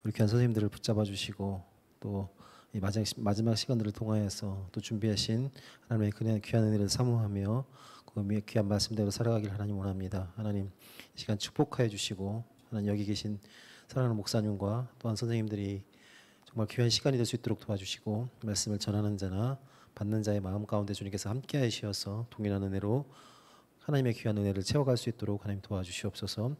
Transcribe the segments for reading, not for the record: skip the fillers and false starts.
우리 귀한 선생님들을 붙잡아 주시고 또 이 마지막 시간들을 통하여서 또 준비하신 하나님의 그냥 귀한 은혜를 사모하며 그 귀한 말씀대로 살아가길 하나님 원합니다. 하나님 이 시간 축복하여 주시고 하나님 여기 계신 사랑하는 목사님과 또한 선생님들이 정말 귀한 시간이 될 수 있도록 도와주시고 말씀을 전하는 자나 받는 자의 마음 가운데 주님께서 함께 하시어서 동일한 은혜로 하나님의 귀한 은혜를 채워갈 수 있도록 하나님 도와주시옵소서.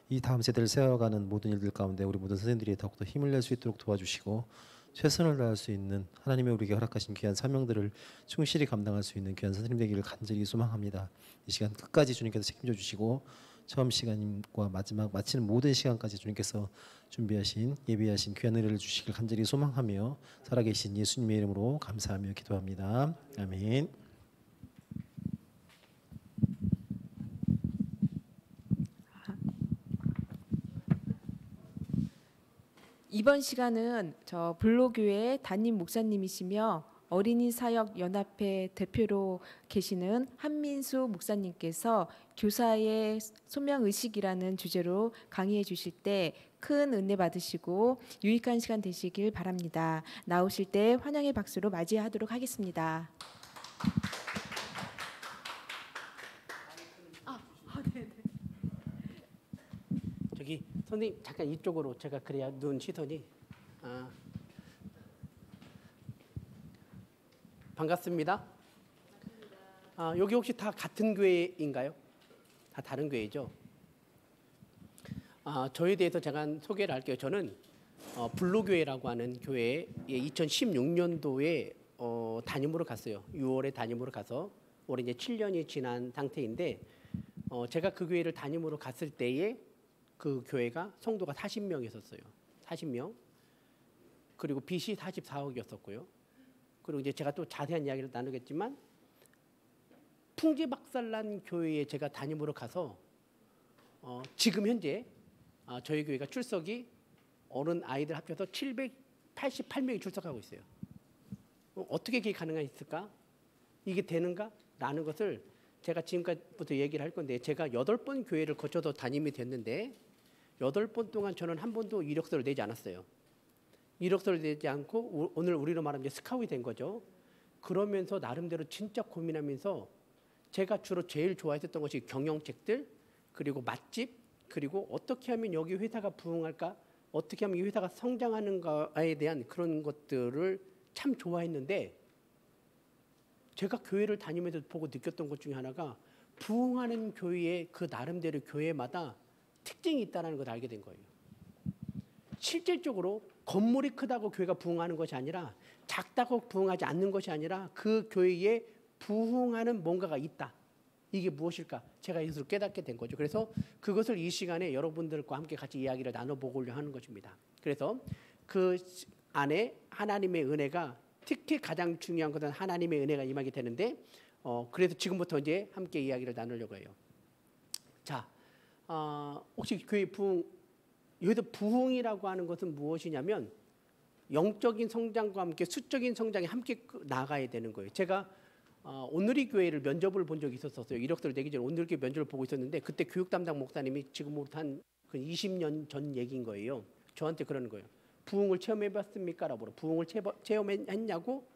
이 다음 세대를 세워가는 모든 일들 가운데 우리 모든 선생님들이 더욱더 힘을 낼 수 있도록 도와주시고 최선을 다할 수 있는 하나님의 우리에게 허락하신 귀한 사명들을 충실히 감당할 수 있는 귀한 선생님 되기를 간절히 소망합니다. 이 시간 끝까지 주님께서 책임져 주시고 처음 시간과 마지막 마치는 모든 시간까지 주님께서 준비하신 예비하신 귀한 은혜를 주시길 간절히 소망하며 살아계신 예수님의 이름으로 감사하며 기도합니다. 아멘. 이번 시간은 저 불로교회 담임 목사님이시며 어린이 사역 연합회 대표로 계시는 한민수 목사님께서 교사의 소명 의식이라는 주제로 강의해 주실 때 큰 은혜 받으시고 유익한 시간 되시길 바랍니다. 나오실 때 환영의 박수로 맞이하도록 하겠습니다. 네네. 저기 선생님 잠깐 이쪽으로 제가 그래야 눈 시선이 반갑습니다. 여기 혹시 다 같은 교회인가요? 다 다른 교회죠? 저에 대해서 제가 소개를 할게요. 저는 불로교회라고 하는 교회에 2016년도에 담임으로 갔어요. 6월에 담임으로 가서 올해 이제 7년이 지난 상태인데 제가 그 교회를 담임으로 갔을 때에 그 교회가 성도가 40명이었어요. 40명. 그리고 빚이 44억이었었고요. 그리고 이제 제가 또 자세한 이야기를 나누겠지만 풍지박살난 교회에 제가 담임으로 가서 지금 현재 저희 교회가 출석이 어른 아이들 합쳐서 788명이 출석하고 있어요. 어떻게 그게 가능했을까? 이게 되는가? 라는 것을 제가 지금까지부터 얘기를 할 건데 제가 8번 교회를 거쳐서 담임이 됐는데 8번 동안 저는 한 번도 이력서를 내지 않았어요. 이력서를 내지 않고 오늘 우리로 말하면 스카웃이 된 거죠. 그러면서 나름대로 진짜 고민하면서 제가 주로 제일 좋아했었던 것이 경영책들 그리고 맛집 그리고 어떻게 하면 여기 회사가 부흥할까 어떻게 하면 이 회사가 성장하는가에 대한 그런 것들을 참 좋아했는데 제가 교회를 다니면서 보고 느꼈던 것 중에 하나가 부흥하는 교회의 그 나름대로 교회마다 특징이 있다는 걸 알게 된 거예요. 실질적으로 건물이 크다고 교회가 부흥하는 것이 아니라 작다고 부흥하지 않는 것이 아니라 그 교회에 부흥하는 뭔가가 있다. 이게 무엇일까? 제가 이것을 깨닫게 된 거죠. 그래서 그것을 이 시간에 여러분들과 함께 같이 이야기를 나눠보고자 하는 것입니다. 그래서 그 안에 하나님의 은혜가 특히 가장 중요한 것은 하나님의 은혜가 임하게 되는데 그래서 지금부터 이제 함께 이야기를 나누려고 해요. 자, 혹시 교회 부흥 여기서 부흥이라고 하는 것은 무엇이냐면 영적인 성장과 함께 수적인 성장이 함께 나가야 되는 거예요. 제가 온누리 교회를 면접을 본 적이 있었어요. 이력서를 내기 전에 온누리 교회 면접을 보고 있었는데 그때 교육 담당 목사님이 지금으로부터 한 20년 전 얘기인 거예요. 저한테 그러는 거예요. 부흥을 체험해봤습니까? 라고 부흥을 체험했냐고?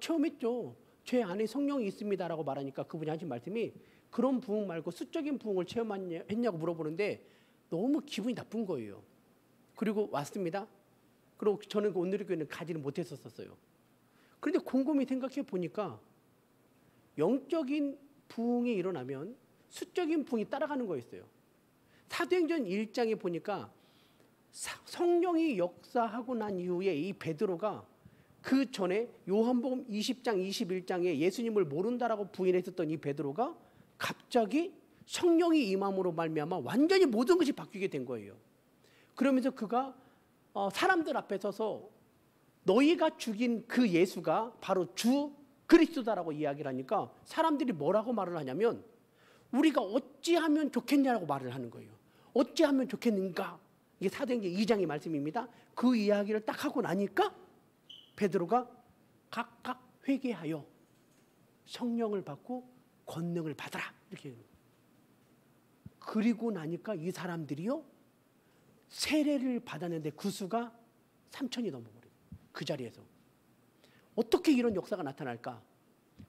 체험했죠. 제 안에 성령이 있습니다라고 말하니까 그분이 하신 말씀이 그런 부흥 말고 수적인 부흥을 체험했냐고 물어보는데 너무 기분이 나쁜 거예요. 그리고 왔습니다. 그리고 저는 그 온누리 교회는 가지를 못했었어요. 그런데 곰곰이 생각해 보니까 영적인 부흥이 일어나면 수적인 부흥이 따라가는 거였어요. 사도행전 1장에 보니까 성령이 역사하고 난 이후에 이 베드로가 그 전에 요한복음 20장 21장에 예수님을 모른다라고 부인했었던 이 베드로가 갑자기 성령이 임함으로 말미암아 완전히 모든 것이 바뀌게 된 거예요. 그러면서 그가 사람들 앞에 서서 너희가 죽인 그 예수가 바로 주 그리스도다라고 이야기를 하니까 사람들이 뭐라고 말을 하냐면 우리가 어찌하면 좋겠냐라고 말을 하는 거예요. 어찌하면 좋겠는가? 이게 사도행전 2장의 말씀입니다. 그 이야기를 딱 하고 나니까 베드로가 각각 회개하여 성령을 받고 권능을 받아라 이렇게. 그리고 나니까 이 사람들이요 세례를 받았는데 그 수가 3,000이 넘어버려요. 그 자리에서. 어떻게 이런 역사가 나타날까?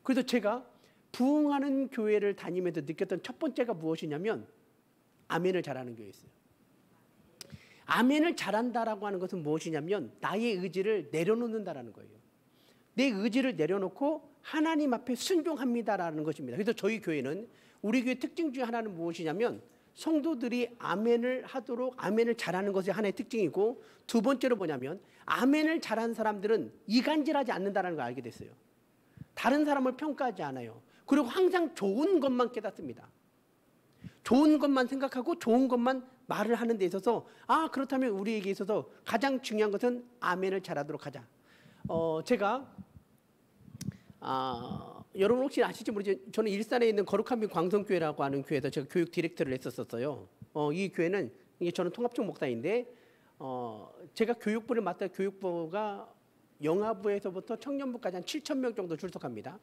그래서 제가 부흥하는 교회를 다니면서 느꼈던 첫 번째가 무엇이냐면 아멘을 잘하는 교회였어요. 아멘을 잘한다라고 하는 것은 무엇이냐면 나의 의지를 내려놓는다라는 거예요. 내 의지를 내려놓고 하나님 앞에 순종합니다라는 것입니다. 그래서 저희 교회는 우리 교회 특징 중에 하나는 무엇이냐면 성도들이 아멘을 하도록 아멘을 잘하는 것이 하나의 특징이고 두 번째로 뭐냐면 아멘을 잘하는 사람들은 이간질하지 않는다는 걸 알게 됐어요. 다른 사람을 평가하지 않아요. 그리고 항상 좋은 것만 깨닫습니다. 좋은 것만 생각하고 좋은 것만 말을 하는 데 있어서 그렇다면 우리에게 있어서 가장 중요한 것은 아멘을 잘하도록 하자. 제가 여러분 혹시 아실지 모르지만 저는 일산에 있는 거룩한 빛 광성교회라고 하는 교회에서 제가 교육 디렉터를 했었어요. 이 교회는 저는 통합종 목사인데 제가 교육부를 맡아 교육부가 영아부에서부터 청년부까지 한 7,000명 정도 출석합니다.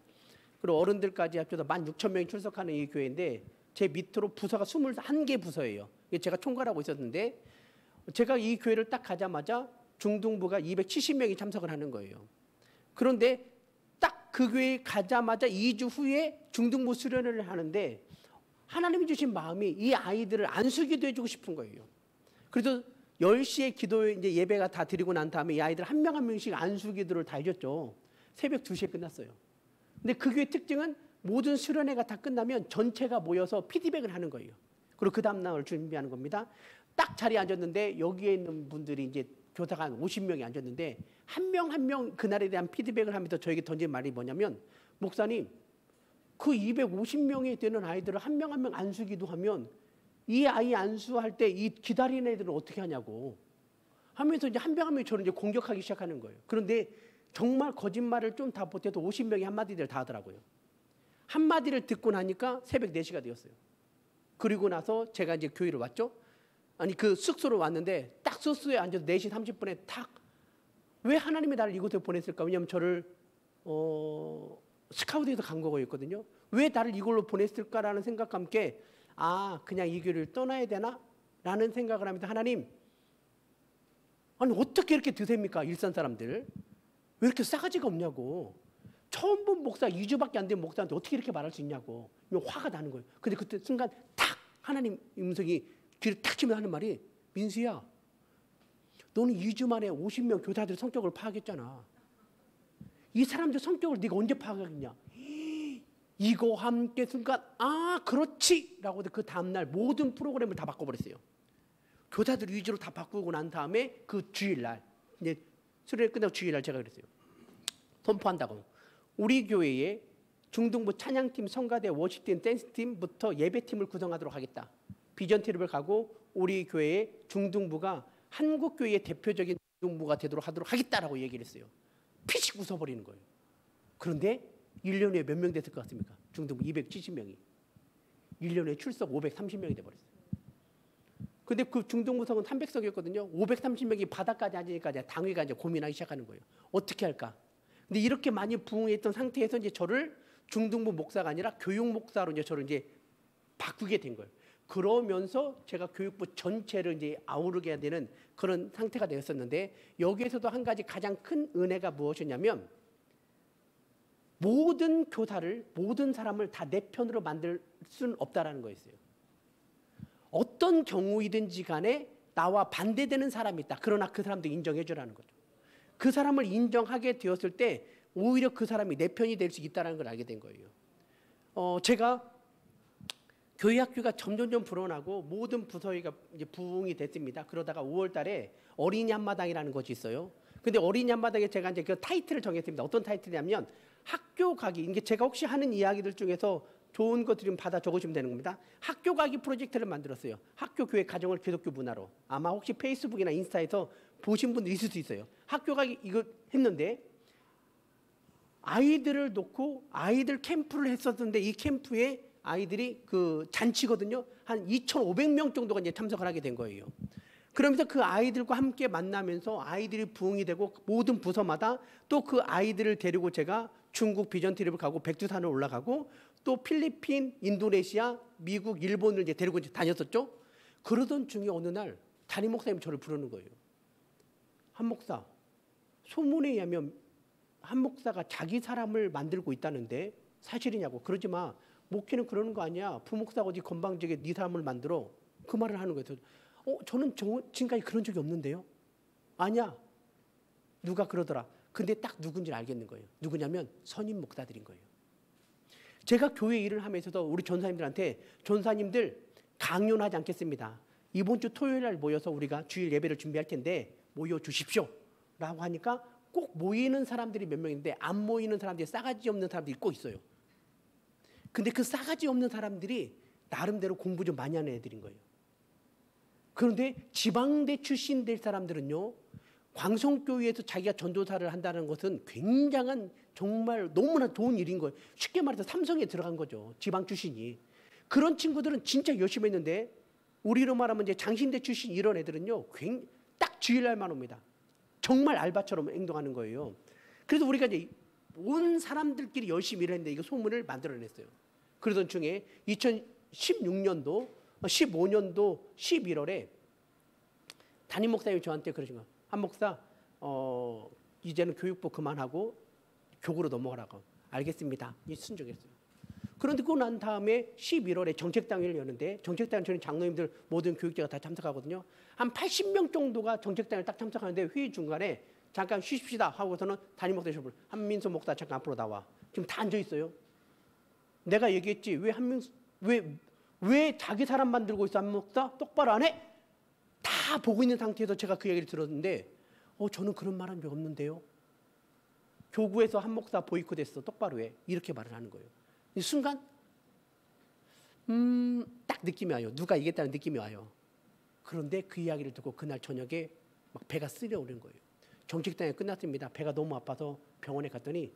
그리고 어른들까지 합쳐서 16,000명이 출석하는 이 교회인데 제 밑으로 부서가 21개 부서예요. 제가 총괄하고 있었는데 제가 이 교회를 딱 가자마자 중등부가 270명이 참석을 하는 거예요. 그런데 딱 그 교회에 가자마자 2주 후에 중등부 수련회를 하는데 하나님이 주신 마음이 이 아이들을 안수기도 해주고 싶은 거예요. 그래서 10시에 기도 이제 예배가 다 드리고 난 다음에 이 아이들 한 명 한 명씩 안수기도를 다 해줬죠. 새벽 2시에 끝났어요. 근데 그 교회 특징은 모든 수련회가 다 끝나면 전체가 모여서 피드백을 하는 거예요. 그리고 그 다음날 준비하는 겁니다. 딱 자리에 앉았는데 여기에 있는 분들이 이제 교사가 한 50명이 앉았는데 한 명 한 명 그날에 대한 피드백을 하면서 저에게 던진 말이 뭐냐면 목사님 그 250명이 되는 아이들을 한 명 한 명 안수기도 하면 이 아이 안수할 때 이 기다리는 애들은 어떻게 하냐고 하면서 이제 한 명 한 명 저를 이제 공격하기 시작하는 거예요. 그런데 정말 거짓말을 좀 다 보태도 50명이 한마디를 다 하더라고요. 한마디를 듣고 나니까 새벽 4시가 되었어요. 그리고 나서 제가 이제 교회를 왔죠. 아니 그 숙소로 왔는데 딱 숙소에 앉아서 4시 30분에 탁 왜 하나님이 나를 이곳에 보냈을까? 왜냐하면 저를 스카우트에서 간 거였거든요. 왜 나를 이걸로 보냈을까라는 생각과 함께 그냥 이 교회를 떠나야 되나? 라는 생각을 하면서 하나님 아니 어떻게 이렇게 드셉니까? 일산 사람들 왜 이렇게 싸가지가 없냐고 처음 본 목사 2주밖에 안 된 목사한테 어떻게 이렇게 말할 수 있냐고 화가 나는 거예요. 근데 그때 순간 탁 하나님 음성이 귀를 탁 치면 하는 말이 민수야 너는 2주 만에 50명 교사들 성격을 파악했잖아. 이 사람들 성격을 네가 언제 파악하겠냐. 이거 함께 순간 그렇지 라고 그 다음날 모든 프로그램을 다 바꿔버렸어요. 교사들 위주로 다 바꾸고 난 다음에 그 주일날 이제 수련회 끝나고 주일날 제가 그랬어요. 선포한다고 우리 교회에 중등부 찬양팀, 성가대, 워십팀, 댄스팀부터 예배팀을 구성하도록 하겠다. 비전 트립을 가고 우리 교회의 중등부가 한국교회의 대표적인 중등부가 되도록 하도록 하겠다라고 얘기를 했어요. 피식 웃어버리는 거예요. 그런데 1년 후에 몇 명 됐을 것 같습니까? 중등부 270명이. 1년 후에 출석 530명이 돼버렸어요. 근데 그 중등부석은 300석이었거든요. 530명이 바닥까지 앉으니까 당회가 이제 고민하기 시작하는 거예요. 어떻게 할까? 근데 이렇게 많이 부흥했던 상태에서 이제 저를 중등부 목사가 아니라 교육 목사로 이제 저를 이제 바꾸게 된 거예요. 그러면서 제가 교육부 전체를 이제 아우르게 되는 그런 상태가 되었었는데 여기에서도 한 가지 가장 큰 은혜가 무엇이냐면 모든 교사를 모든 사람을 다 내 편으로 만들 수는 없다라는 거였어요. 어떤 경우이든지 간에 나와 반대되는 사람이 있다. 그러나 그 사람도 인정해 주라는 거죠. 그 사람을 인정하게 되었을 때 오히려 그 사람이 내 편이 될 수 있다는 걸 알게 된 거예요. 제가 교회 학교가 점점점 불어나고 모든 부서가 이제 부흥이 됐습니다. 그러다가 5월 달에 어린이 한마당이라는 것이 있어요. 근데 어린이 한마당에 제가 이제 그 타이틀을 정했습니다. 어떤 타이틀이냐면 학교 가기. 이게 제가 혹시 하는 이야기들 중에서 좋은 것들 좀 받아 적으시면 되는 겁니다. 학교 가기 프로젝트를 만들었어요. 학교, 교회, 가정을 기독교 문화로. 아마 혹시 페이스북이나 인스타에서 보신 분들 있을 수 있어요. 학교 가기 이거 했는데 아이들을 놓고 아이들 캠프를 했었는데 이 캠프에 아이들이 그 잔치거든요. 한 2,500명 정도가 이제 참석을 하게 된 거예요. 그러면서 그 아이들과 함께 만나면서 아이들이 부흥이 되고 모든 부서마다 또 그 아이들을 데리고 제가 중국 비전 트립을 가고 백두산을 올라가고 또 필리핀, 인도네시아, 미국, 일본을 이제 데리고 이제 다녔었죠. 그러던 중에 어느 날 담임 목사님 저를 부르는 거예요. 한 목사, 소문에 의하면 한 목사가 자기 사람을 만들고 있다는데 사실이냐고. 그러지 마. 목회는 그러는 거 아니야. 부목사가 어디 건방지게 네 사람을 만들어. 그 말을 하는 거예요. 저는 지금까지 그런 적이 없는데요. 아니야. 누가 그러더라. 근데 딱 누군지 알겠는 거예요. 누구냐면 선임 목사들인 거예요. 제가 교회 일을 하면서도 우리 전사님들한테 전사님들 강요하지 않겠습니다. 이번 주 토요일 날 모여서 우리가 주일 예배를 준비할 텐데 모여 주십시오. 라고 하니까 꼭 모이는 사람들이 몇 명인데 안 모이는 사람들이 싸가지 없는 사람들이 꼭 있어요. 근데 그 싸가지 없는 사람들이 나름대로 공부 좀 많이 하는 애들인 거예요. 그런데 지방대 출신 될 사람들은요. 광성교회에서 자기가 전도사를 한다는 것은 굉장한 정말 너무나 좋은 일인 거예요. 쉽게 말해서 삼성에 들어간 거죠. 지방 출신이. 그런 친구들은 진짜 열심히 했는데 우리로 말하면 이제 장신대 출신 이런 애들은요. 딱 주일날만 옵니다. 정말 알바처럼 행동하는 거예요. 그래서 우리가 이제 온 사람들끼리 열심히 일했는데 이거 소문을 만들어냈어요. 그러던 중에 2016년도, 15년도 11월에 담임 목사님이 저한테 그러신 거예요. 한 목사, 이제는 교육부 그만하고 교구로 넘어가라고. 알겠습니다. 순종했어요. 그런데 그거 난 다음에 11월에 정책당회를 여는데 정책당회 저는 장로님들 모든 교육자가 다 참석하거든요. 한 80명 정도가 정책당회를 딱 참석하는데 회의 중간에 잠깐 쉬십시다 하고서는 담임 목사님 한민수 목사 잠깐 앞으로 나와. 지금 다 앉아 있어요. 내가 얘기했지. 왜 자기 사람 만들고 있어? 한 목사 똑바로 안 해? 다 보고 있는 상태에서 제가 그 얘기를 들었는데 저는 그런 말 한 적 없는데요. 교구에서 한 목사 보이콧했어. 똑바로 해. 이렇게 말을 하는 거예요. 이 순간 딱 느낌이 와요. 누가 이겼다는 느낌이 와요. 그런데 그 이야기를 듣고 그날 저녁에 막 배가 쓰려오는 거예요. 정책당이 끝났습니다. 배가 너무 아파서 병원에 갔더니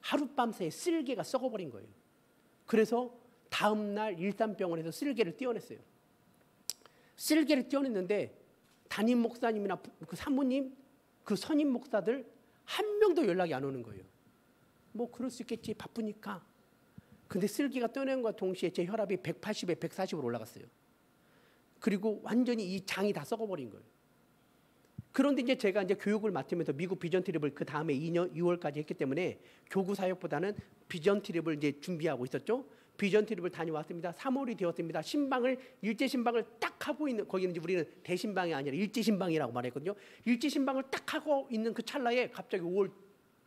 하룻밤새 쓸개가 썩어버린 거예요. 그래서 다음날 일산병원에서 쓸개를 떼어냈어요. 쓸개를 떼어냈는데 담임 목사님이나 그 사모님, 그 선임 목사들 한 명도 연락이 안 오는 거예요. 뭐 그럴 수 있겠지. 바쁘니까. 근데 쓸개가 떼어낸 것과 동시에 제 혈압이 180에 140으로 올라갔어요. 그리고 완전히 이 장이 다 썩어버린 거예요. 그런데 이제 제가 이제 교육을 맡으면서 미국 비전 트립을 그 다음에 2월까지 했기 때문에 교구 사역보다는 비전 트립을 이제 준비하고 있었죠. 비전 트립을 다녀왔습니다. 3월이 되었습니다. 일제 신방을 딱 하고 있는, 거기는 이제 우리는 대신방이 아니라 일제 신방이라고 말했거든요. 일제 신방을 딱 하고 있는 그 찰나에 갑자기 5월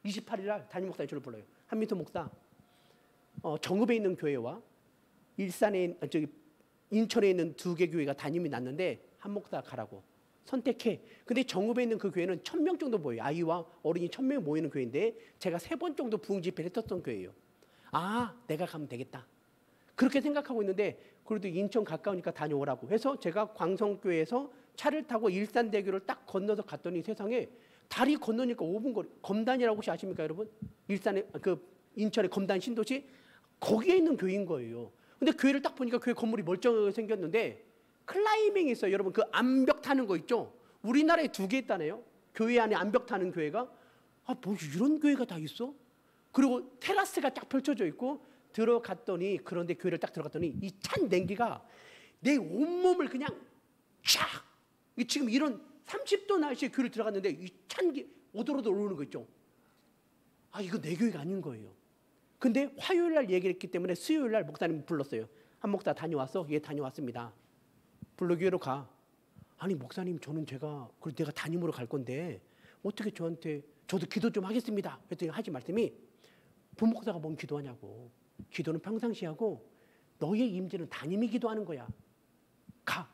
28일 날 담임 목사님 저를 불러요. 한민수 목사, 정읍에 있는 교회와 인천에 있는 두 개 교회가 담임이 났는데 한 목사 가라고 선택해. 근데 정읍에 있는 그 교회는 1000명 정도 모여요. 아이와 어린이 1000명 모이는 교회인데 제가 3번 정도 부흥 집회를 했었던 교회예요. 내가 가면 되겠다. 그렇게 생각하고 있는데 그래도 인천 가까우니까 다녀오라고 해서 제가 광성교회에서 차를 타고 일산대교를 딱 건너서 갔더니 세상에 다리 건너니까 5분 거리. 검단이라고 혹시 아십니까 여러분? 인천의 검단 신도시 거기에 있는 교회인 거예요. 근데 교회를 딱 보니까 교회 건물이 멀쩡하게 생겼는데 클라이밍이 있어요. 여러분 그 암벽 타는 거 있죠? 우리나라에 2개 있다네요. 교회 안에 암벽 타는 교회가. 뭐 이런 교회가 다 있어? 그리고 테라스가 딱 펼쳐져 있고 들어갔더니 그런데 교회를 딱 들어갔더니 이 찬 냉기가 내 온몸을 그냥 쫙 지금 이런 30도 날씨에 교회를 들어갔는데 이 찬기 오돌오돌 오르는 거 있죠? 이거 내 교회가 아닌 거예요. 근데 화요일 날 얘기를 했기 때문에 수요일 날 목사님 불렀어요. 한 목사 다녀왔어? 예, 다녀왔습니다. 블로교회로 가. 아니 목사님 저는 내가 담임으로 갈 건데 어떻게 저한테 저도 기도 좀 하겠습니다. 그랬더니 하지 말씀이 부목사가 뭔 기도하냐고. 기도는 평상시 하고 너의 임재는 담임이 기도하는 거야. 가.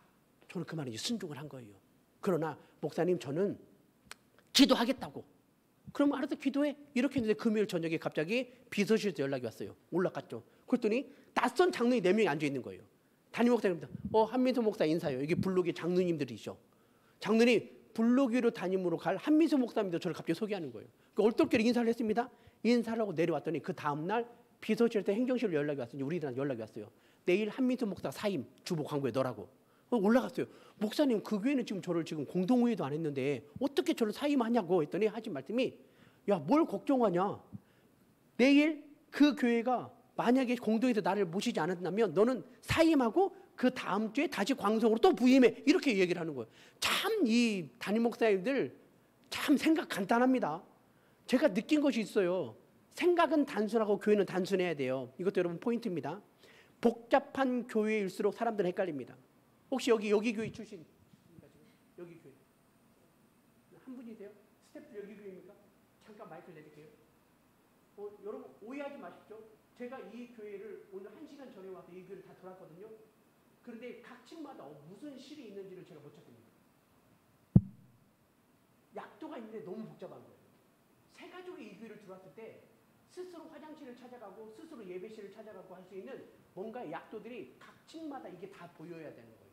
저는 그 말에 이제 순종을 한 거예요. 그러나 목사님 저는 기도하겠다고. 그럼 알아서 기도해. 이렇게 했는데 금요일 저녁에 갑자기 비서실에서 연락이 왔어요. 올라갔죠. 그랬더니 낯선 장로님 4명이 앉아 있는 거예요. 담임 목사님입니다. 한민수 목사 인사요. 여기 블로교 장로님들이죠. 장로님 블로교로 담임으로 갈 한민수 목사님도 저를 갑자기 소개하는 거예요. 얼떨결에 인사를 했습니다. 인사를 하고 내려왔더니 그 다음날 비서실에서 행정실로 연락이 왔어요. 우리들한테 연락이 왔어요. 내일 한민수 목사 사임 주보 광고에 넣으라고. 올라갔어요. 목사님 그 교회는 저를 공동회의도 안 했는데 어떻게 저를 사임하냐고 했더니 하신 말씀이 뭘 걱정하냐. 내일 그 교회가 만약에 공동회에서 나를 모시지 않았다면 너는 사임하고 그 다음 주에 다시 광성으로 또 부임해. 이렇게 얘기를 하는 거예요. 참 이 담임 목사님들 참 생각 간단합니다. 제가 느낀 것이 있어요. 생각은 단순하고 교회는 단순해야 돼요. 이것도 여러분 포인트입니다. 복잡한 교회일수록 사람들은 헷갈립니다. 혹시 여기 교회 출신? 여기 교회 한 분이세요? 스태프 여기 교회입니까? 잠깐 마이크를 내릴게요. 여러분 오해하지 마십시오. 제가 이 교회를 오늘 1시간 전에 와서 이 교회를 다 돌았거든요. 그런데 각 층마다 무슨 실이 있는지를 제가 못 찾습니다. 약도가 있는데 너무 복잡한 거예요. 세 가족이 이 교회를 들어왔을 때 스스로 화장실을 찾아가고 스스로 예배실을 찾아가고 할 수 있는 뭔가 약도들이 각 층마다 이게 다 보여야 되는 거예요.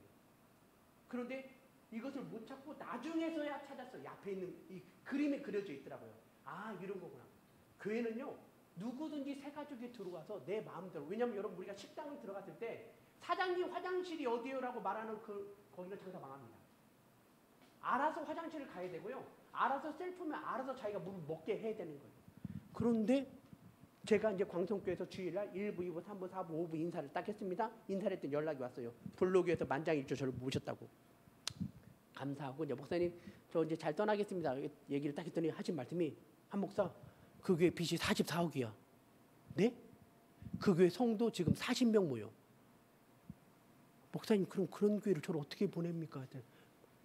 그런데 이것을 못 찾고 나중에서야 찾았어요. 앞에 있는 이 그림에 그려져 있더라고요. 아, 이런 거구나. 교회는요, 누구든지 세 가족이 들어와서 내 마음대로. 왜냐하면 여러분 우리가 식당을 들어갔을 때 사장님 화장실이 어디요라고 말하는 거기는 장사 망합니다. 알아서 화장실을 가야 되고요. 알아서 셀프면 알아서 자기가 물 먹게 해야 되는 거예요. 그런데 제가 이제 광성교회에서 주일날 1부, 2부, 3부, 4부, 5부 인사를 딱 했습니다. 인사를 했더니 연락이 왔어요. 블로그에서 만장일치 저를 모셨다고. 감사하고 이제 목사님 저 이제 잘 떠나겠습니다. 얘기를 딱 했더니 하신 말씀이 한 목사 그 교회 빚이 44억이야. 네? 그 교회 성도 지금 40명 모여. 목사님 그럼 그런 교회를 저를 어떻게 보냅니까?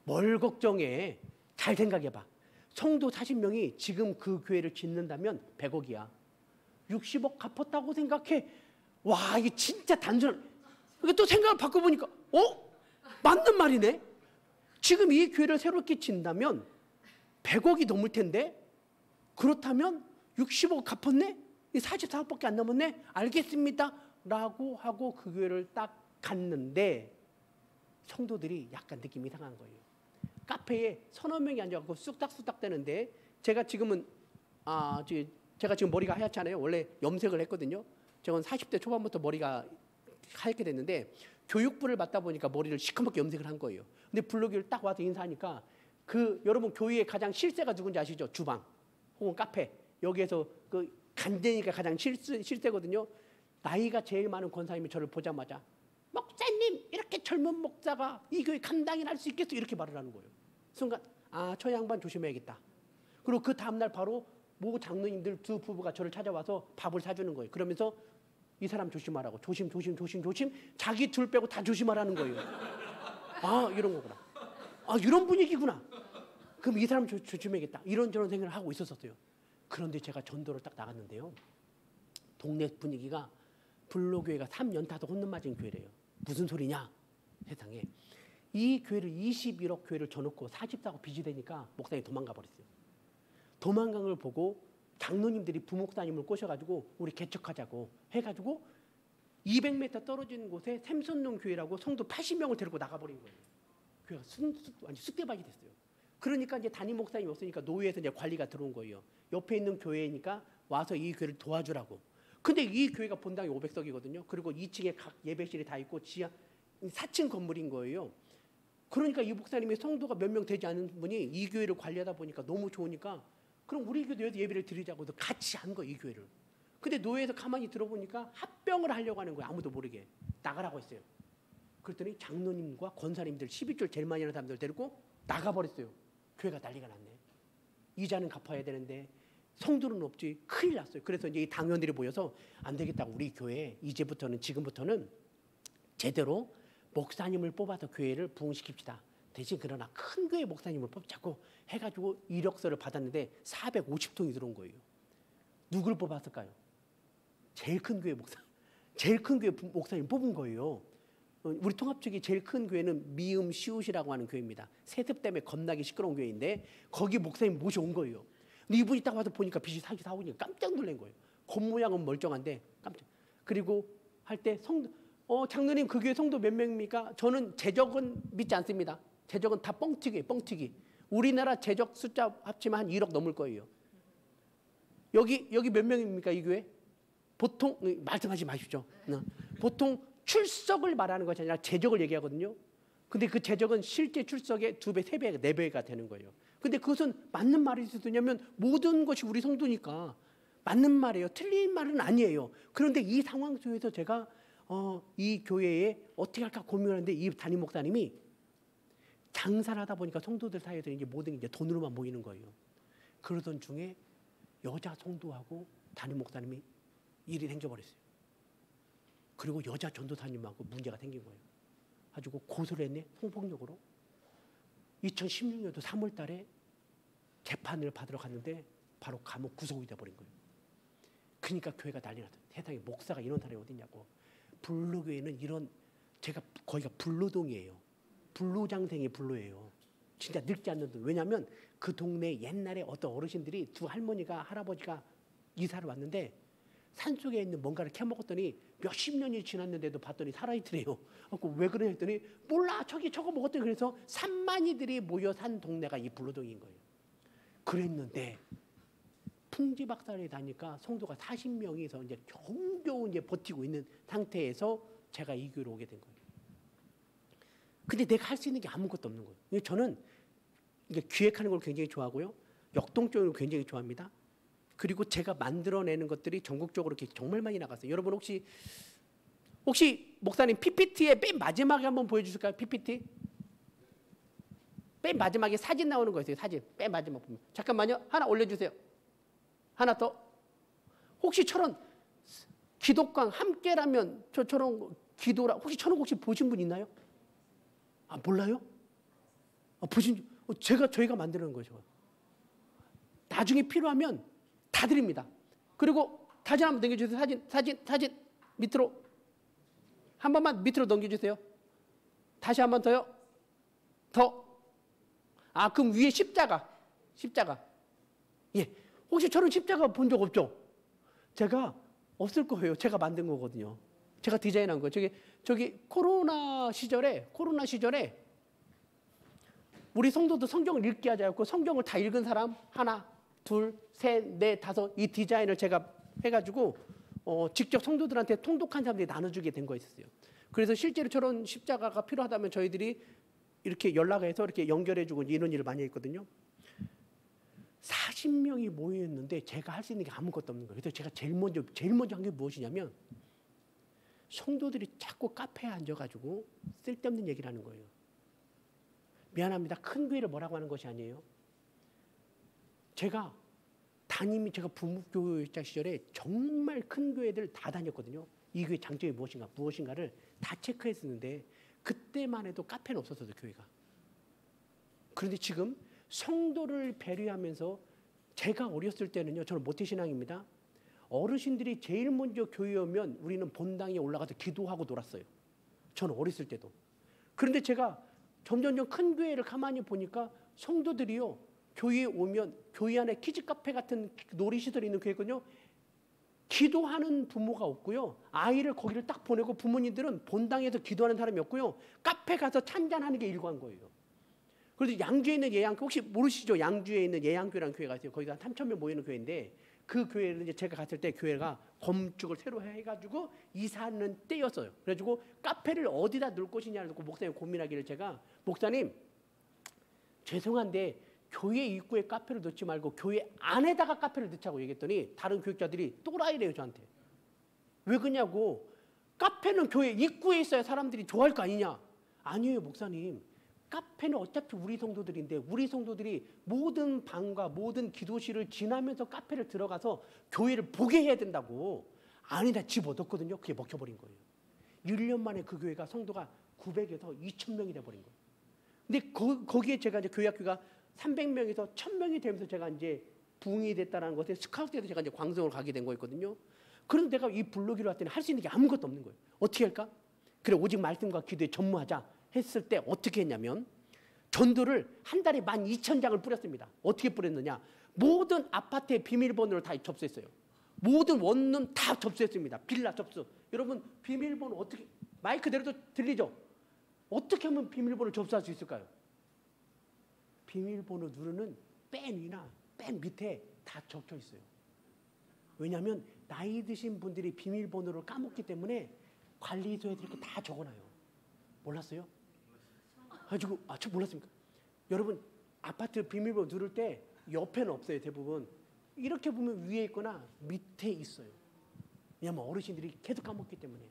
뭘 걱정해. 잘 생각해봐. 성도 40명이 지금 그 교회를 짓는다면 100억이야. 60억 갚았다고 생각해. 와 이게 진짜 단순한. 그러니까 또 생각을 바꿔보니까 맞는 말이네. 지금 이 교회를 새롭게 짓는다면 100억이 넘을 텐데 그렇다면 60억 갚았네? 44억밖에 안 남았네? 알겠습니다. 라고 하고 그 교회를 딱 갔는데 성도들이 약간 느낌이 이상한 거예요. 카페에 서너 명이 앉아갖고 쑥닥쑥닥 대는데 제가 지금은 제가 지금 머리가 하얗잖아요. 원래 염색을 했거든요. 저는 40대 초반부터 머리가 하얗게 됐는데 교육부를 맡다 보니까 머리를 시커멓게 염색을 한 거예요. 근데 블로그를 딱 와서 인사하니까 여러분 교회의 가장 실세가 누군지 아시죠? 주방 혹은 카페 여기에서 그 간제니까 가장 실세거든요. 나이가 제일 많은 권사님이 저를 보자마자 목사님 이렇게 젊은 목사가 이 교회 감당을 할 수 있겠어? 이렇게 말을 하는 거예요. 순간 저 양반 조심해야겠다. 그리고 그 다음날 바로 모 장로님들 두 부부가 저를 찾아와서 밥을 사주는 거예요. 그러면서 이 사람 조심하라고 조심 자기 둘 빼고 다 조심하라는 거예요. 이런 거구나. 이런 분위기구나. 그럼 이 사람 조심해야겠다. 이런저런 생각을 하고 있었어요. 그런데 제가 전도를 딱 나갔는데요. 동네 분위기가 불로교회가 3연타도 혼돈 맞은 교회래요. 무슨 소리냐? 세상에. 이 교회를 21억 교회를 줘놓고 44억 빚이 되니까 목사님이 도망가 버렸어요. 도망간 걸 보고 장로님들이 부목사님을 꼬셔가지고 우리 개척하자고 해가지고 200m 떨어진 곳에 샘선동 교회라고 성도 80명을 데리고 나가버린 거예요. 교회가 완전 쑥대밭이 됐어요. 그러니까 이제 담임 목사님이 없으니까 노예에서 이제 관리가 들어온 거예요. 옆에 있는 교회니까 와서 이 교회를 도와주라고. 근데 이 교회가 본당이 500석이거든요. 그리고 2층에 각 예배실이 다 있고 지하 4층 건물인 거예요. 그러니까 이 목사님이 성도가 몇 명 되지 않은 분이 이 교회를 관리하다 보니까 너무 좋으니까 그럼 우리 교회에서 예배를 드리자고 해서 같이 한 거예요, 이 교회를. 근데 노예에서 가만히 들어보니까 합병을 하려고 하는 거예요. 아무도 모르게. 나가라고 했어요. 그랬더니 장로님과 권사님들 12줄 제일 많이 하는 사람들 데리고 나가버렸어요. 교회가 난리가 났네. 이자는 갚아야 되는데 성도는 없지. 큰일 났어요. 그래서 이제 이 당원들이 모여서 안 되겠다고 우리 교회 지금부터는 제대로 목사님을 뽑아서 교회를 부흥시킵시다. 대신 그러나 큰 교회 목사님을 뽑자고 해가지고 이력서를 받았는데 450통이 들어온 거예요. 누굴 뽑았을까요? 제일 큰 교회 목사님 뽑은 거예요. 우리 통합 쪽이 제일 큰 교회는 미음 시옷이라고 하는 교회입니다. 세습 때문에 겁나게 시끄러운 교회인데 거기 목사님 모셔온 거예요. 근데 이분이 딱 와서 보니까 빚이 44억이니까 깜짝 놀란 거예요. 겉모양은 멀쩡한데 깜짝. 그리고 할 때 장로님 그 교회 성도 몇 명입니까? 저는 재적은 믿지 않습니다. 재적은 다 뻥튀기예요. 뻥튀기. 우리나라 재적 숫자 합치면 한 1억 넘을 거예요. 여기 몇 명입니까? 이 교회? 보통 말씀하지 마십시오. 보통 출석을 말하는 것이 아니라 재적을 얘기하거든요. 근데 그 재적은 실제 출석의 2배, 3배, 4배가 되는 거예요. 근데 그것은 맞는 말일 수도 있냐면 모든 것이 우리 성도니까 맞는 말이에요. 틀린 말은 아니에요. 그런데 이 상황 속에서 제가 이 교회에 어떻게 할까 고민하는데 이 담임 목사님이 장사를 하다 보니까 성도들 사이에서 이제 모든 게 이제 돈으로만 모이는 거예요. 그러던 중에 여자 성도하고 담임 목사님이 일이 생겨버렸어요. 그리고 여자 전도사님하고 문제가 생긴 거예요. 가지고 고소를 했네, 성폭력으로. 2016년도 3월 달에 재판을 받으러 갔는데 바로 감옥 구속이 돼버린 거예요. 그러니까 교회가 난리 났어요. 세상에 목사가 이런 사람이 어딨냐고. 불로교회는 이런, 제가 거기가 불로동이에요. 불로장생이 불로예요. 진짜 늙지 않는 돈. 왜냐하면 그 동네 옛날에 어떤 어르신들이 두 할머니가 할아버지가 이사를 왔는데 산속에 있는 뭔가를 캐먹었더니 몇십 년이 지났는데도 봤더니 살아있더래요. 왜 그러냐 했더니 몰라, 저거 먹었더니. 그래서 산만이들이 모여 산 동네가 이 불로동인 거예요. 그랬는데 풍지박살이 나니까 성도가 40명이서 이제 겨우겨우 이제 버티고 있는 상태에서 제가 이 교회로 오게 된 거예요. 근데 내가 할 수 있는 게 아무것도 없는 거예요. 저는 이게 기획하는 걸 굉장히 좋아하고요. 역동적으로 굉장히 좋아합니다. 그리고 제가 만들어내는 것들이 전국적으로 이렇게 정말 많이 나갔어요. 여러분 혹시 목사님 PPT에 맨 마지막에 한번 보여주실까요? PPT? 맨 마지막에 사진 나오는 거 있어요. 사진. 맨 마지막 보면. 잠깐만요. 하나 올려주세요. 하나 더. 혹시 저런 기독광 함께라면 저런 기도라 혹시 저런 혹시 보신 분 있나요? 아, 몰라요? 저희가 만드는 거죠. 나중에 필요하면 다 드립니다. 그리고 사진 한번 넘겨주세요. 사진 밑으로 한 번만 밑으로 넘겨주세요. 다시 한 번 더요. 그럼 위에 십자가. 예, 혹시 저런 십자가 본 적 없죠? 제가 없을 거예요. 제가 만든 거거든요. 제가 디자인한 거예요. 저기 코로나 시절에 우리 성도들 성경을 읽게 하자고 성경을 다 읽은 사람 하나, 둘, 셋, 넷, 다섯 이 디자인을 제가 해가지고 직접 성도들한테 통독한 사람들이 나눠주게 된 거였어요. 그래서 실제로 저런 십자가가 필요하다면 저희들이 이렇게 연락해서 이렇게 연결해주고 이런 일을 많이 했거든요. 40명이 모였는데 제가 할 수 있는 게 아무것도 없는 거예요. 그래서 제가 제일 먼저 한 게 무엇이냐면 성도들이 자꾸 카페에 앉아가지고 쓸데없는 얘기를 하는 거예요. 미안합니다. 큰 교회를 뭐라고 하는 것이 아니에요. 제가 부목교육자 시절에 정말 큰 교회들 다 다녔거든요. 이 교회 장점이 무엇인가를 다 체크했었는데 그때만 해도 카페는 없었어요, 교회가. 그런데 지금 성도를 배려하면서 제가 어렸을 때는요, 저는 모태신앙입니다. 어르신들이 제일 먼저 교회에 오면 우리는 본당에 올라가서 기도하고 놀았어요. 저는 어렸을 때도. 그런데 제가 점점 큰 교회를 가만히 보니까 성도들이요, 교회에 오면 교회 안에 키즈 카페 같은 놀이시설이 있는 교회거든요. 기도하는 부모가 없고요. 아이를 거기를 딱 보내고 부모님들은 본당에서 기도하는 사람이 없고요. 카페 가서 찬잔하는 게 일과인 거예요. 그래서 양주에 있는 예양교 혹시 모르시죠? 양주에 있는 예양교라는 교회가 있어요. 거기가 한 3,000명 모이는 교회인데 그 교회를 이제 제가 갔을 때 교회가 건축을 새로 해가지고 이사하는 때였어요. 그래가지고 카페를 어디다 넣을 것이냐를 놓고 목사님 고민하기를 제가 목사님 죄송한데 교회 입구에 카페를 넣지 말고 교회 안에다가 카페를 넣자고 얘기했더니 다른 교육자들이 또라이래요 저한테. 왜 그러냐고. 카페는 교회 입구에 있어야 사람들이 좋아할 거 아니냐. 아니에요 목사님. 카페는 어차피 우리 성도들인데 우리 성도들이 모든 방과 모든 기도실을 지나면서 카페를 들어가서 교회를 보게 해야 된다고. 아니다 집어넣었거든요. 그게 먹혀버린 거예요. 1년 만에 그 교회가 성도가 900에서 2,000명이 돼버린 거예요. 근데 거기에 제가 이제 교회 학교가 300명에서 1,000명이 되면서 제가 이제 부흥이 됐다는 것에 스카우트에서 제가 이제 광성으로 가게 된 거였거든요. 그런데 내가 이 블로기로 왔더니 할 수 있는 게 아무것도 없는 거예요. 어떻게 할까? 그래 오직 말씀과 기도에 전무하자 했을 때 어떻게 했냐면 전도를 한 달에 12,000장을 뿌렸습니다. 어떻게 뿌렸느냐? 모든 아파트의 비밀번호를 다 접수했어요. 모든 원룸 다 접수했습니다. 빌라 접수. 여러분 비밀번호 어떻게 마이크 내려도 들리죠? 어떻게 하면 비밀번호를 접수할 수 있을까요? 비밀번호 누르는 맨 위나 맨 밑에 다 적혀 있어요. 왜냐하면 나이 드신 분들이 비밀번호를 까먹기 때문에 관리소에 이렇게 다 적어놔요. 몰랐어요? 가지고 저 몰랐습니까? 여러분 아파트 비밀번호 누를 때 옆에는 없어요. 대부분 이렇게 보면 위에 있거나 밑에 있어요. 왜냐하면 어르신들이 계속 까먹기 때문에.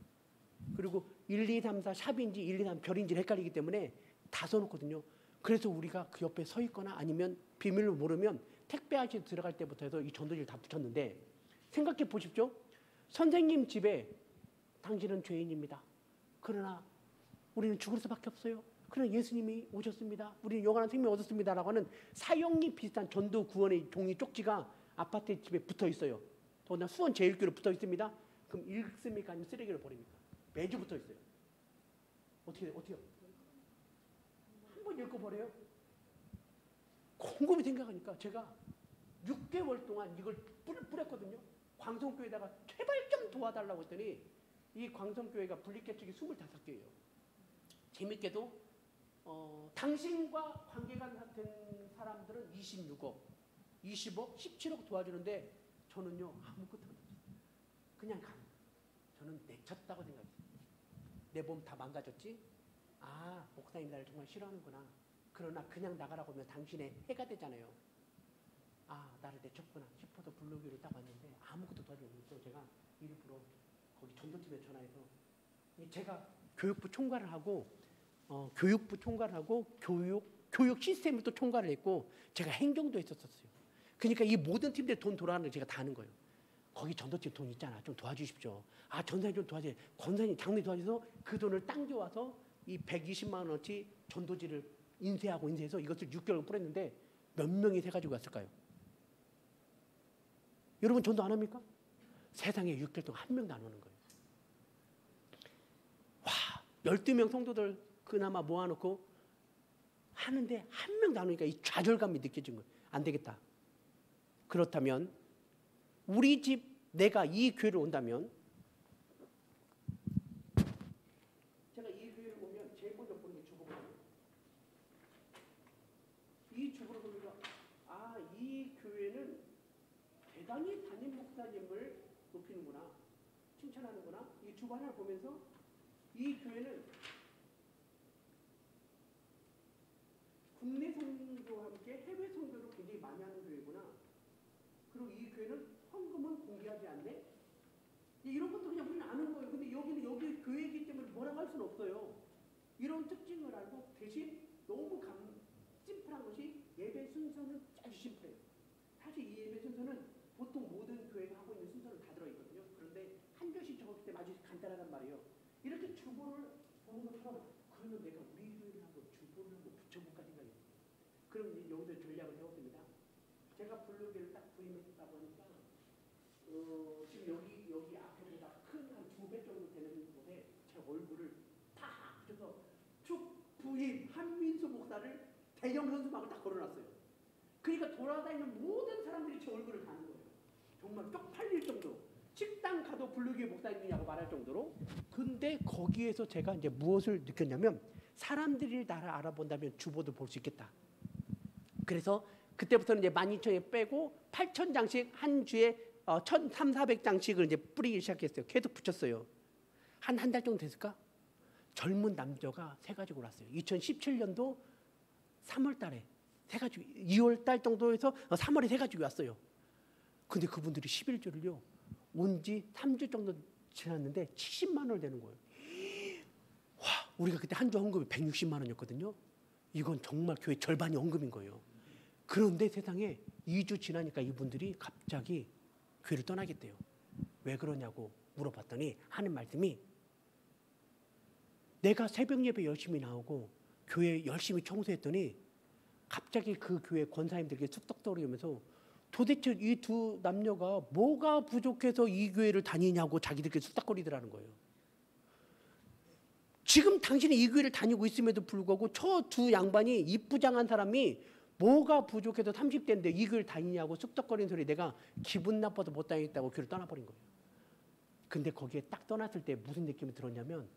그리고 1, 2, 3, 4 샵인지 1, 2, 3 별인지 헷갈리기 때문에 다 써놓거든요. 그래서 우리가 그 옆에 서 있거나 아니면 비밀로 모르면 택배 아저씨 들어갈 때부터 해서 이 전도지를 다 붙였는데 생각해 보십시오. 선생님 집에 당신은 죄인입니다. 그러나 우리는 죽을 수밖에 없어요. 그러나 예수님이 오셨습니다. 우리는 영원한 생명 얻었습니다라고 하는 사형리 비슷한 전도 구원의 종이 쪽지가 아파트 집에 붙어 있어요. 더구나 수원 제일교로 붙어 있습니다. 그럼 읽습니까? 아니면 쓰레기로 버립니까? 매주 붙어 있어요. 어떻게요? 한 번 읽고 버려요? 곰곰이 생각하니까 제가 6개월 동안 이걸 뿌렸거든요. 광성교회에다가 제발 좀 도와달라고 했더니 이 광성교회가 분립개척이 25개예요. 재밌게도 당신과 관계가 된 사람들은 26억, 20억, 17억 도와주는데 저는요 아무것도 안 했어요. 그냥 저는 내쳤다고 생각했어요. 내 몸 다 망가졌지? 아, 목사님 나를 정말 싫어하는구나. 그러나 그냥 나가라고 하면 당신의 해가 되잖아요. 아, 나를 내쳤구나 싶어서 블로그를 딱 왔는데 아무것도 도와주지 못해서 제가 일부러 거기 전도팀에 전화해서 제가 교육부 총괄을 하고 교육 시스템을 또 총괄을 했고 제가 행정도 했었어요. 그러니까 이 모든 팀들 돈 돌아가는 걸 제가 다 하는 거예요. 거기 전도팀 돈 있잖아. 좀 도와주십시오. 아, 전사님 좀 도와주세요. 권사님, 장로님 도와주셔서 그 돈을 당겨와서 이 120만 원어치 전도지를 인쇄해서 이것을 6개월 뿌렸는데 몇 명이 세가지고 왔을까요? 여러분 전도 안 합니까? 세상에 6개월 동안 한 명도 안 오는 거예요. 와, 12명 성도들 그나마 모아놓고 하는데 한 명도 안 오니까 이 좌절감이 느껴진 거예요. 안 되겠다. 그렇다면 우리 집 내가 이 교회를 온다면 제가 이 교회를 보면 제일 먼저 보는 게 주보거든요. 이 주보를 보니까 아, 이 교회는 대단히 담임 목사님을 높이는구나, 칭찬하는구나. 이 주보 하나를 보면서 이 교회는 국내 선교와 함께 해외 선교를 굉장히 많이 하는 교회구나. 그리고 이 교회는 헌금은 공개하지 않네. 이런 것도 그냥 우리는 아는 거예요. 근데 여기는 여기 교회이기 때문에 뭐라고 할 수는 없어요. 이런 특징을 알고 대신 너무 심플한 것이 예배 순서는 아주 심플해요. 사실 이 예배 순서는 보통 모든 교회가 하고 있는 순서는 다 들어있거든요. 그런데 한 교시 적었을 때 아주 간단하단 말이에요. 이렇게 주보를 보는 것처럼 그러면 내가 우리 교회를 하고 주보를 한번 붙여볼까 생각해요. 그럼 여기서 전략을 세웠습니다. 제가 블로그를 딱 부임했다 보니까 지금 여기 앞에보다 큰 한 2배 정도 되는 곳에 제 얼굴을 다 붙여서 쭉 부임 한민수 목사를 대형 현수막을 딱 걸어놨어요. 그러니까 돌아다니는 모든 사람들이 제 얼굴을 가는 거예요. 정말 쪽팔릴 정도로. 식당 가도 블루교회 목사님이냐고 말할 정도로. 근데 거기에서 제가 이제 무엇을 느꼈냐면 사람들이 나를 알아본다면 주보도 볼 수 있겠다. 그래서 그때부터는 이제 12,000에 빼고 8,000장씩 한 주에 1,300~400장씩을 이제 뿌리기 시작했어요. 계속 붙였어요. 한 달 정도 됐을까? 젊은 남자가 세 가지고 왔어요. 2017년도 3월 달에 세 가지고 2월 달 정도에서 3월에 세 가지고 왔어요. 근데 그분들이 11주를요. 온 지 3주 정도 지났는데 70만 원을 되는 거예요. 와, 우리가 그때 한 주 헌금이 160만 원이었거든요. 이건 정말 교회 절반이 헌금인 거예요. 그런데 세상에 2주 지나니까 이분들이 갑자기 교회를 떠나겠대요. 왜 그러냐고 물어봤더니 하는 말씀이 내가 새벽 예배 열심히 나오고 교회 열심히 청소했더니 갑자기 그 교회 권사님들에게 쑥떡 떠오르면서 도대체 이 두 남녀가 뭐가 부족해서 이 교회를 다니냐고 자기들끼리 쑥닥거리더라는 거예요. 지금 당신이 이 교회를 다니고 있음에도 불구하고 저 두 양반이 이쁘장한 사람이 뭐가 부족해서 30대인데 이 교회를 다니냐고 쑥덕거리는 소리 내가 기분 나빠서 못 다니겠다고 교회를 떠나버린 거예요. 근데 거기에 딱 떠났을 때 무슨 느낌이 들었냐면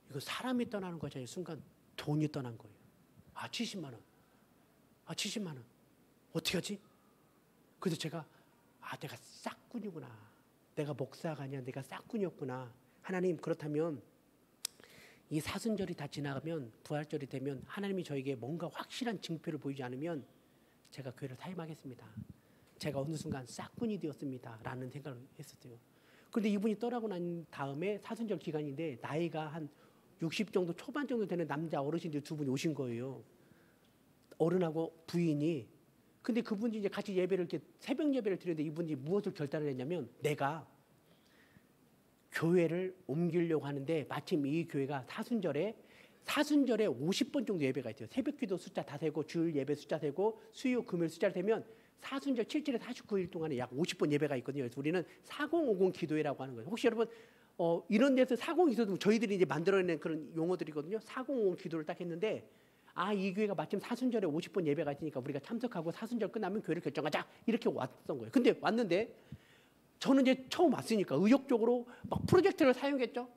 이거 사람이 떠나는 거지 아니라 순간 돈이 떠난 거예요. 아, 70만 원. 아, 70만 원. 어떻게 하지? 그래서 제가 내가 싹군이구나. 내가 목사가 아니야. 내가 싹군이었구나. 하나님, 그렇다면 이 사순절이 다 지나가면 부활절이 되면 하나님이 저에게 뭔가 확실한 징표를 보이지 않으면 제가 교회를 사임하겠습니다. 제가 어느 순간 싹군이 되었습니다. 라는 생각을 했었어요. 그런데 이분이 떠나고 난 다음에 사순절 기간인데 나이가 한 60 정도 초반 정도 되는 남자 어르신들 두 분이 오신 거예요. 어른하고 부인이. 근데 그분이 이제 같이 예배를 이렇게 새벽 예배를 드렸는데 이분이 무엇을 결단을 했냐면 내가 교회를 옮기려고 하는데 마침 이 교회가 사순절에 50번 정도 예배가 있어요. 새벽기도 숫자 다 세고 주일 예배 숫자 세고 수요 금요일 숫자를 세면 사순절 7일에 49일 동안에 약 50번 예배가 있거든요. 그래서 우리는 4050 기도회라고 하는 거예요. 혹시 여러분 이런 데서 40 있어도 저희들이 이제 만들어낸 그런 용어들이거든요. 4050 기도를 딱 했는데 이 교회가 마침 사순절에 50번 예배가 있으니까 우리가 참석하고 사순절 끝나면 교회를 결정하자 이렇게 왔던 거예요. 근데 왔는데 저는 이제 처음 왔으니까 의욕적으로 막 프로젝터를 사용했죠.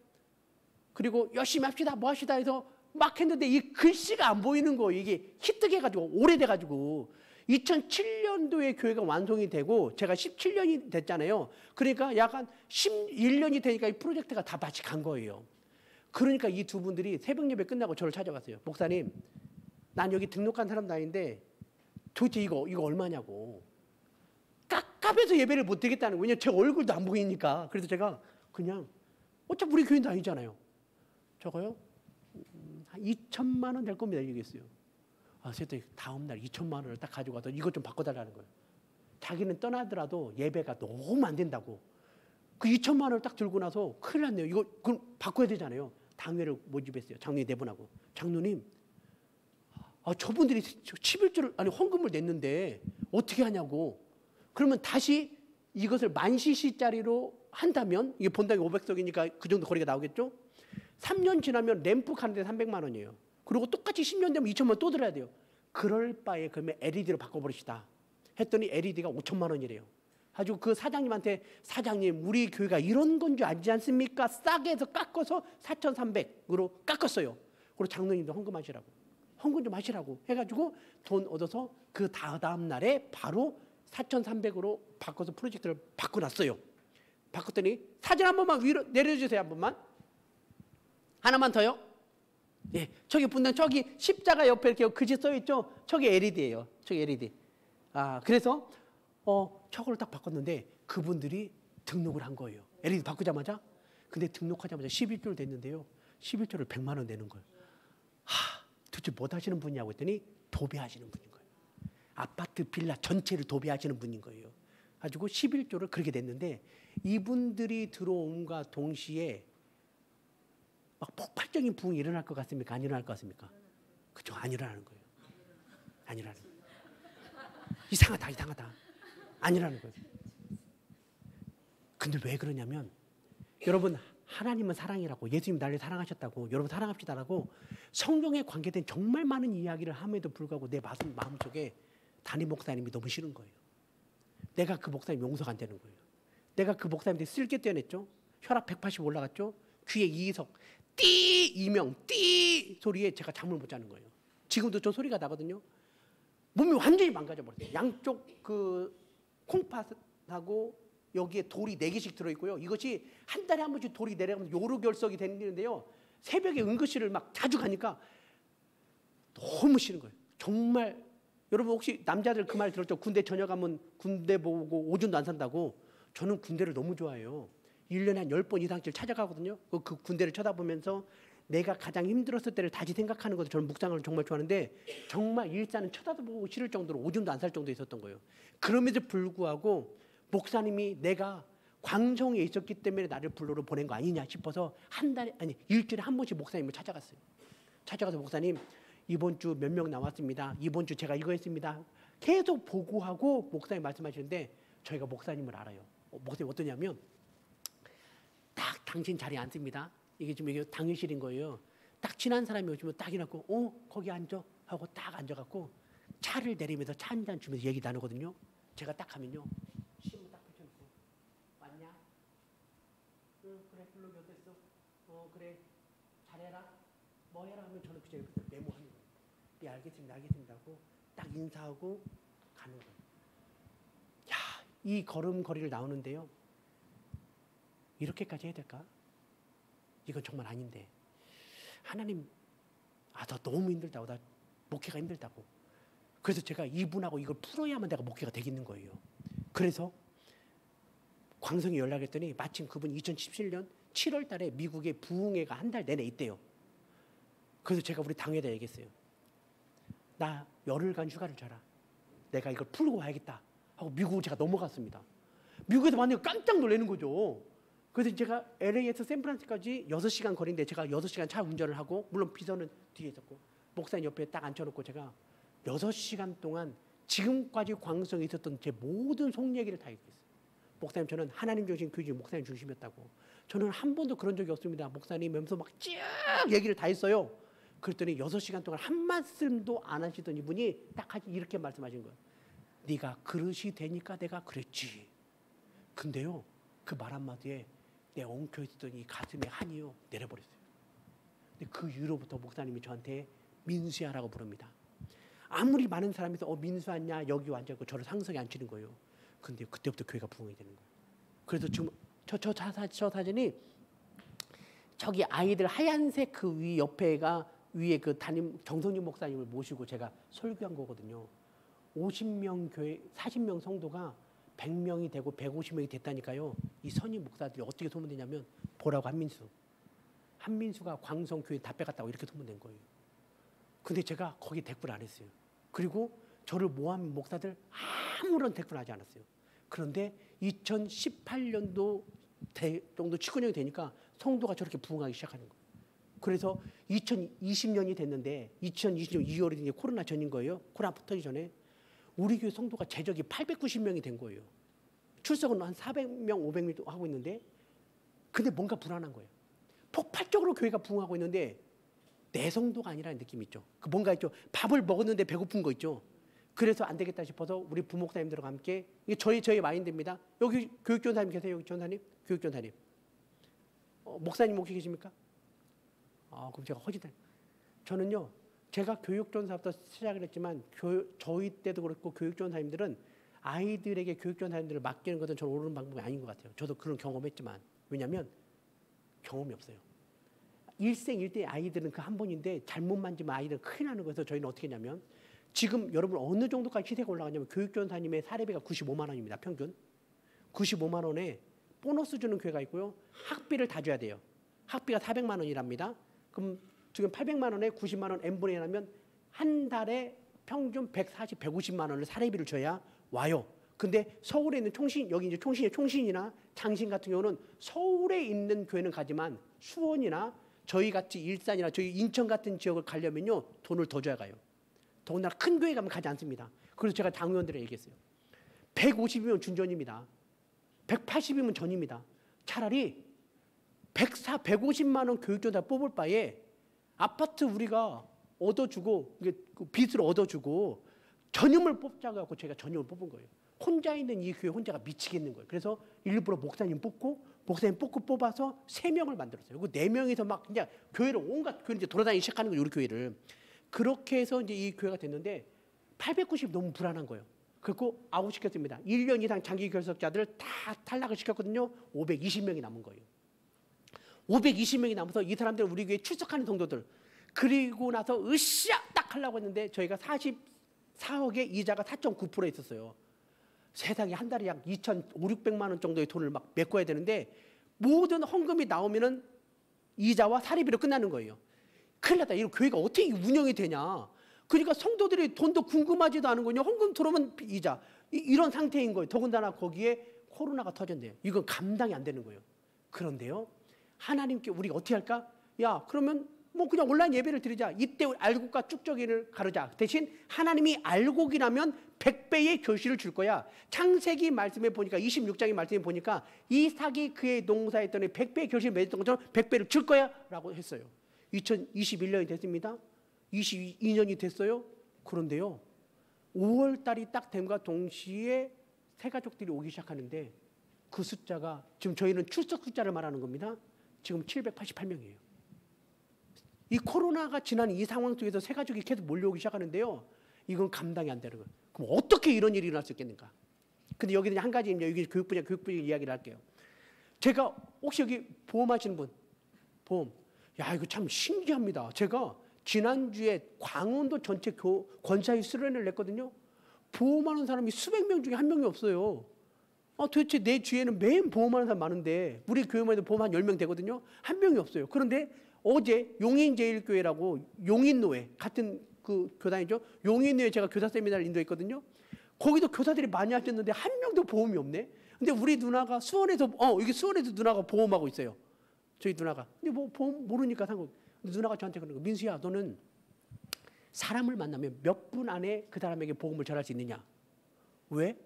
그리고 열심히 합시다 뭐 합시다 해서 막 했는데 이 글씨가 안 보이는 거예요. 이게 희뜩해가지고 오래돼가지고 2007년도에 교회가 완성이 되고 제가 17년이 됐잖아요. 그러니까 약 한 11년이 되니까 이 프로젝트가 다 마치 간 거예요. 그러니까 이 두 분들이 새벽 예배 끝나고 저를 찾아갔어요. 목사님, 난 여기 등록한 사람도 아닌데 도대체 이거 얼마냐고. 깝깝해서 예배를 못 드리겠다는 거예요. 왜냐면 제 얼굴도 안 보이니까. 그래서 제가 그냥 어차피 우리 교인도 아니잖아요. 저거요? 한 2천만 원 될 겁니다. 얘기했어요. 그래서 다음 날 2천만 원을 딱 가지고 와서 이것 좀 바꿔달라는 거예요. 자기는 떠나더라도 예배가 너무 안 된다고. 그 2천만 원을 딱 들고 나서 큰일 났네요. 이거 그럼 바꿔야 되잖아요. 당회를 모집했어요. 장로님 네 분하고. 장로님, 저분들이 11조를 아니 헌금을 냈는데 어떻게 하냐고. 그러면 다시 이것을 10,000cc짜리로 한다면 이게 본당이 500석이니까 그 정도 거리가 나오겠죠. 3년 지나면 램프 가는데 300만 원이에요. 그리고 똑같이 10년 되면 2천만 원 또 들어야 돼요. 그럴 바에 그러면 LED로 바꿔버리시다. 했더니 LED가 5천만 원이래요. 아주 그 사장님한테 사장님 우리 교회가 이런 건 줄 알지 않습니까? 싸게 해서 깎아서 4,300으로 깎았어요. 그리고 장로님도 헌금하시라고. 헌금 좀 하시라고 해가지고 돈 얻어서 그 다음 날에 바로 4,300으로 바꿔서 프로젝트를 바꿔놨어요. 바꿨더니 사진 한 번만 위로 내려주세요. 한 번만. 하나만 더요. 예, 저기 분당 저기 십자가 옆에 이렇게 글씨 써있죠. 저기 LED예요. 저기 LED. 그래서 저거를 딱 바꿨는데 그분들이 등록을 한 거예요. LED 바꾸자마자. 근데 등록하자마자 11조를 됐는데요. 11조를 100만 원 내는 거예요. 도대체 뭐 하시는 분이냐고 했더니 도배하시는 분인 거예요. 아파트 빌라 전체를 도배하시는 분인 거예요. 가지고 11조를 그렇게 냈는데 이분들이 들어옴과 동시에 막 폭발적인 부흥이 일어날 것 같습니까? 안 일어날 것 같습니까? 그죠? 안 일어나는 거예요. 안 일어나는 거예요. 이상하다. 안 일어나는 거예요. 근데 왜 그러냐면 여러분 하나님은 사랑이라고 예수님 나를 사랑하셨다고 여러분 사랑합시다라고 성경에 관계된 정말 많은 이야기를 함에도 불구하고 내 마음속에 담임 목사님이 너무 싫은 거예요. 내가 그 목사님 용서가 안 되는 거예요. 내가 그 목사님한테 쓸게 떼어냈죠. 혈압 180 올라갔죠. 귀에 이석 띠 이명 띠 소리에 제가 잠을 못 자는 거예요. 지금도 저 소리가 나거든요. 몸이 완전히 망가져 버렸어요. 양쪽 그 콩팥하고 여기에 돌이 4개씩 들어있고요. 이것이 한 달에 한 번씩 돌이 내려가면 요로결석이 되는데요. 새벽에 응급실을 막 자주 가니까 너무 싫은 거예요. 정말 여러분 혹시 남자들 그 말 들었죠? 군대 전역하면 군대 보고 오줌도 안 산다고. 저는 군대를 너무 좋아해요. 1년에 한 10번 이상씩 찾아가거든요. 그 군대를 쳐다보면서 내가 가장 힘들었을 때를 다시 생각하는 것도 저는 묵상을 정말 좋아하는데 정말 일산은 쳐다보고 싫을 정도로 오줌도 안 살 정도에 있었던 거예요. 그럼에도 불구하고 목사님이 내가 광성에 있었기 때문에 나를 불로로 보낸 거 아니냐 싶어서 일주일에 한 번씩 목사님을 찾아갔어요. 찾아가서 목사님 이번 주 몇 명 나왔습니다. 이번 주 제가 이거 했습니다. 계속 보고하고 목사님 말씀하시는데 저희가 목사님을 알아요. 목사님 어떠냐면 딱 당신 자리에 앉습니다. 이게 지금 이게 당회실인 거예요. 딱 친한 사람이 오시면 딱 일어나고 거기 앉아 하고 딱 앉아갖고 차를 내리면서 차 한 잔 주면서 얘기 나누거든요. 제가 딱 하면요. 신문 딱 펼쳐놓고 왔냐? 응 그래 블록이 어땠어? 그래 잘해라. 뭐 해라 하면 저는 그냥 메모하는 거예요. 네 알겠습니다 하고 딱 인사하고 가는 거예요. 야, 이 걸음걸이를 나오는데요. 이렇게까지 해야 될까? 이건 정말 아닌데 하나님 나 너무 힘들다고 나 목회가 힘들다고 그래서 제가 이분하고 이걸 풀어야만 내가 목회가 되겠는 거예요. 그래서 광성에 연락했더니 마침 그분이 2017년 7월 달에 미국에 부흥회가 한 달 내내 있대요. 그래서 제가 우리 당회에다 얘기했어요. 나 열흘간 휴가를 줘라. 내가 이걸 풀고 와야겠다 하고 미국으로 제가 넘어갔습니다. 미국에서 만나면 깜짝 놀라는 거죠. 그래서 제가 LA에서 샌프란시스코까지 6시간 거리인데 제가 6시간 차 운전을 하고, 물론 비서는 뒤에 있었고 목사님 옆에 딱 앉혀놓고 제가 6시간 동안 지금까지 광성에 있었던 제 모든 속 얘기를 다 얘기했어요. 목사님, 저는 하나님 중심 교주 목사님 중심이었다고. 저는 한 번도 그런 적이 없습니다. 목사님 하면서 막 쭉 얘기를 다 했어요. 그랬더니 6시간 동안 한 말씀도 안 하시던 이분이 딱 이렇게 말씀하신 거예요. 네가 그릇이 되니까 내가 그랬지. 근데요, 그 말 한마디에 내 엉켜있던 이 가슴에 한이요 내려버렸어요. 근데 그 이후로부터 목사님이 저한테 민수야라고 부릅니다. 아무리 많은 사람이서 민수 왔냐 여기 앉아있고 저를 상석에 앉히는 거예요. 근데 그때부터 교회가 부흥이 되는 거예요. 그래서 지금 저 사진이 저기 아이들 하얀색 그 위 옆에가 위에 그 담임 정성진 목사님을 모시고 제가 설교한 거거든요. 50명 교회 40명 성도가 100명이 되고 150명이 됐다니까요. 이 선임 목사들이 어떻게 소문되냐면 보라고 한민수가 광성교회 다 빼갔다고 이렇게 소문된 거예요. 근데 제가 거기 댓글 안 했어요. 그리고 저를 모함 목사들 아무런 댓글 하지 않았어요. 그런데 2018년도 정도 치권형이 되니까 성도가 저렇게 부흥하기 시작하는 거예요. 그래서 2020년이 됐는데 2020년 2월이 이제 코로나 전인 거예요. 코로나 터지기 전에 우리 교회 성도가 제적이 890명이 된 거예요. 출석은 한 400명, 500명 하고 있는데, 근데 뭔가 불안한 거예요. 폭발적으로 교회가 부흥하고 있는데 내 성도가 아니라는 느낌이 있죠. 그 뭔가 있죠. 밥을 먹었는데 배고픈 거 있죠. 그래서 안 되겠다 싶어서 우리 부목사님들과 함께, 이게 저희 마인드입니다. 여기 교육전사님 계세요? 여기 전사님? 교육전사님. 목사님 혹시 계십니까? 그럼 제가 허짓해. 저는요, 제가 교육전사부터 시작을 했지만 저희 때도 그렇고 교육전사님들은 아이들에게 교육전사님들을 맡기는 것은 저는 옳은 방법이 아닌 것 같아요. 저도 그런 경험했지만. 왜냐하면 경험이 없어요. 일생일대 아이들은 그 한 번인데 잘못 만지면 아이들은 큰일 나는 거여서 저희는 어떻게 했냐면, 지금 여러분 어느 정도까지 시세가 올라가냐면 교육전사님의 사례비가 95만 원입니다. 평균. 95만 원에 보너스 주는 교회가 있고요. 학비를 다 줘야 돼요. 학비가 400만 원이랍니다. 그럼 지금 800만 원에 90만 원 n분의 1 하면 한 달에 평균 140, 150만 원을 사례비를 줘야 와요. 근데 서울에 있는 여기 이제 총신이나 장신 같은 경우는 서울에 있는 교회는 가지만 수원이나 저희 같이 일산이나 저희 인천 같은 지역을 가려면요, 돈을 더 줘야 가요. 더군다나 큰 교회 가면 가지 않습니다. 그래서 제가 당의원들에 얘기했어요. 150이면 준전입니다. 180이면 전입니다. 차라리 150만 원 교육전사 뽑을 바에 아파트 우리가 얻어주고, 빚을 얻어주고 전임을 뽑자고 하고 제가 전임을 뽑은 거예요. 혼자 있는 이 교회 혼자가 미치겠는 거예요. 그래서 일부러 목사님 뽑고 뽑아서 3명을 만들었어요. 그리고 4명이서 막 그냥 교회를 온갖 교회를 이제 돌아다니기 시작하는 거예요. 우리 교회를. 그렇게 해서 이제 이 교회가 됐는데 890 너무 불안한 거예요. 그리고 아웃시켰습니다. 1년 이상 장기 결석자들 다 탈락을 시켰거든요. 520명이 남은 거예요. 520명이 남아서 이 사람들 우리 교회에 출석하는 성도들, 그리고 나서 으쌰 딱 하려고 했는데 저희가 44억의 이자가 4.9% 있었어요. 세상에 한 달에 약 2,500~600만 원 정도의 돈을 막 메꿔야 되는데 모든 헌금이 나오면은 이자와 사례비로 끝나는 거예요. 큰일 났다. 이 교회가 어떻게 운영이 되냐. 그러니까 성도들이 돈도 궁금하지도 않은 거냐. 헌금 들어오면 이자. 이런 상태인 거예요. 더군다나 거기에 코로나가 터졌네요. 이건 감당이 안 되는 거예요. 그런데요, 하나님께 우리가 어떻게 할까? 야, 그러면 뭐 그냥 온라인 예배를 드리자. 이때 알곡과 쭉저기를 가르자. 대신 하나님이 알곡이라면 100배의 결실을 줄 거야. 창세기 말씀에 보니까 26장의 말씀에 보니까 이삭이 그의 농사했더니 100배의 결실을 맺었던 것처럼 100배를 줄 거야 라고 했어요. 2021년이 됐습니다. 22년이 됐어요. 그런데요, 5월 달이 딱 됨과 동시에 새 가족들이 오기 시작하는데 그 숫자가, 지금 저희는 출석 숫자를 말하는 겁니다. 지금 788명이에요. 이 코로나가 지난 이 상황 속에서 새 가족이 계속 몰려오기 시작하는데요, 이건 감당이 안 되는 거예요. 그럼 어떻게 이런 일이 일어날 수 있겠는가? 근데 여기는 한 가지, 여기 교육분야 이야기를 할게요. 제가 혹시 여기 보험하시는 분, 보험, 야, 이거 참 신기합니다. 제가 지난주에 광운도 전체 권사위 수련회를 냈거든요. 보험하는 사람이 수백 명 중에 한 명이 없어요. 도대체 내 주위에는 매일 보험하는 사람 많은데 우리 교회만 해도 보험 한 10명 되거든요. 한 명이 없어요. 그런데 어제 용인제일교회라고 용인노회 같은 그 교단이죠. 용인노회 제가 교사 세미나를 인도했거든요. 거기도 교사들이 많이 하셨는데 한 명도 보험이 없네. 근데 우리 누나가 수원에서 이게 수원에서 누나가 보험하고 있어요. 저희 누나가. 근데 뭐 보험 모르니까 상관. 누나가 저한테 그러는 거. 민수야, 너는 사람을 만나면 몇 분 안에 그 사람에게 보험을 전할 수 있느냐? 왜?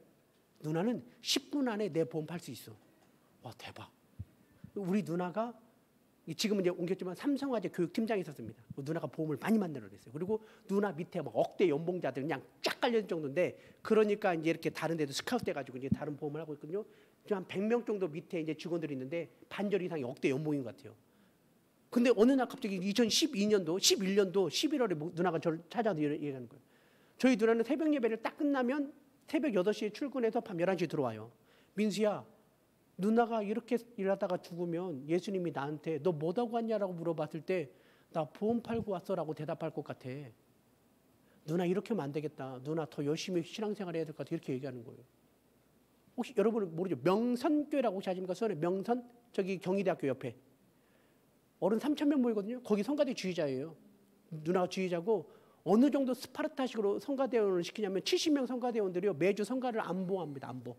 누나는 10분 안에 내 보험 팔 수 있어. 와, 대박. 우리 누나가 지금은 이제 옮겼지만 삼성화재 교육팀장이 있었습니다. 누나가 보험을 많이 만들어 냈어요. 그리고 누나 밑에 막 억대 연봉자들 그냥 쫙 깔려있는 정도인데, 그러니까 이제 이렇게 다른 데도 스카우트 돼가지고 이제 다른 보험을 하고 있거든요. 한 100명 정도 밑에 이제 직원들이 있는데 반절 이상이 억대 연봉인 것 같아요. 근데 어느 날 갑자기 2012년도, 11년도 11월에 누나가 저를 찾아와서 얘기하는 거예요. 저희 누나는 새벽 예배를 딱 끝나면 새벽 8시에 출근해서 밤 11시에 들어와요. 민수야, 누나가 이렇게 일하다가 죽으면 예수님이 나한테 너 뭐하고 왔냐라고 물어봤을 때 나 보험 팔고 왔어라고 대답할 것 같아. 누나 이렇게 하면 안 되겠다. 누나 더 열심히 신앙생활 해야 될 것 같아. 이렇게 얘기하는 거예요. 혹시 여러분 모르죠? 명선교회라고 혹시 아십니까? 수원에 명선? 저기 경희대학교 옆에. 어른 3,000명 모이거든요. 거기 성가대 주의자예요. 누나가 주의자고 어느 정도 스파르타식으로 성가대원을 시키냐면 70명 성가대원들이요. 매주 성가를 안보합니다. 안보.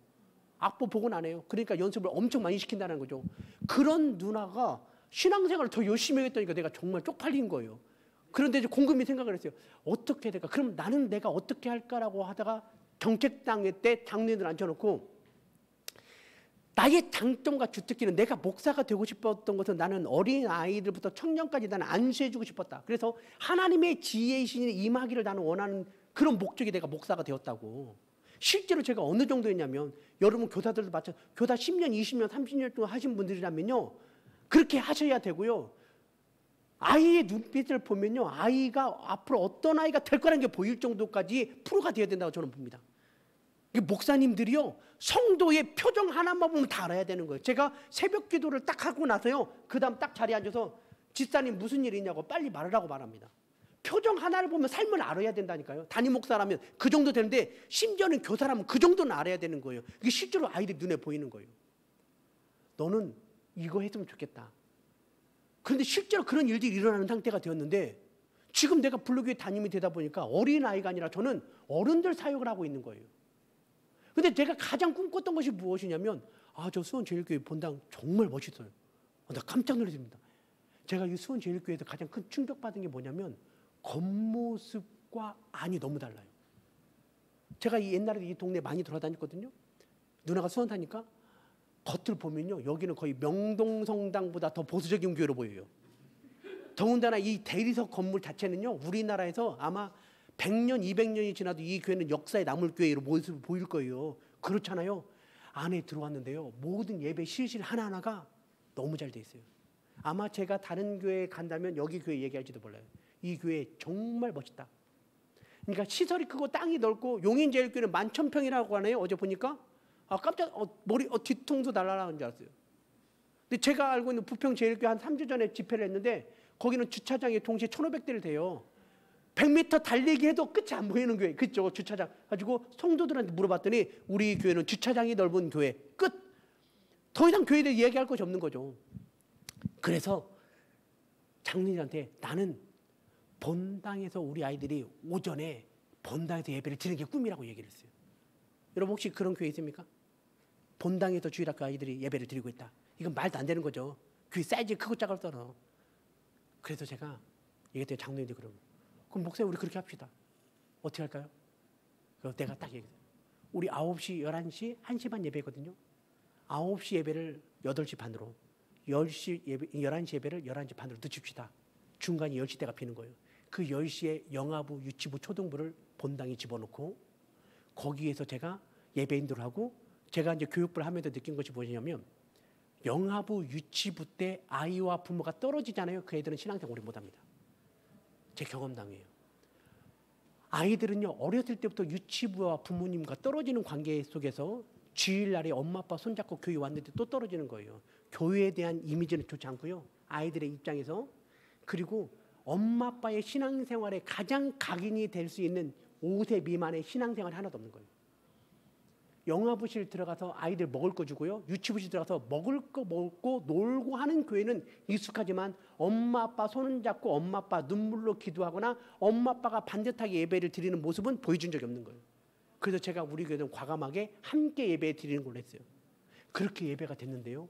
악보 복원 안 해요. 그러니까 연습을 엄청 많이 시킨다는 거죠. 그런 누나가 신앙생활을 더 열심히 했다니까 내가 정말 쪽팔린 거예요. 그런데 이제 곰곰이 생각을 했어요. 어떻게 해야 될까? 그럼 나는 내가 어떻게 할까라고 하다가 정책당회 때 당론을 앉혀놓고 나의 장점과 주특기는 내가 목사가 되고 싶었던 것은 나는 어린 아이들부터 청년까지 나는 안수해주고 싶었다. 그래서 하나님의 지혜의 신이 임하기를 나는 원하는 그런 목적이 내가 목사가 되었다고. 실제로 제가 어느 정도였냐면 여러분 교사들도 마찬가지 교사 10년, 20년, 30년 동안 하신 분들이라면요. 그렇게 하셔야 되고요. 아이의 눈빛을 보면요. 아이가 앞으로 어떤 아이가 될 거라는 게 보일 정도까지 프로가 되어야 된다고 저는 봅니다. 목사님들이요. 성도의 표정 하나만 보면 다 알아야 되는 거예요. 제가 새벽 기도를 딱 하고 나서요. 그 다음 딱 자리에 앉아서 집사님 무슨 일이 있냐고 빨리 말하라고 말합니다. 표정 하나를 보면 삶을 알아야 된다니까요. 담임 목사라면 그 정도 되는데 심지어는 교사라면 그 정도는 알아야 되는 거예요. 이게 실제로 아이들 눈에 보이는 거예요. 너는 이거 했으면 좋겠다. 그런데 실제로 그런 일들이 일어나는 상태가 되었는데 지금 내가 블루교회 담임이 되다 보니까 어린아이가 아니라 저는 어른들 사역을 하고 있는 거예요. 근데 제가 가장 꿈꿨던 것이 무엇이냐면 저 수원제일교회 본당 정말 멋있어요. 나 깜짝 놀랐습니다. 제가 이 수원제일교회에서 가장 큰 충격받은 게 뭐냐면 겉모습과 안이 너무 달라요. 제가 옛날에 이 동네 많이 돌아다녔거든요. 누나가 수원 사니까 겉을 보면요. 여기는 거의 명동성당보다 더 보수적인 교회로 보여요. 더군다나 이 대리석 건물 자체는요. 우리나라에서 아마 100년, 200년이 지나도 이 교회는 역사에 남을 교회로 모습을 보일 거예요. 그렇잖아요. 안에 들어왔는데요. 모든 예배 실실 하나하나가 너무 잘 돼 있어요. 아마 제가 다른 교회에 간다면 여기 교회 얘기할지도 몰라요. 이 교회 정말 멋있다. 그러니까 시설이 크고 땅이 넓고 용인제일교회는 11,000평이라고 하네요. 어제 보니까 깜짝 머리 뒤통수 날아가는 줄 알았어요. 근데 제가 알고 있는 부평제일교회 한 3주 전에 집회를 했는데 거기는 주차장이 동시에 1,500대를 돼요. 100m 달리기 해도 끝이 안 보이는 교회. 그쪽 주차장. 가지고 성도들한테 물어봤더니 우리 교회는 주차장이 넓은 교회. 끝. 더 이상 교회에 대해 얘기할 것이 없는 거죠. 그래서 장로님한테 나는 본당에서 우리 아이들이 오전에 본당에서 예배를 드리는 게 꿈이라고 얘기를 했어요. 여러분 혹시 그런 교회 있습니까? 본당에서 주일학교 아이들이 예배를 드리고 있다. 이건 말도 안 되는 거죠. 교회 사이즈 크고 작을 떠나. 그래서 제가 얘기했더니 장로님들이 그럼 목사님 우리 그렇게 합시다. 어떻게 할까요? 그래서 내가 딱 얘기했어요. 우리 9시, 11시, 1시 반 예배거든요. 9시 예배를 8시 반으로 10시 예배, 11시 예배를 11시 반으로 늦춥시다. 중간에 10시 대가 비는 거예요. 그 10시에 영아부, 유치부, 초등부를 본당에 집어넣고 거기에서 제가 예배인들을 하고 제가 이제 교육부를 하면서 느낀 것이 뭐냐면 영아부, 유치부 때 아이와 부모가 떨어지잖아요. 그 애들은 신앙생활 오래 못합니다. 제 경험담이에요. 아이들은요 어렸을 때부터 유치부와 부모님과 떨어지는 관계 속에서 주일날에 엄마 아빠 손잡고 교회 왔는데 또 떨어지는 거예요. 교회에 대한 이미지는 좋지 않고요. 아이들의 입장에서. 그리고 엄마 아빠의 신앙생활에 가장 각인이 될 수 있는 5세 미만의 신앙생활이 하나도 없는 거예요. 영화부실 들어가서 아이들 먹을 거 주고요. 유치부실 들어가서 먹을 거 먹고 놀고 하는 교회는 익숙하지만 엄마 아빠 손을 잡고 엄마 아빠 눈물로 기도하거나 엄마 아빠가 반듯하게 예배를 드리는 모습은 보여준 적이 없는 거예요. 그래서 제가 우리 교회는 과감하게 함께 예배 드리는 걸로 했어요. 그렇게 예배가 됐는데요.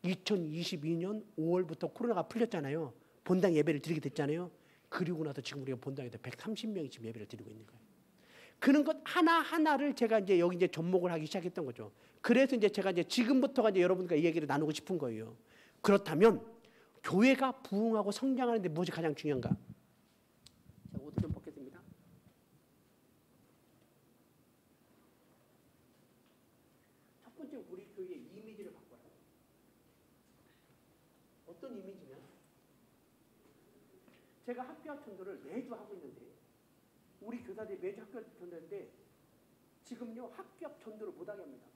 2022년 5월부터 코로나가 풀렸잖아요. 본당 예배를 드리게 됐잖아요. 그리고 나서 지금 우리가 본당에서 130명이 지금 예배를 드리고 있는 거예요. 그런 것 하나하나를 제가 이제 여기 이제 접목을 하기 시작했던 거죠. 그래서 이제 제가 이제 지금부터가 이제 여러분과 이 얘기를 나누고 싶은 거예요. 그렇다면 교회가 부흥하고 성장하는데 무엇이 가장 중요한가? 제가 옷을 좀 벗겠습니다. 첫 번째 우리 교회의 이미지를 바꿔요. 어떤 이미지냐? 제가 학교학 전도를 매주 하고 있는데 우리 교사들이 매주 학교학 전도인데 지금요 학교학 전도를 못하게 합니다.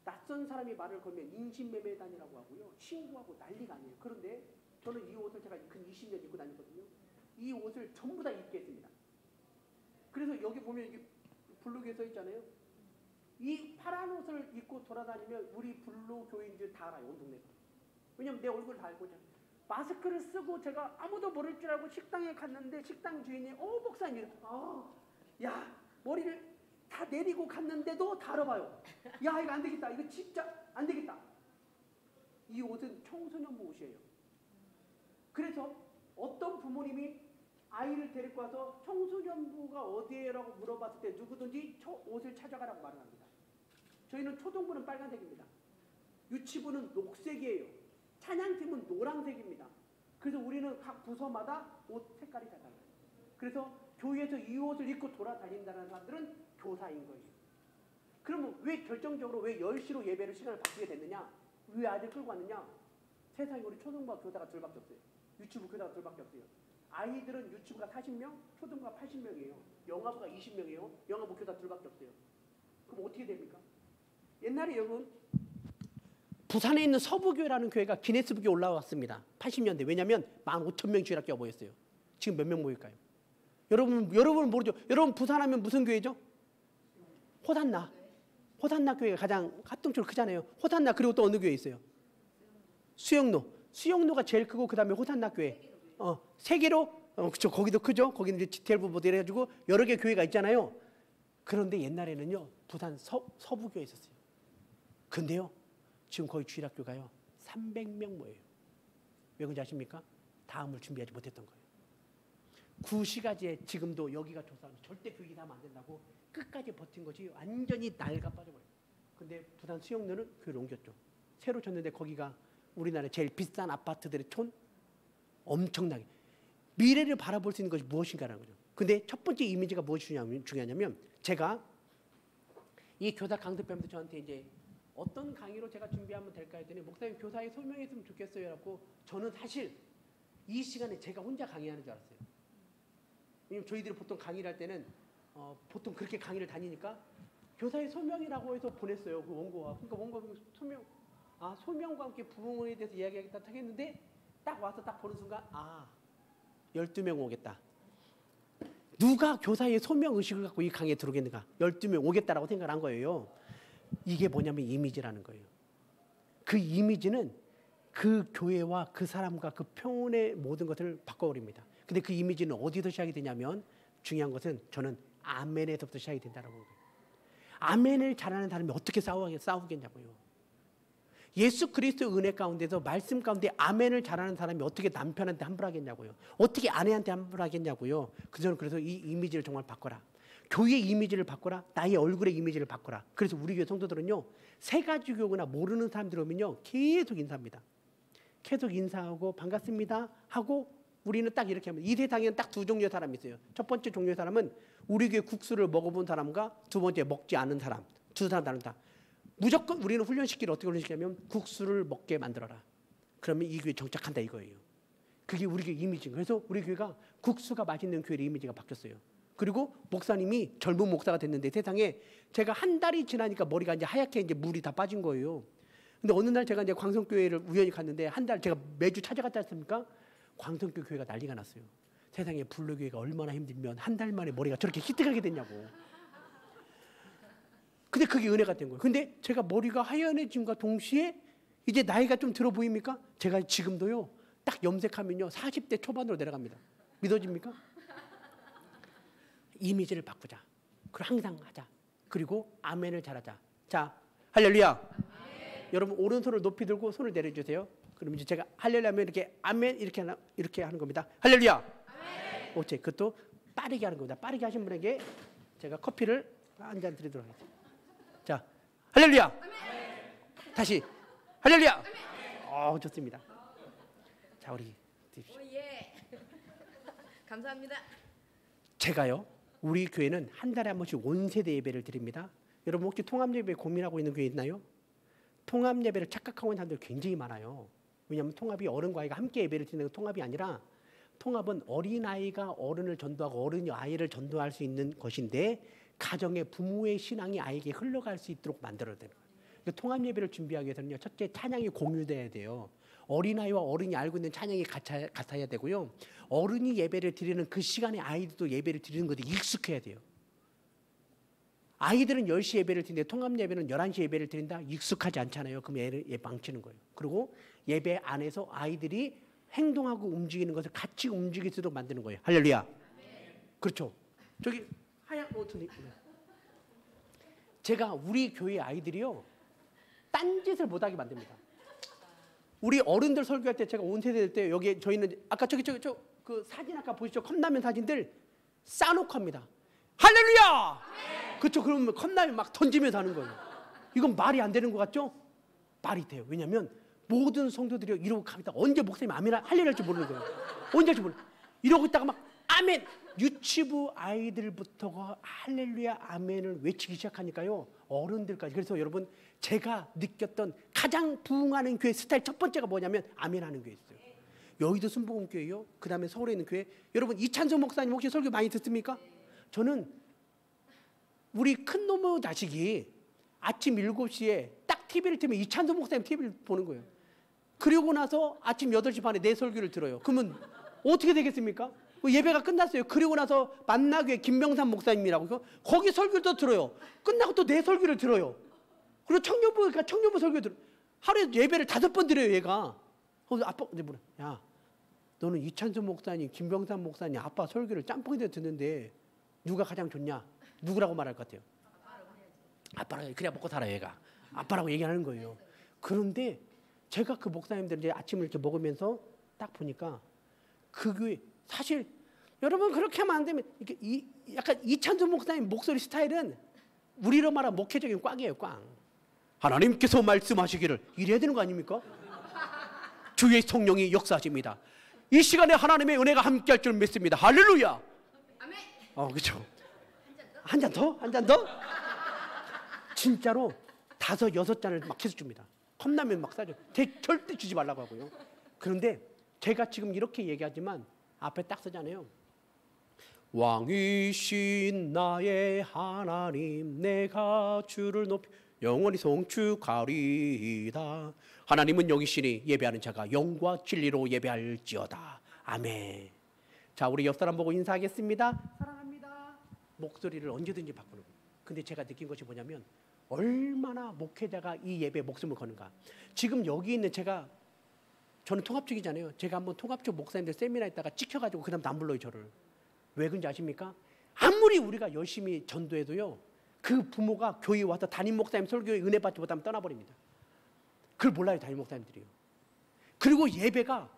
낯선 사람이 말을 걸면 인신매매단이라고 하고요. 친구하고 난리가 아니에요. 그런데 저는 이 옷을 제가 근 20년 입고 다니거든요. 이 옷을 전부 다 입게 했습니다. 그래서 여기 보면 이게 블루교회 써 있잖아요. 이 파란 옷을 입고 돌아다니면 우리 블루교회인 줄 다 알아요. 온 동네에서. 왜냐면 내 얼굴 다 알고 있잖아요. 마스크를 쓰고 제가 아무도 모를 줄 알고 식당에 갔는데 식당 주인이 목사님 야 머리를 다 내리고 갔는데도 다 알아봐요. 야 이거 안 되겠다. 이거 진짜 안 되겠다. 이 옷은 청소년부 옷이에요. 그래서 어떤 부모님이 아이를 데리고 와서 청소년부가 어디에라고 물어봤을 때 누구든지 옷을 찾아가라고 말을 합니다. 저희는 초등부는 빨간색입니다. 유치부는 녹색이에요. 찬양팀은 노란색입니다. 그래서 우리는 각 부서마다 옷 색깔이 다 달라요. 그래서 교회에서 이 옷을 입고 돌아다닌다는 사람들은 교사인 거예요. 그러면 왜 결정적으로 왜 10시로 예배를 시간을 바꾸게 됐느냐? 왜 아이들 끌고 왔느냐? 세상에 우리 초등부가 교사가 둘밖에 없어요. 유치부 교사가 둘밖에 없어요. 아이들은 유치부가 40명, 초등부가 80명이에요. 영화부가 20명이에요. 영화부 교사 둘밖에 없어요. 그럼 어떻게 됩니까? 옛날에 여러분 부산에 있는 서부교회라는 교회가 기네스북에 올라왔습니다. 80년대. 왜냐하면 15,000명 주일학교가 모였어요. 지금 몇 명 모일까요? 여러분은 모르죠. 여러분 부산하면 무슨 교회죠? 호산나. 호산나 교회가 가장 합동적으로 크잖아요. 호산나. 그리고 또 어느 교회 있어요? 수영로. 수영로가 제일 크고 그 다음에 호산나 교회. 세계로 그렇죠. 거기도 크죠. 거기는 이제 디테일 부분 해가지고 여러 개 교회가 있잖아요. 그런데 옛날에는요 부산 서부교회 있었어요. 근데요 지금 거의 주일학교가요 300명 모여요. 왜 그런지 아십니까? 다음을 준비하지 못했던 거예요. 구시가지에 지금도 여기가 조사하면 절대 그 얘기하면 안 된다고 끝까지 버틴 것이 완전히 낡아 빠져버려요. 근데 부산 수영로는 교회를 옮겼죠. 새로 졌는데 거기가 우리나라의 제일 비싼 아파트들의 촌 엄청나게 미래를 바라볼 수 있는 것이 무엇인가라는 거죠. 근데 첫 번째 이미지가 무엇이 중요하냐면 제가 이 교사 강습하면서 저한테 이제 어떤 강의로 제가 준비하면 될까 했더니 목사님 교사에 소명했으면 좋겠어요 라고 저는 사실 이 시간에 제가 혼자 강의하는 줄 알았어요. 왜냐면 저희들이 보통 강의를 할 때는 보통 그렇게 강의를 다니니까 교사의 소명이라고 해서 보냈어요. 그 원고가. 그러니까 원고 소명 소명과 함께 부흥에 대해서 이야기하겠다 하겠는데 딱 와서 딱 보는 순간 12명 오겠다. 누가 교사의 소명 의식을 갖고 이 강의에 들어오겠는가? 12명 오겠다라고 생각을 한 거예요. 이게 뭐냐면 이미지라는 거예요. 그 이미지는 그 교회와 그 사람과 그 평온의 모든 것을 바꿔버립니다. 근데 그 이미지는 어디서 시작이 되냐면 중요한 것은 저는 아멘에서부터 시작이 된다라고 해요. 아멘을 잘하는 사람이 어떻게 싸우겠냐고요. 예수 그리스도의 은혜 가운데서 말씀 가운데 아멘을 잘하는 사람이 어떻게 남편한테 함부로하겠냐고요. 어떻게 아내한테 함부로하겠냐고요. 그래서 이 이미지를 정말 바꿔라. 교회의 이미지를 바꿔라. 나의 얼굴의 이미지를 바꿔라. 그래서 우리 교회 성도들은요. 세 가지 교구나 모르는 사람들 오면요. 계속 인사합니다. 계속 인사하고 반갑습니다 하고 우리는 딱 이렇게 합니다. 이 세상에는 딱 두 종류의 사람이 있어요. 첫 번째 종류의 사람은 우리 교회 국수를 먹어본 사람과 두 번째 먹지 않은 사람. 두 사람 다른다. 무조건 우리는 훈련시키를 어떻게 훈련시키냐면 국수를 먹게 만들어라. 그러면 이 교회 정착한다 이거예요. 그게 우리 교회 이미지인 거예요. 그래서 우리 교회가 국수가 맛있는 교회의 이미지가 바뀌었어요. 그리고 목사님이 젊은 목사가 됐는데 세상에 제가 한 달이 지나니까 머리가 이제 하얗게 이제 물이 다 빠진 거예요. 근데 어느 날 제가 이제 광성교회를 우연히 갔는데 한 달 제가 매주 찾아갔지 않습니까? 광성교 교회가 난리가 났어요. 세상에 불로교회가 얼마나 힘들면 한 달 만에 머리가 저렇게 희뜩하게 됐냐고. 근데 근데 그게 은혜가 된 거예요. 근데 제가 머리가 하얀해짐과 동시에 이제 나이가 좀 들어 보입니까? 제가 지금도요, 딱 염색하면요 40대 초반으로 내려갑니다. 믿어집니까? 이미지를 바꾸자. 그리고 항상 하자. 그리고 아멘을 잘하자. 자, 할렐루야. 여러분 오른손을 높이 들고 손을 내려주세요. 그럼 이제 제가 할렐루야 하면 이렇게 아멘 이렇게 하는 겁니다. 할렐루야. 오케이. 그것도 빠르게 하는 겁니다. 빠르게 하신 분에게 제가 커피를 한 잔 드리도록 하겠습니다. 자, 할렐루야. 다시 할렐루야. 좋습니다. 자, 우리 드십시오. 예. 감사합니다. 제가요, 우리 교회는 한 달에 한 번씩 온세대 예배를 드립니다. 여러분 혹시 통합예배 고민하고 있는 교회 있나요? 통합예배를 착각하고 있는 사람들 굉장히 많아요. 왜냐하면 통합이 어른과 아이가 함께 예배를 드리는 건 통합이 아니라, 통합은 어린아이가 어른을 전도하고 어른이 아이를 전도할 수 있는 것인데, 가정의 부모의 신앙이 아이에게 흘러갈 수 있도록 만들어야 되는 거예요. 그러니까 통합예배를 준비하기 위해서는요, 첫째 찬양이 공유돼야 돼요. 어린아이와 어른이 알고 있는 찬양이 같아야 되고요. 어른이 예배를 드리는 그 시간에 아이들도 예배를 드리는 것에 익숙해야 돼요. 아이들은 10시 예배를 드리는데 통합예배는 11시 예배를 드린다? 익숙하지 않잖아요. 그럼 얘 망치는 거예요. 그리고 예배 안에서 아이들이 행동하고 움직이는 것을 같이 움직일 수 있도록 만드는 거예요. 할렐루야. 그렇죠. 저기 하얀 옷을 입고, 제가 우리 교회 아이들이요, 딴짓을 못하게 만듭니다. 우리 어른들 설교할 때, 제가 온 세대 될 때, 여기 저희는 아까 그 사진 아까 보시죠? 컵라면 사진들 싸놓고 합니다. 할렐루야! 그렇죠. 그러면 컵라면 막 던지면서 하는 거예요. 이건 말이 안 되는 것 같죠? 말이 돼요. 왜냐하면 모든 성도들이 이러고 갑니다. 언제 목사님 아멘 할렐루야 할지 모르는 거예요. 언제 할지 모르는. 이러고 있다가 막 아멘. 유치부 아이들부터가 할렐루야 아멘을 외치기 시작하니까요, 어른들까지. 그래서 여러분, 제가 느꼈던 가장 부흥하는 교회 스타일 첫 번째가 뭐냐면 아멘하는 교회였어요. 여의도 순복음교회요. 그 다음에 서울에 있는 교회. 여러분 이찬석 목사님 혹시 설교 많이 듣습니까? 저는 우리 큰 놈의 자식이 아침 7시에 딱 TV를 틀면 이찬석 목사님 TV를 보는 거예요. 그리고 나서 아침 8시 반에 내 설교를 들어요. 그러면 어떻게 되겠습니까? 예배가 끝났어요. 그리고 나서 만나교회 김명삼 목사님이라고, 거기 설교를 또 들어요. 끝나고 또 내 설교를 들어요. 그리고 청년부 설교 들어요. 하루에 예배를 5번 드려요, 얘가. 그래서 아빠, 근데 뭐래? 야, 너는 이찬석 목사님, 김명삼 목사님 아빠 설교를 짬뽕이도 듣는데 누가 가장 좋냐? 누구라고 말할 것 같아요? 아빠라고. 그래야 먹고 살아, 얘가. 아빠라고 얘기하는 거예요. 그런데 제가 그 목사님들 이제 아침을 이렇게 먹으면서 딱 보니까 그 교회, 사실 여러분 그렇게 하면 안 되면, 이렇게 약간 이찬석 목사님 목소리 스타일은 우리로 말하면 목회적인 꽝이에요, 꽝. 하나님께서 말씀하시기를 이래야 되는 거 아닙니까? 주의 성령이 역사하십니다. 이 시간에 하나님의 은혜가 함께할 줄 믿습니다. 할렐루야. 아멘. 그렇죠. 한 잔 더? 한 잔 더? 진짜로 5, 6잔을 막 계속 줍니다. 컵라면 막 싸죠. 절대 주지 말라고 하고요. 그런데 제가 지금 이렇게 얘기하지만 앞에 딱 쓰잖아요. 왕이신 나의 하나님, 내가 주를 높이 영원히 송축하리이다. 하나님은 영이시니 예배하는 자가 영과 진리로 예배할지어다. 아멘. 자, 우리 옆 사람 보고 인사하겠습니다. 사랑합니다. 목소리를 언제든지 바꾸는 거예요. 근데 제가 느낀 것이 뭐냐면, 얼마나 목회자가 이 예배에 목숨을 거는가. 지금 여기 있는 저는 통합적이잖아요. 제가 한번 통합적 목사님들 세미나 있다가 찍혀가지고 그 다음에 안 불러요, 저를. 왜 그런지 아십니까? 아무리 우리가 열심히 전도해도요, 그 부모가 교회에 와서 담임 목사님 설교에 은혜 받지 못하면 떠나버립니다. 그걸 몰라요, 담임 목사님들이요. 그리고 예배가,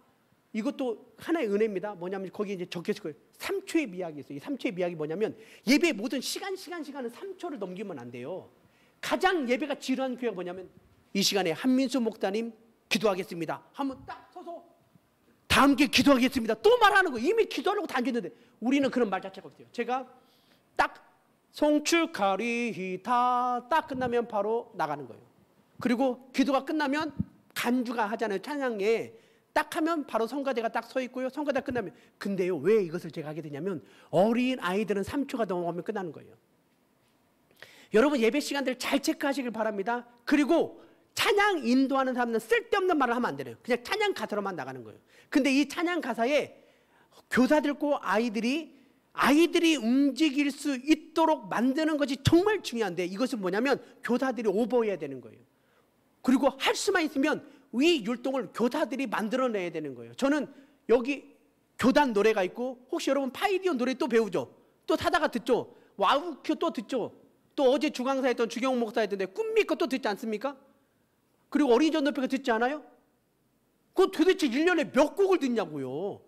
이것도 하나의 은혜입니다. 뭐냐면 거기 이제 적혀 있을 거예요. 3초의 미학이 있어요. 이 3초의 미학이 뭐냐면, 예배의 모든 시간은 3초를 넘기면 안 돼요. 가장 예배가 지루한 교회가 뭐냐면, 이 시간에 한민수 목사님 기도하겠습니다 하면 딱 서서 다 함께 기도하겠습니다 또 말하는 거예요. 이미 기도하려고 다 앉았는데, 우리는 그런 말 자체가 없어요. 제가 딱 송축하리이다 딱 끝나면 바로 나가는 거예요. 그리고 기도가 끝나면 간주가 하잖아요. 찬양에 딱 하면 바로 성가대가 딱 서 있고요. 성가대 끝나면. 근데요, 왜 이것을 제가 하게 되냐면, 어린 아이들은 3초가 넘어가면 끝나는 거예요. 여러분 예배 시간들 잘 체크하시길 바랍니다. 그리고 찬양 인도하는 사람은 쓸데없는 말을 하면 안 되네요. 그냥 찬양 가사로만 나가는 거예요. 근데 이 찬양 가사에 교사들과 아이들이 아이들이 움직일 수 있도록 만드는 것이 정말 중요한데 이것은 뭐냐면 교사들이 오버해야 되는 거예요. 그리고 할 수만 있으면 이 율동을 교사들이 만들어내야 되는 거예요. 저는 여기 교단 노래가 있고 혹시 여러분 파이디온 노래 또 배우죠? 또 사다가 듣죠? 와우큐 또 듣죠? 또 어제 주강사 했던 주경 목사 했던데 꿈미거 또 듣지 않습니까? 그리고 어린이 전도회가 듣지 않아요? 그거 도대체 1년에 몇 곡을 듣냐고요.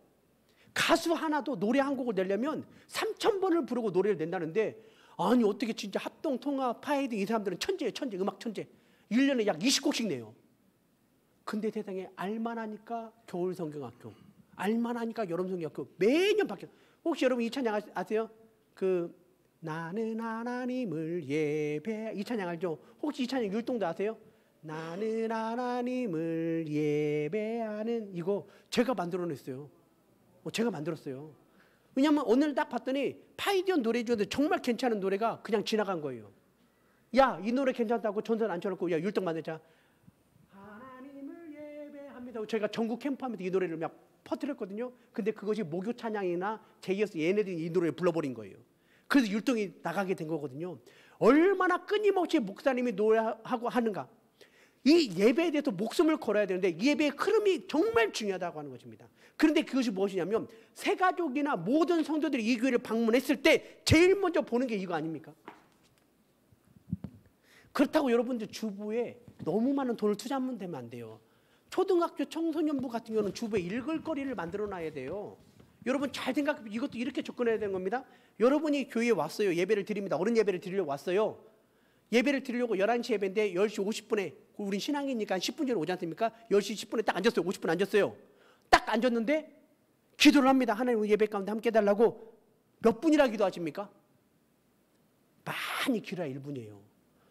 가수 하나도 노래 한 곡을 내려면 3,000번을 부르고 노래를 낸다는데 아니 어떻게 진짜 합동, 통합, 파이드 이 사람들은 천재예요. 천재, 음악 천재. 1년에 약 20곡씩 내요. 근데 세상에 알만하니까 겨울 성경학교, 알만하니까 여름 성경학교 매년 바뀌어요. 혹시 여러분 이 찬양 아세요? 그 나는 하나님을 예배, 이 찬양 알죠? 혹시 이 찬양 율동도 아세요? 나는 하나님을 예배하는, 이거 제가 만들어냈어요. 제가 만들었어요. 왜냐하면 오늘 딱 봤더니 파이디온 노래 중에 정말 괜찮은 노래가 그냥 지나간 거예요. 야, 이 노래 괜찮다고 전선 앉혀놓고 야 율동 만들자. 하나님을 예배합니다. 제가 전국 캠프하면서 이 노래를 막 퍼뜨렸거든요. 근데 그것이 목요 찬양이나 제이어스 얘네들이 이 노래를 불러버린 거예요. 그래서 율동이 나가게 된 거거든요. 얼마나 끊임없이 목사님이 노래하고 하는가. 이 예배에 대해서 목숨을 걸어야 되는데 이 예배의 흐름이 정말 중요하다고 하는 것입니다. 그런데 그것이 무엇이냐면 새가족이나 모든 성도들이 이 교회를 방문했을 때 제일 먼저 보는 게 이거 아닙니까? 그렇다고 여러분들 주부에 너무 많은 돈을 투자하면 되면 안 돼요. 초등학교 청소년부 같은 경우는 주부에 읽을 거리를 만들어 놔야 돼요. 여러분 잘 생각해, 이것도 이렇게 접근해야 되는 겁니다. 여러분이 교회에 왔어요. 예배를 드립니다. 어른 예배를 드리려고 왔어요. 예배를 드리려고 11시 예배인데 10시 50분에 우린 신앙이니까 10분 전에 오지 않습니까? 10시 10분에 딱 앉았어요. 50분 앉았어요. 딱 앉았는데 기도를 합니다. 하나님 예배 가운데 함께 해달라고. 몇 분이라 기도하십니까? 많이 길어야 1분이에요.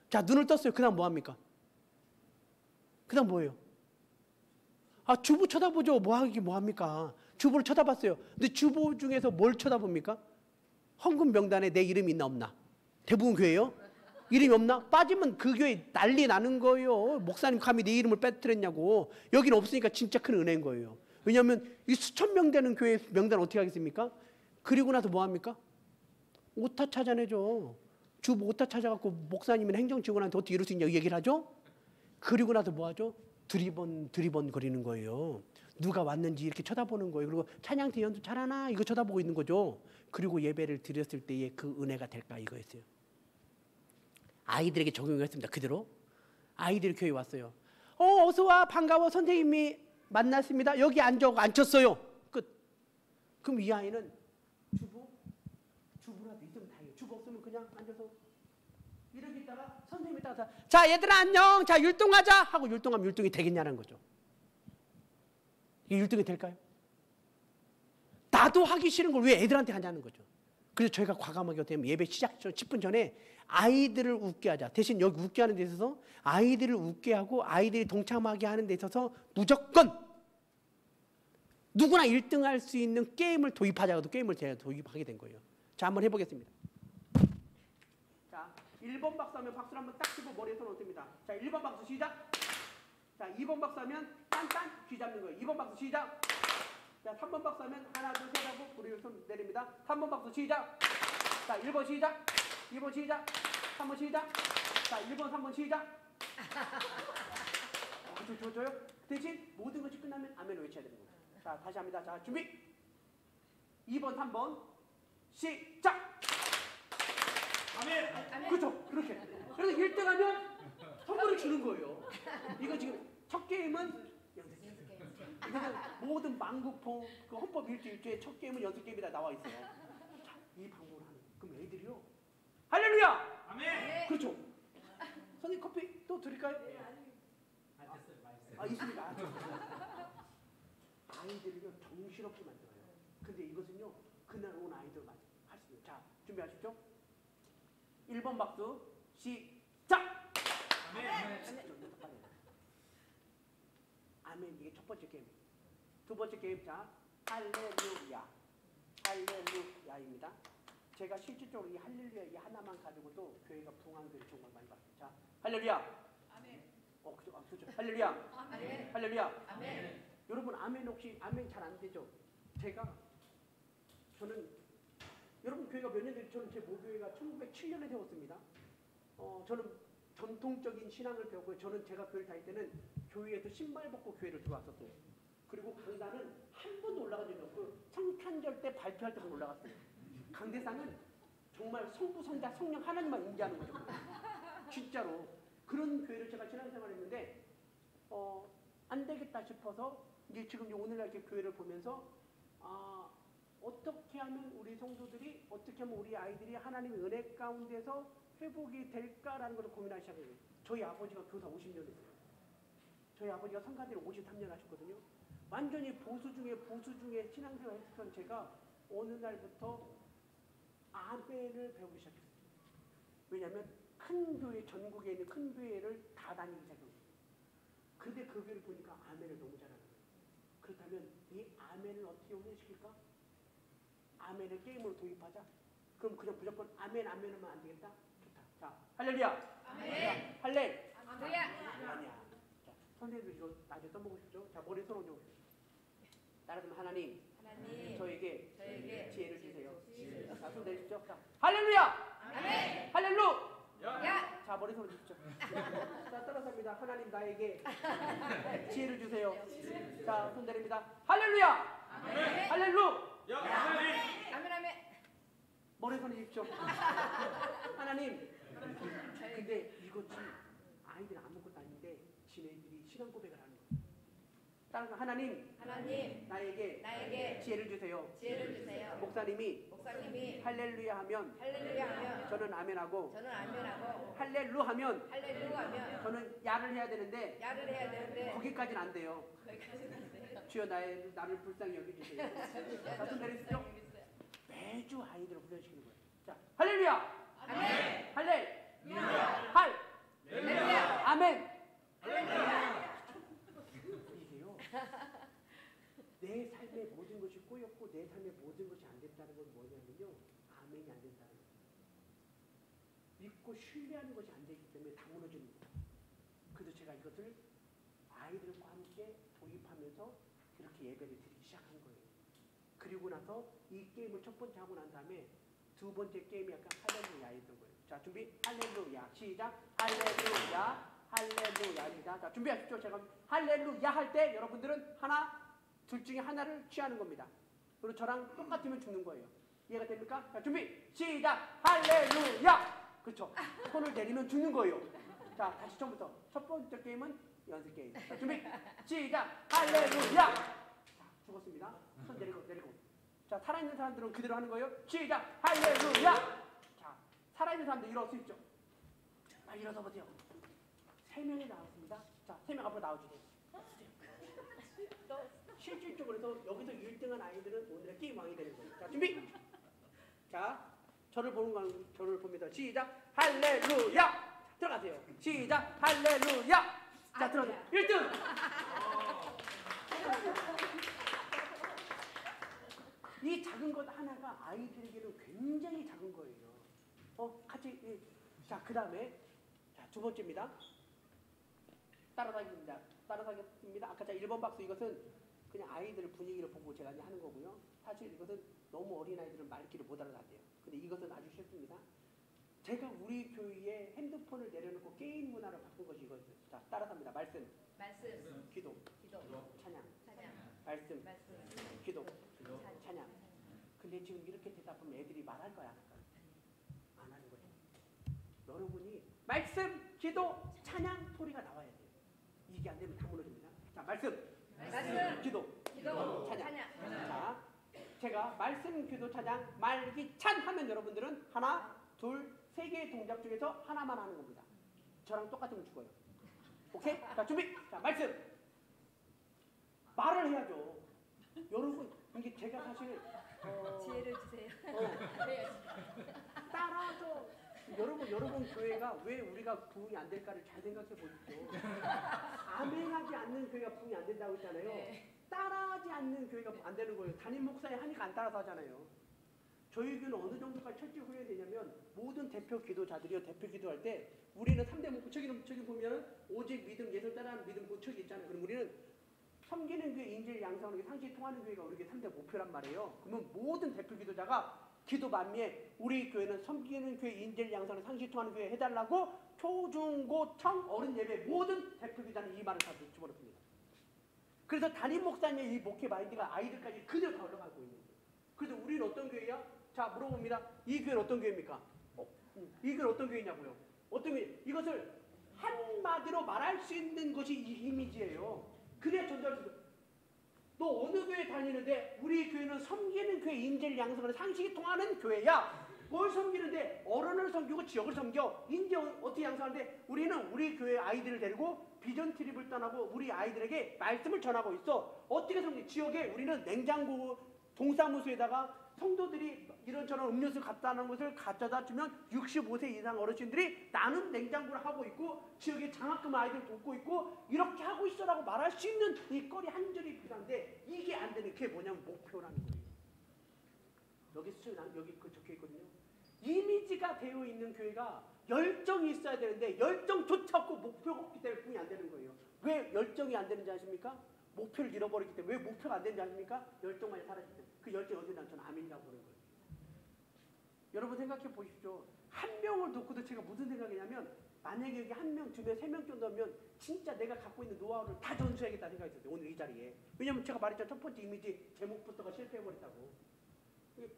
자, 눈을 떴어요. 그 다음 뭐 합니까? 그 다음 뭐예요? 아, 주부 쳐다보죠. 뭐 합니까? 주부를 쳐다봤어요. 근데 주부 중에서 뭘 쳐다봅니까? 헌금 명단에 내 이름이 있나 없나? 대부분 교회요? 이름이 없나? 빠지면 그 교회 난리 나는 거예요. 목사님 감히 내 이름을 빼뜨렸냐고. 여기는 없으니까 진짜 큰 은혜인 거예요. 왜냐하면 이 수천 명 되는 교회 명단 어떻게 하겠습니까? 그리고 나서 뭐 합니까? 오타 찾아내죠. 주부 오타 찾아갖고 목사님이나 행정직원한테 어떻게 이럴 수 있냐고 얘기를 하죠. 그리고 나서 뭐 하죠? 두리번 거리는 거예요. 누가 왔는지 이렇게 쳐다보는 거예요. 그리고 찬양팀 연주 잘하나 이거 쳐다보고 있는 거죠. 그리고 예배를 드렸을 때의 그 은혜가 될까 이거였어요. 아이들에게 적용했습니다. 그대로 아이들이 교회에 왔어요. 어서 와, 반가워, 선생님이 만났습니다. 여기 앉혔어요. 끝. 그럼 이 아이는 주부라도 있으면 다행이에요. 주부 없으면 그냥 앉아서 이렇게 있다가 선생님이 따라서 자 얘들아 안녕, 자 율동하자 하고 율동하면 율동이 되겠냐는 거죠. 이게 율동이 될까요? 나도 하기 싫은 걸 왜 애들한테 하냐는 거죠. 그래서 저희가 과감하게 어떻게 하면 예배 시작 10분 전에 아이들을 웃게 하자. 대신 여기 웃게 하는 데 있어서 아이들을 웃게 하고 아이들이 동참하게 하는 데 있어서 무조건 누구나 1등할 수 있는 게임을 도입하자고도 게임을 제가 도입하게 된 거예요. 자, 한번 해보겠습니다. 자, 1번 박수 하면 박수를 한번 딱 치고 머리에 손 얹습니다. 자, 1번 박수 시작. 자, 2번 박수 하면 딴딴 귀 잡는 거예요. 2번 박수 시작. 자, 3번 박수 하면 하나, 둘, 셋 하고 부리를 손 내립니다. 3번 박수 시작. 자, 1번 시작. 2번 시작. 3번 시작. 자, 1번, 3번 시작. 좋아요. 대신 모든 것이 끝나면 아멘을 외쳐야 되는 거예요. 자, 다시 합니다. 자, 준비. 2번, 3번 시작. 아멘. 그렇죠. 그렇게. 그래서 1등 하면 선물을 주는 거예요. 이거 지금 첫 게임은 이거는 모든 만국통 그 헌법 일주일주의 첫 게임은 연습 게임이 다 나와 있어요. 자, 이 방법을 하는. 그럼 애들이요. 할렐루야. 아멘. 그렇죠. 선생님 커피 또 드릴까요? 네, 됐어요. 있습니다. 아이들을요 정신없게 만들어요. 근데 이것은요 그날 온 아이들만 할 수 있어요. 자, 준비하십시오. 1번 박수 시작. 아멘. 아멘. 이게 첫 번째 게임. 두 번째 게임. 자, 할렐루야. 할렐루야입니다. 제가 실질적으로 이 할렐루야 이 하나만 가지고도 교회가 부흥한 교회 정말 많이 봤어요. 자, 할렐루야. 아멘. 그렇죠. 할렐루야. 아멘. 할렐루야. 아멘. 여러분 아멘 혹시 아멘 잘 안 되죠? 저는 여러분 교회가 몇 년 됐죠? 저는 제 모교회가 1907년에 세웠습니다. 저는 전통적인 신앙을 배웠고요. 저는 제가 교회를 다닐 때는 교회에서 신발 벗고 교회를 들어왔었어요. 그리고 강단은 한 번도 올라간 적이 없고 성탄절 때 발표할 때만 올라갔어요. 강대상은 정말 성부, 성자, 성령 하나님만 인지하는 거죠. 진짜로. 그런 교회를 제가 신앙생활했는데 안 되겠다 싶어서 이제 지금 오늘날 이렇게 교회를 보면서 어떻게 하면 우리 성도들이 어떻게 하면 우리 아이들이 하나님의 은혜 가운데서 회복이 될까라는 걸 고민하기 시작해요. 저희 아버지가 교사 50년 했어요. 저희 아버지가 성가대를 53년 하셨거든요. 완전히 보수 중에 신앙생활 했던 제가 어느 날부터 아멘을 배우기 시작했어요. 왜냐하면 큰 교회, 전국에 있는 큰 교회를 다 다니기 시작했어요. 그런데 그 교회를 보니까 아멘을 너무 잘하는 거예요. 그렇다면 이 아멘을 어떻게 연결시킬까? 아멘을 게임으로 도입하자. 그럼 그냥 무조건 아멘 하면 안 되겠다? 좋다. 자, 할렐루야. 아멘. 할렐. 아니야. 자, 선생님들 이거 나중에 써보고 싶죠? 자, 머리 손 얹어. 따라하면 하나님, 저에게 지혜를 주세요. 자, 손 내리십시오. 자, 할렐루야. 아멘. 할렐루. 자, 머리 손 얹으십시오. 자, 따라합니다. 하나님 나에게 지혜를 주세요. 자, 손 내립니다. 할렐루야. 아멘. 할렐루. 아멘. 머리 손 얹으십시오. 하나님. 근데 이거 지금 아이들 아무것도 아닌데 지네들이 신앙 고백을 하는 거예요. 따라서 하나님 나에게 지혜를 주세요. 목사님이 할렐루야 하면 저는 아멘하고 할렐루 하면 저는 야를 해야 되는데 거기까지는 안 돼요. 주여 나를 불쌍히 여겨주세요. 자, 손 내리시죠. 매주 아이들을 훈련시키는 거예요. 자, 할렐루야. 아멘. 할렐루야. 할렐루야. 아멘. 할렐루야. 이게요. 내 삶의 모든 것이 꼬였고 내 삶의 모든 것이 안 된다는 건 뭐냐면요. 아멘이 안 된다는 거예요. 믿고 신뢰하는 것이 안 되기 때문에 다 무너지는 거예요. 그래서 제가 이것을 아이들과 함께 도입하면서 그렇게 예배를 드리기 시작한 거예요. 그리고 나서 이 게임을 첫 번째 하고 난 다음에 두 번째 게임이 약간 할렐루야였던 거예요. 자, 준비. 할렐루야. 시작. 할렐루야. 할렐루야입니다. 자, 준비하십시오. 제가 할렐루야 할 때 여러분들은 둘 중에 하나를 취하는 겁니다. 그리고 저랑 똑같으면 죽는 거예요. 이해가 됩니까? 자, 준비. 시작. 할렐루야. 그렇죠. 손을 내리면 죽는 거예요. 자, 다시 처음부터. 첫 번째 게임은 연습 게임. 자, 준비. 시작. 할렐루야. 자, 죽었습니다. 손 내리고. 자, 살아있는 사람들은 그대로 하는 거예요. 시작. 할렐루야. 자, 살아있는 사람들 일어설 수 있죠. 빨리 일어서 보세요. 3명이 나왔습니다. 자, 3명 앞으로 나와주세요. 실질적으로 해서 여기서 1등한 아이들은 오늘의 게임왕이 되는 거예요. 자, 준비. 자, 저를 봅니다. 시작. 할렐루야. 들어가세요. 시작. 할렐루야. 자, 들어가세요. 1등. 이 작은 것 하나가 아이들에게는 굉장히 작은 거예요. 같이. 자, 그 다음에 자, 두 번째입니다. 따라가기입니다. 아까 1번 박스 이것은 그냥 아이들 분위기를 보고 제가 하는 거고요. 사실 이것은 너무 어린 아이들은 말귀를 못 알아듣대요. 근데 이것은 아주 쉽습니다. 제가 우리 교회에 핸드폰을 내려놓고 게임 문화를 바꾼 것이 이거였어요. 자, 따라갑니다. 말씀. 기도. 찬양. 말씀. 기도. 찬양. 근데 지금 이렇게 되다 보면 애들이 말할 거야, 안 할까요? 안 하는 거죠. 여러분이 말씀, 기도, 찬양 소리가 나와야 돼요. 이게 안 되면 다 무너집니다. 자, 말씀, 기도, 찬양. 자, 제가 말씀, 기도, 찬양, 말기, 찬 하면 여러분들은 하나, 둘, 3개의 동작 중에서 하나만 하는 겁니다. 저랑 똑같으면 죽어요. 오케이? 자, 준비. 자, 말씀. 말을 해야죠. 여러분, 이게 제가 사실 지혜를 주세요. 따라서 여러분 교회가 왜 우리가 부흥이 안 될까를 잘 생각해 보십시오. 아멘하지 않는 교회가 부흥이 안 된다고 했잖아요. 네. 따라하지 않는 교회가 안 되는 거예요. 담임 목사님 하니까 안 따라서 하잖아요. 저희 교회는 어느 정도까지 철저히 훈련되냐면 모든 대표 기도자들이요. 대표 기도할 때 우리는 3대 목표 저기 보면 오직 믿음 예술 따라하는 믿음 고척이 있잖아요. 그럼 우리는 섬기는 교회 인질 양성하는 게 상시 통하는 교회가 우리 교회 3대 목표란 말이에요. 그러면 모든 대표 기도자가 기도 만미에 우리 교회는 섬기는 교회 인재를 양성을 상시 통하는 교회 해달라고 초중고청 어른 예배 모든 대표기자는 이 말을 다 집어넣습니다. 그래서 담임 목사님의 이 목회 마인드가 아이들까지 그대로 다 올라가고 있는 거예요. 그래서 우리는 어떤 교회야? 자, 물어봅니다. 이 교회는 어떤 교회입니까? 이 교회는 어떤 교회냐고요? 어떤 교회? 이것을 한마디로 말할 수 있는 것이 이 이미지예요. 그래야 전달할 수 있어요. 너 어느 교회 다니는데 우리 교회는 섬기는 교회 인재를 양성하는 상식이 통하는 교회야. 뭘 섬기는데 어른을 섬기고 지역을 섬겨. 인재 어떻게 양성하는데 우리는 우리 교회 아이들을 데리고 비전 트립을 떠나고 우리 아이들에게 말씀을 전하고 있어. 어떻게 섬기? 지역에 우리는 냉장고 동사무소에다가 성도들이 이런저런 음료수 갖다 놓은 것을 가져다 주면 65세 이상 어르신들이 나는 냉장고를 하고 있고 지역에 장학금 아이들 돕고 있고 이렇게 하고 있어라고 말할 수 있는 이 거리 한 절이 필요한데 이게 안 되는 게 뭐냐면 목표라는 거예요. 여기 여기 그 적혀 있거든요. 이미지가 되어 있는 교회가 열정이 있어야 되는데 열정조차 없고 목표가 없기 때문에 뿐이 안 되는 거예요. 왜 열정이 안 되는지 아십니까? 목표를 잃어버리기 때문에. 왜 목표가 안 되는지 아십니까? 열정만이 사라지기 때문에. 그 열정이 어디 난 저는 아멘이라고 보는 거예요. 여러분 생각해 보십시오. 한 명을 놓고도 제가 무슨 생각이냐면 만약에 여기 한 명, 두 명, 세 명 정도면 진짜 내가 갖고 있는 노하우를 다 전수해야겠다는 생각이 들어요. 오늘 이 자리에. 왜냐면 제가 말했잖아요. 첫 번째 이미지 제목부터가 실패해버렸다고.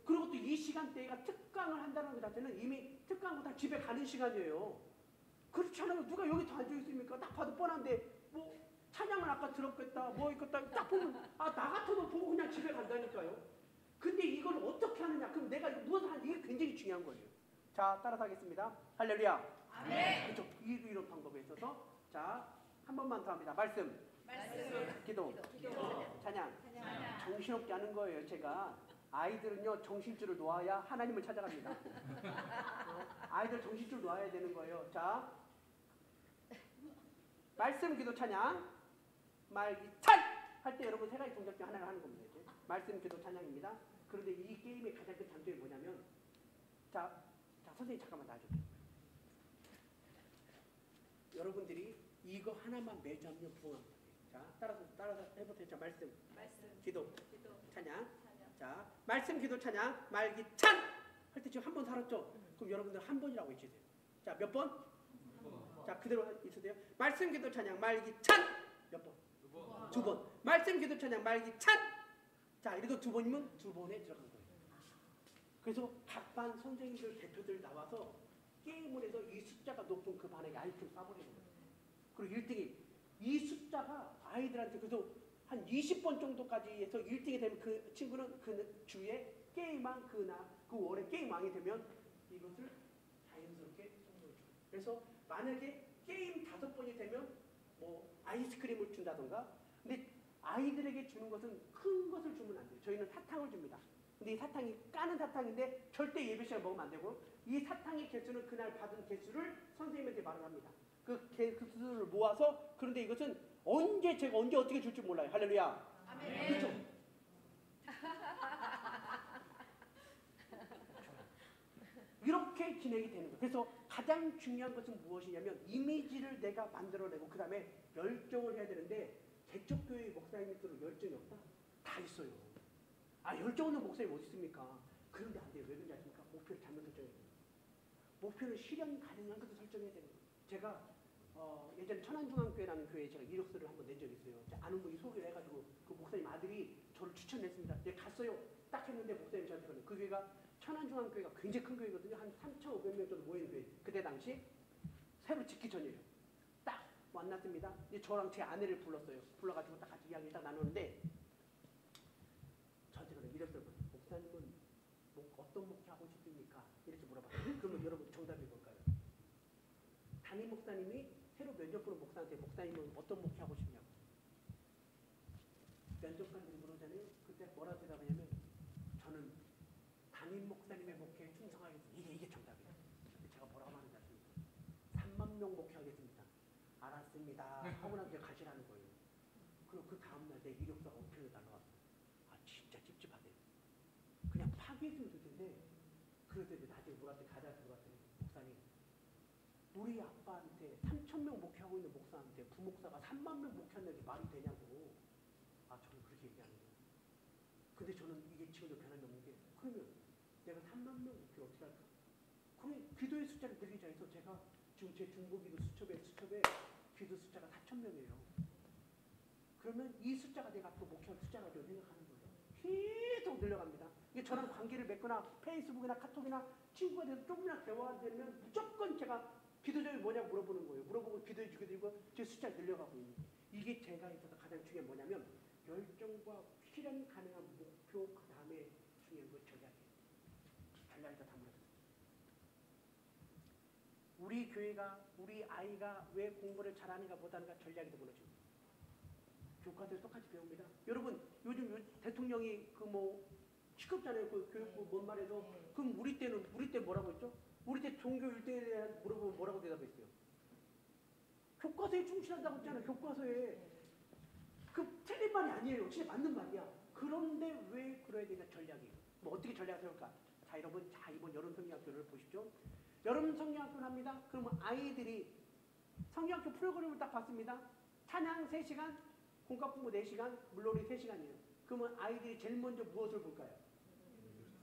그리고 또 이 시간대가 특강을 한다는 것 자체는 이미 특강보다 집에 가는 시간이에요. 그렇지 않으면 누가 여기 더 앉아있습니까? 딱 봐도 뻔한데 뭐 찬양을 아까 들었겠다 뭐 있겠다 딱 보면 나 같아도 보고 그냥 집에 간다니까요. 근데 이걸 어떻게 하느냐? 그럼 내가 무엇을 하느냐? 이게 굉장히 중요한 거예요. 자, 따라서 하겠습니다. 할렐루야. 아멘. 그렇죠. 이런 방법에 있어서 자, 한 번만 더 합니다. 말씀. 기도. 찬양. 정신없게 하는 거예요. 제가 아이들은요 정신줄을 놓아야 하나님을 찾아갑니다. 아이들 정신줄 놓아야 되는 거예요. 자, 말씀, 기도, 찬양. 말기찬 할 때 여러분 세 가지 동작 중 하나를 하는 겁니다. 이제. 말씀, 기도, 찬양입니다. 그런데 이 게임의 가장 큰 장점이 뭐냐면 자 선생님 잠깐만 놔줘. 여러분들이 이거 하나만 매주 하면 부흥합니다. 자, 따라서 해보세요. 자, 말씀, 기도, 찬양. 자, 말씀, 기도, 찬양, 말기찬 할 때 지금 한 번 살았죠? 그럼 여러분들 한 번이라고 외치세요. 자, 몇 번? 자, 그대로 있으세요. 말씀, 기도, 찬양, 말기찬 몇 번? 두 번. 말씀, 기도, 찬양, 말기찬. 자, 이래도 두 번이면 두 번에 들어간 거예요. 그래서 각 반 선생님들 대표들 나와서 게임을 해서 이 숫자가 높은 그 반에게 아이템 쏴버리는 거예요. 그리고 1등이 이 숫자가 아이들한테 그래서 한 20번 정도까지 해서 1등이 되면 그 친구는 그 주에 게임왕 그 월에 게임왕이 되면 이것을 자연스럽게 선물을 줘요. 그래서 만약에 게임 5번이 되면 뭐 아이스크림을 준다던가. 근데 아이들에게 주는 것은 큰 것을 주면 안 돼요. 저희는 사탕을 줍니다. 근데 이 사탕이 까는 사탕인데 절대 예배 시간에 먹으면 안 되고 이 사탕의 개수는 그날 받은 개수를 선생님한테 말을 합니다. 그 개수를 모아서. 그런데 이것은 제가 언제 어떻게 줄지 몰라요. 할렐루야. 아멘. 그렇죠? 이렇게 진행이 되는 거예요. 그래서 가장 중요한 것은 무엇이냐면 이미지를 내가 만들어내고 그 다음에 열정을 해야 되는데 개척교회 목사님들은 열정이 없다? 다 있어요. 열정 없는 목사님 어디 있습니까? 그런데 안 돼요. 왜 그런지 아십니까? 목표를 잘못 설정해야 돼요. 목표는 실현 가능한 것도 설정해야 되는 거예요. 제가 예전에 천안중앙교회라는 교회에 제가 이력서를 한번 낸 적이 있어요. 아는 분이 소개를 해가지고 그 목사님 아들이 저를 추천했습니다. 내가 갔어요. 딱 했는데 목사님 저한테 그러는 그 교회가 천안중앙교회가 굉장히 큰 교회거든요. 한 3,500명 정도 모이는 교회. 그때 당시 새로 짓기 전이에요. 딱 만났습니다. 이제 저랑 제 아내를 불렀어요. 불러가지고 딱 같이 이야기를 딱 나누는데 저한테 그런 이력서를 보내요. 목사님은 어떤 목회하고 싶습니까? 이렇게 물어봐요. 그러면 여러분 정답이 뭘까요? 담임 목사님이 새로 면접 보는 목사한테 목사님은 어떤 목회하고 싶냐고. 면접관들이 물어보잖아요. 그때 뭐라고 대답하냐면 저는 담임 목사님의 목회에 충성하겠습니다. 이게 정답이에요. 제가 뭐라고 말하는지 아십니까? 3만 명 목회하겠습니다. 알았습니다. 하고 나서 가시라는 거예요. 그리고 그 다음날 내 이력서가 우편에 날라왔어요. 진짜 찝찝하대. 그냥 파기해주면 될 텐데 그러더니 나중에 물어봤더니 가자한테 물어봤더니 목사님 우리 아빠한테 3,000명 목회하고 있는 목사한테 부목사가 3만 명 목회한다는 게 말이 되냐고. 저는 그렇게 얘기하는 거예요. 근데 저는 이게 지금도 변함이 없는 게 그러면 내가 3만 명 목표 어떻게 할까? 그럼 기도의 숫자를 늘리자 해서 제가 지금 제 중보기도 수첩에 기도 숫자가 4,000명이에요. 그러면 이 숫자가 내가 앞으로 목표할 숫자라고 생각하는 거예요. 계속 늘려갑니다. 이게 저랑 관계를 맺거나 페이스북이나 카톡이나 친구가 돼서 조금이나 대화가 되면 무조건 제가 기도적이 뭐냐고 물어보는 거예요. 물어보고 기도해 주게 되고 제 숫자를 늘려가고 있는 거예요. 이게 제가 있어서 가장 중요한 뭐냐면 열정과 실현 가능한 목표 그 다음에 중요한 건 전략이에요. 전략이다 다 물었어요. 우리 교회가 우리 아이가 왜 공부를 잘하는가 못하는가 전략이 더 무너지고 교과서에 똑같이 배웁니다. 여러분 요즘 대통령이 그 뭐 시끄럽잖아요. 그 교육부 뭔 말해서 그럼 우리 때 뭐라고 했죠? 우리 때 종교 1대에 대한 물어보면 뭐라고 대답했어요? 교과서에 충실한다고 했잖아요. 교과서에 그 틀린 말이 아니에요. 진짜 맞는 말이야. 그런데 왜 그래야 되냐 전략이에요. 뭐 어떻게 전략을 세울까? 자 여러분 자 이번 여름 성경학교를 보십시오. 여름 성경학교를 합니다. 그러면 아이들이 성경학교 프로그램을 딱 봤습니다. 찬양 3시간, 공과공부 4시간, 물놀이 3시간이에요. 그러면 아이들이 제일 먼저 무엇을 볼까요?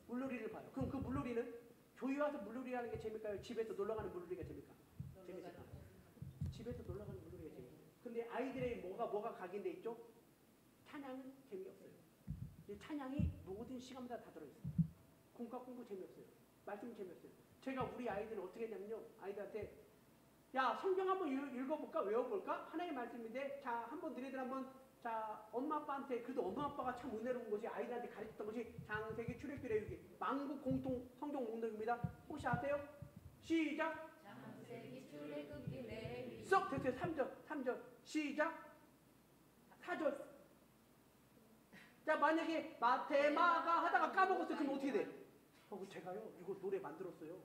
물놀이를 봐요. 그럼 그 물놀이는 교회 와서 물놀이 하는 게 재밌을까요? 집에서 놀러가는 물놀이가 재밌을까? 재밌을까? 집에서 놀러가는 물놀이가 재밌어요. 근데 아이들의 뭐가 각인돼 있죠? 찬양은 재미없어요. 찬양이 모든 시간마다 다 들어있어요. 공과공부 재미없어요. 말씀 재미없어요. 제가 우리 아이들은 어떻게 했냐면요. 아이들한테 야 성경 한번 읽어볼까? 외워볼까? 하나의 말씀인데 자 한번 너희들 한번 자 엄마 아빠한테 그래도 엄마 아빠가 참 은혜로운 것이 아이들한테 가르쳤던 것이 창세기 출애굽기 레위기 만국 공통 성경 목록입니다. 혹시 아세요? 시작. 창세기 출애굽기 레위기 쏙 됐어요. 3절 시작. 4절. 자 만약에 마테마가 하다가 까먹었어요. 그럼 어떻게 돼? 제가요 이거 노래 만들었어요.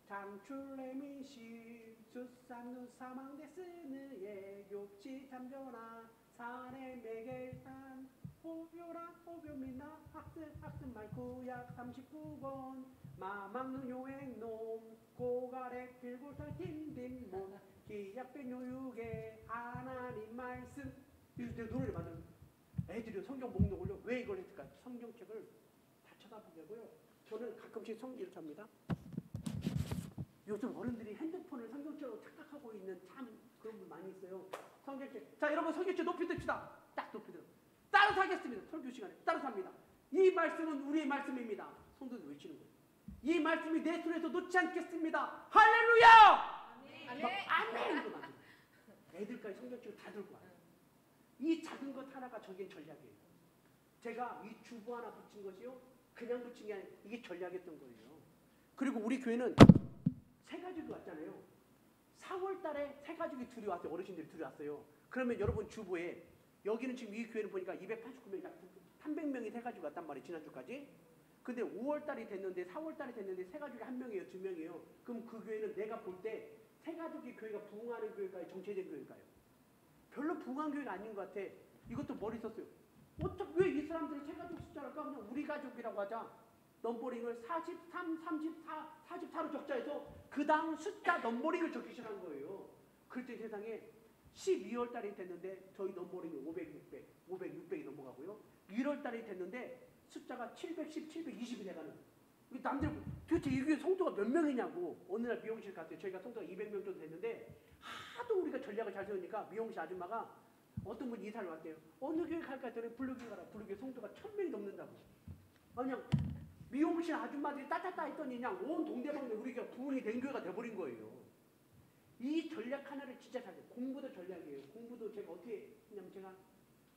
장출레미시 주산누 사망데스느예 욕지 잠전아 산에 매겔산 호교라 호교미나 학습 말구약 39번 마망누 요행놈 고가렉 빌골살 딘딘몬 기약된 요육에 하나님 말씀 이렇게 노래를 만들어 애들이 성경 목록 올려 왜 이걸 했을까? 성경책을 다 쳐다보게 하고요. 저는 가끔씩 성기를 찹니다. 요즘 어른들이 핸드폰을 성경책으로 착각하고 있는 참 그런 분 많이 있어요. 성경책. 자 여러분 성경책 높이 듭시다. 딱 높이 들어. 따라서 하겠습니다. 설교 시간에 따라서 합니다. 이 말씀은 우리의 말씀입니다. 성도들 외치는 거예요. 이 말씀이 내 손에서 놓지 않겠습니다. 할렐루야! 아멘! 이거 맞아요. 애들까지 성경책을 다 들고 와요. 이 작은 것 하나가 저기엔 전략이에요. 제가 이 주보 하나 붙인 것이요. 그냥 붙인 게 아니라 이게 전략이었던 거예요. 그리고 우리 교회는 새 가족이 왔잖아요. 4월 달에 새 가족이 둘이 왔어요. 어르신들이 둘이 왔어요. 그러면 여러분 주보에 여기는 지금 이 교회는 보니까 289명이 300명이 새 가족이 왔단 말이에요. 지난주까지. 근데 5월 달이 됐는데 4월 달이 됐는데 새 가족이 1명이에요. 2명이에요. 그럼 그 교회는 내가 볼 때 새 가족이 교회가 부흥하는 교회일까요? 정체된 교회일까요? 별로 부흥한 교회가 아닌 것 같아. 이것도 머리 썼어요. 어떻게 왜 이 사람들이 새 가족 숫자랄까? 그냥 우리 가족이라고 하자. 넘버링을 43, 34, 44로 적자해서 그 다음 숫자 넘버링을 적기 시작한 거예요. 그때 세상에 12월 달이 됐는데 저희 넘버링이 500, 600이 넘어가고요. 1월 달이 됐는데 숫자가 710, 720이 돼가는 거예요. 남들 도대체 이게 성도가 몇 명이냐고. 어느 날 미용실 갔어요. 저희가 성도가 200명 정도 됐는데 하도 우리가 전략을 잘 세우니까 미용실 아줌마가 어떤 분이 이사를 왔대요. 어느 교회 갈까 했더니 블루교회 가라. 블루교회 성도가 1000명이 넘는다고. 그냥 미용실 아줌마들이 따따따 했더니 그냥 온 동대방네 우리가 부흥이 된 교회가 돼버린 거예요. 이 전략 하나를 진짜 잘 해요. 공부도 전략이에요. 공부도 제가 어떻게 했냐면 제가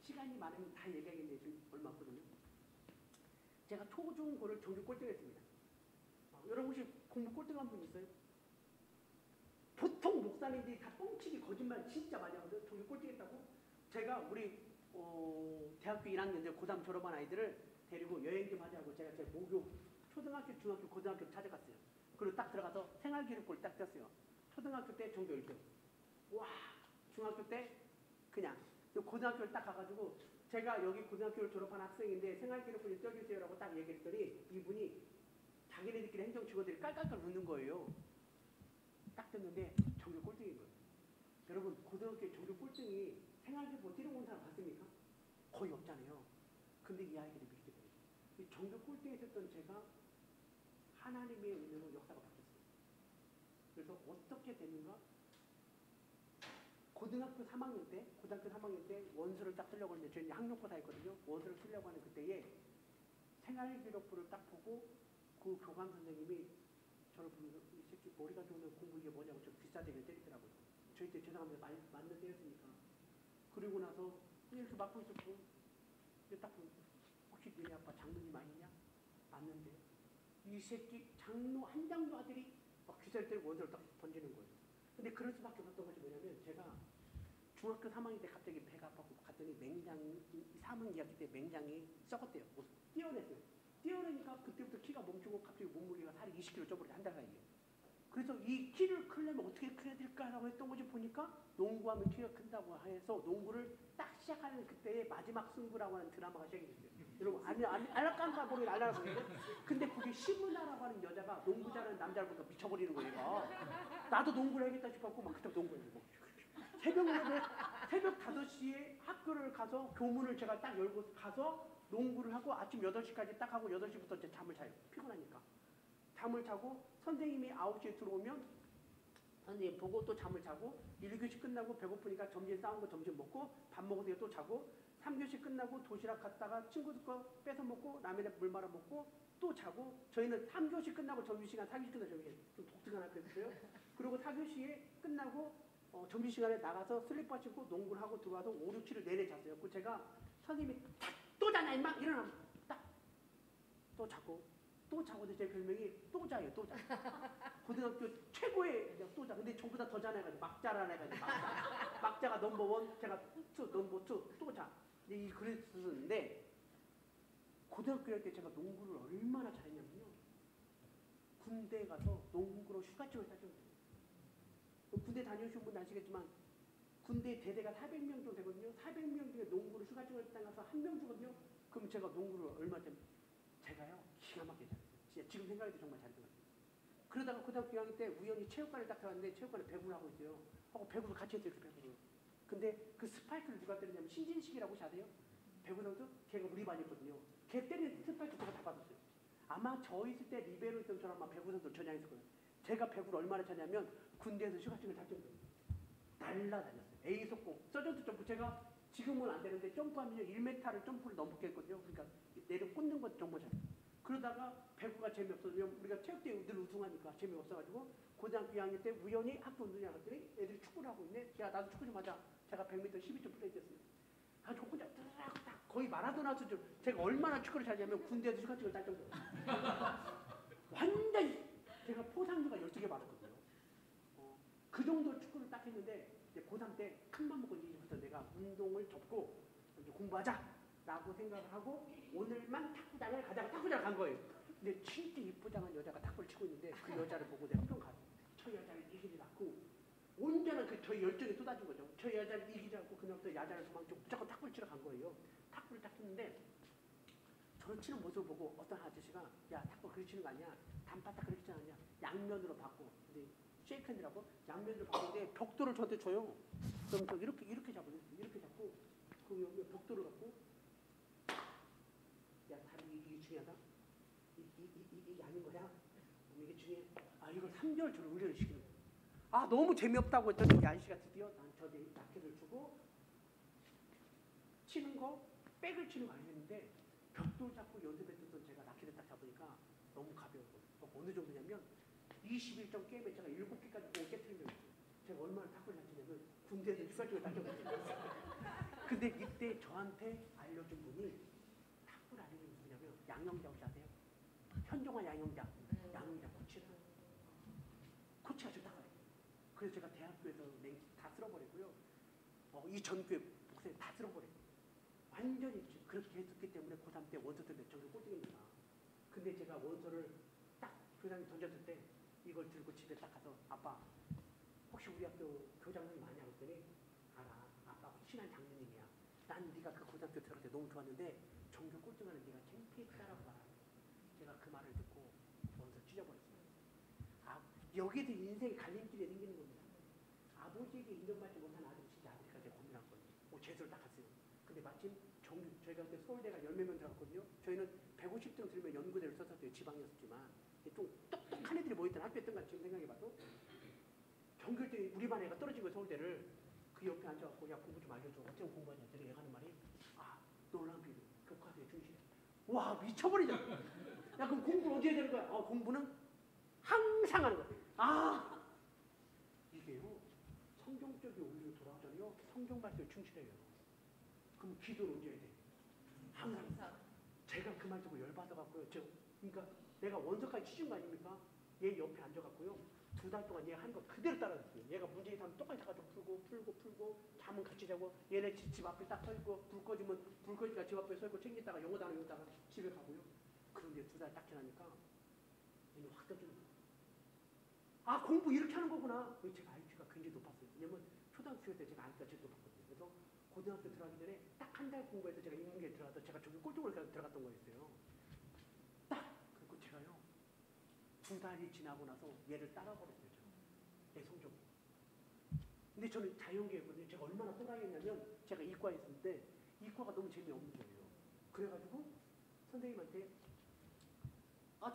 시간이 많으면 다 얘기하겠는데 지금 얼마 없거든요. 제가 초중고를 정규 꼴등했습니다. 여러분 혹시 공부 꼴등한 분 있어요? 보통 목사님들이 다 뻥치기 거짓말 진짜 많이 하거든요. 정규 꼴등했다고. 제가 우리 대학교 1학년 이제 고3 졸업한 아이들을 데리고 여행 좀 하자고 제가 제 목욕 초등학교, 중학교, 고등학교 찾아갔어요. 그리고 딱 들어가서 생활기록부를 딱 떴어요. 초등학교 때 전교 1등. 와, 중학교 때 그냥. 고등학교를 딱 가가지고 제가 여기 고등학교를 졸업한 학생인데 생활기록부를 떼주세요라고 딱 얘기했더니 이분이 자기네들끼리 행정 직원들이 깔깔깔 웃는 거예요. 딱 떴는데 전교 꼴등인 거예요. 여러분 고등학교 전교 꼴등이 생활기록부 뛰러온 사람 봤습니까? 거의 없잖아요. 근데 이 아이들이 믿게 돼요. 이 전교 꼴등에 있었던 제가 하나님의 은혜로 역사가 바뀌었어요. 그래서 어떻게 됐는가? 고등학교 3학년 때 원서를 딱 쓰려고 하는데 저희 학력고사였거든요. 원서를 쓰려고 하는 그때에 생활기록부를 딱 보고 그 교감 선생님이 저를 보면서 이 새끼 머리가 좋으면 공부 이게 뭐냐고 좀 비싸대게 때리더라고요. 저희 때 죄송합니다. 맞는 때였으니까. 그리고 나서 그냥 이렇게 막고 있었고 딱 보면 혹시 너네 아빠 장로님 아니냐? 맞는데 이 새끼 장로 한 장로 아들이 막 귀살 때리고 원서를 딱 던지는 거예요. 근데 그럴 수밖에 없었던 것이 뭐냐면 제가 중학교 3학년 때 갑자기 배가 아파서 갔더니 맹장이 3학년 2학기 때 맹장이 썩었대요. 띄어냈어요. 띄어내니까 그때부터 키가 멈추고 갑자기 몸무게가 살이 20kg 쪄버렸어요. 한 달 사이에. 그래서 이 키를 크려면 어떻게 커야 될까라고 했던 거지 보니까 농구하면 키가 큰다고 해서 농구를 딱 시작하는 그때의 마지막 승부라고 하는 드라마가 시작이 됐어요. 여러분 알라깐가 모르겠 알라보는데 근데 그게 시문화라고 하는 여자가 농구 잘하는 남자를 보니까 미쳐버리는 거예요. 얘가. 나도 농구를 해야겠다 싶었고 막 그때 농구해요. 새벽 5시에 학교를 가서 교문을 제가 딱 열고 가서 농구를 하고 아침 8시까지 딱 하고 8시부터 이제 잠을 자요. 피곤하니까. 잠을 자고 선생님이 9시에 들어오면 선생님 보고 또 잠을 자고 1교시 끝나고 배고프니까 점심 싸운 거 점심 먹고 밥 먹어서 또 자고 3교시 끝나고 도시락 갔다가 친구들 거 뺏어 먹고 라면에 물 말아 먹고 또 자고 저희는 3교시 끝나고 점심시간 4교시 끝나고 점심 좀 독특한 학교였어요. 그리고 4교시에 끝나고 점심시간에 나가서 슬리퍼 신고 농구를 하고 들어와서 5, 6, 7을 내내 잤어요. 그 제가 선생님이 또 자냐 임마 일어나면 딱 또 자고 또 자고 제 별명이 또 자예요. 또 자. 고등학교 최고의 또 자. 근데 저보다 더 잘해가지고 막자라 해가지고 막자가 넘버 1 제가 넘버 2 또 자. 이 그랬었는데 고등학교 할 때 제가 농구를 얼마나 잘했냐면요. 군대 가서 농구로 휴가증을 따준 거예요. 군대 다녀오신 분 아시겠지만 군대 대대가 400명 정도 되거든요. 400명 중에 농구를 휴가증을 따가서 1명 주거든요. 그럼 제가 농구를 얼마 때 제가요 기가 막히게 잘했어요. 진짜 지금 생각해도 정말 잘했던 것 같아요. 그러다가 고등학교 2학년 때 우연히 체육관을 딱 들어갔는데 체육관에 배구를 하고 있어요. 하고 배구를 같이 했어요. 그 배구를. 근데 그 스파이크를 누가 때리냐면 신진식이라고 혹시 아세요? 배구 선수? 걔가 우리 반이었거든요. 걔 때리는 스파이크 제가 다 받았어요. 아마 저 있을 때 리베로 있던 저랑 아마 배구 선수 전향했을 거예요. 제가 배구를 얼마나 쳤냐면 군대에서 휴가증을 다 줬어요. 날라다녔어요. A 속공, 서전트 점프. 제가 지금은 안 되는데 점프하면 1m를 점프를 넘게 했거든요. 그러니까 내려 꽂는 건 정말 잘해요. 그러다가 배구가 재미없어지면 우리가 체육대회 늘 우승하니까 재미없어가지고 고등학교 2학년 때 우연히 학교 운동회 갔더니 애들이 축구를 하고 있네. 야 나도 축구 좀 하자. 제가 100m 12점 플레이했어요. 아, 저 혼자 딱 거의 마라도나 수준. 제가 얼마나 축구를 잘하냐면 군대에서 휴가증을 딸 정도. 완전히 제가 포상류가 12개 받았거든요. 그 정도 축구를 딱 했는데 이제 고3 때 큰맘 먹고 이제부터 내가 운동을 접고 이제 공부하자라고 생각을 하고 오늘만 탁구장을 가자고 탁구장을 간 거예요. 근데 진짜 이쁘장한 여자가 탁구를 치고 있는데 그 여자를 보고 내가 뿅 가서 저 여자를 이기려고 온전한 그 저희 열정이 쏟아진 거죠. 저 여자를 이기려고 그날부터 야자를 도망치고 무조건 탁구를 치러 간 거예요. 탁구를 딱 쳤는데 저를 치는 모습을 보고 어떤 아저씨가 야 탁구 그렇게 치는 거 아니야. 단바닥 그렇게 치지 않냐. 양면으로 바꿔. 근데 쉐이크핸드라고 양면으로 바꾸는데 벽돌을 저한테 줘요. 그럼 저 이렇게 잡아요. 이렇게 잡고 그 여기 벽돌을 갖고 야 다리 이게 중요하다. 이게 아닌 거야. 이게 중요해. 아 이걸 3개월 저를 훈련을 시키는 거예요. 아 너무 재미없다고 했더니 이 아저씨가 드디어 저한테 라켓을 주고 치는 거 백을 치는 거 아니었는데 벽돌 잡고 연습했던 제가 라켓을 딱 잡으니까 너무 가벼운 거예요. 어느 정도냐면 21점 게임에 제가 7개까지 공 깨트린 적이 있어요. 제가 얼마나 탁구를 잘 치냐면 군대에서 휴가증을 따져봤어요. 근데 이때 저한테 알려준 분이 탁구를 알려준 분이 뭐냐면 양영자 혹시 아세요? 현종환 양영자 코치를 코치가 좋다고 해요. 그래서 제가 대학교에서 다 쓸어버리고요. 이 전교에 목사님 다 쓸어버려요. 완전히 그렇게 했었기 때문에 고3 때 원서들 몇 장을 꼴등입니다. 근데 제가 원서를 딱 교장님 던졌을 때 이걸 들고 집에 딱 가서 아빠 혹시 우리 학교 교장님이 많이 했더니 알아. 아빠 친한 장로님이야. 난 네가 그 고등학교 들어갈 때 너무 좋았는데 전교 꼴등하는 네가 창피했다라고 말하는 제가 그 말을 듣고 원서 찢어버렸어요. 여기에서 인생의 갈림길이 생기는 겁니다. 아버지에게 인정받지 못한 아들이 진짜 아버지까지 고민한 거예요. 재수를 딱 갔어요. 근데 마침 저희가 그때 서울대가 10명 들어갔거든요. 저희는 150등 들면 연구대를 썼었어요. 지방이었지만 좀 똑똑한 애들이 모였던 학교였던 것 같아요. 지금 생각해봐도. 전교 1등 우리 반 애가 떨어진 거예요. 서울대를. 그 옆에 앉아갖고 야 공부 좀 알려줘. 어떻게 공부하냐 했더니 얘가 하는 말이 아 놀란 비도 교과서에 충실해. 와 미쳐버리잖아. 야 그럼 공부를 어디 해야 되는 거야? 공부는 항상 하는 거야. 아 이게요. 성경적이 오히려 돌아왔더니요. 성경 말씀에 충실해요. 그럼 기도를 언제 해야 돼? 항상. 제가 그 말 듣고 열받아갖고요. 그러니까 내가 원서까지 치준 거 아닙니까? 얘 옆에 앉아갖고요. 2달 동안 얘 하는 거 그대로 따라했어요. 얘가 문제있 하면 똑같이 가지고 풀고 잠은 같이 자고 얘네 집 앞에 딱 서 있고 불 꺼지면 불 꺼지니까 집 앞에 서 있고 챙겼다가 영어 다니다가 집에 가고요. 그런데 2달 딱 지나니까 얘는 확 떠지는 거예요. 아 공부 이렇게 하는 거구나. 제가 IQ가 굉장히 높았어요. 왜냐면 초등학교 때 제가 IQ가 제일 높았거든요. 그래서 고등학교 들어가기 전에 딱 한 달 공부해서 제가 인문계에 들어가서 제가 저기 꼴등으로 들어갔던 거였어요. 딱 그리고 제가요 2달이 지나고 나서 얘를 따라버렸어요. 내 성적이. 근데 저는 자연계였거든요. 제가 얼마나 또라이였냐면 제가 이과였는데 이과가 너무 재미없는 거예요. 그래가지고 선생님한테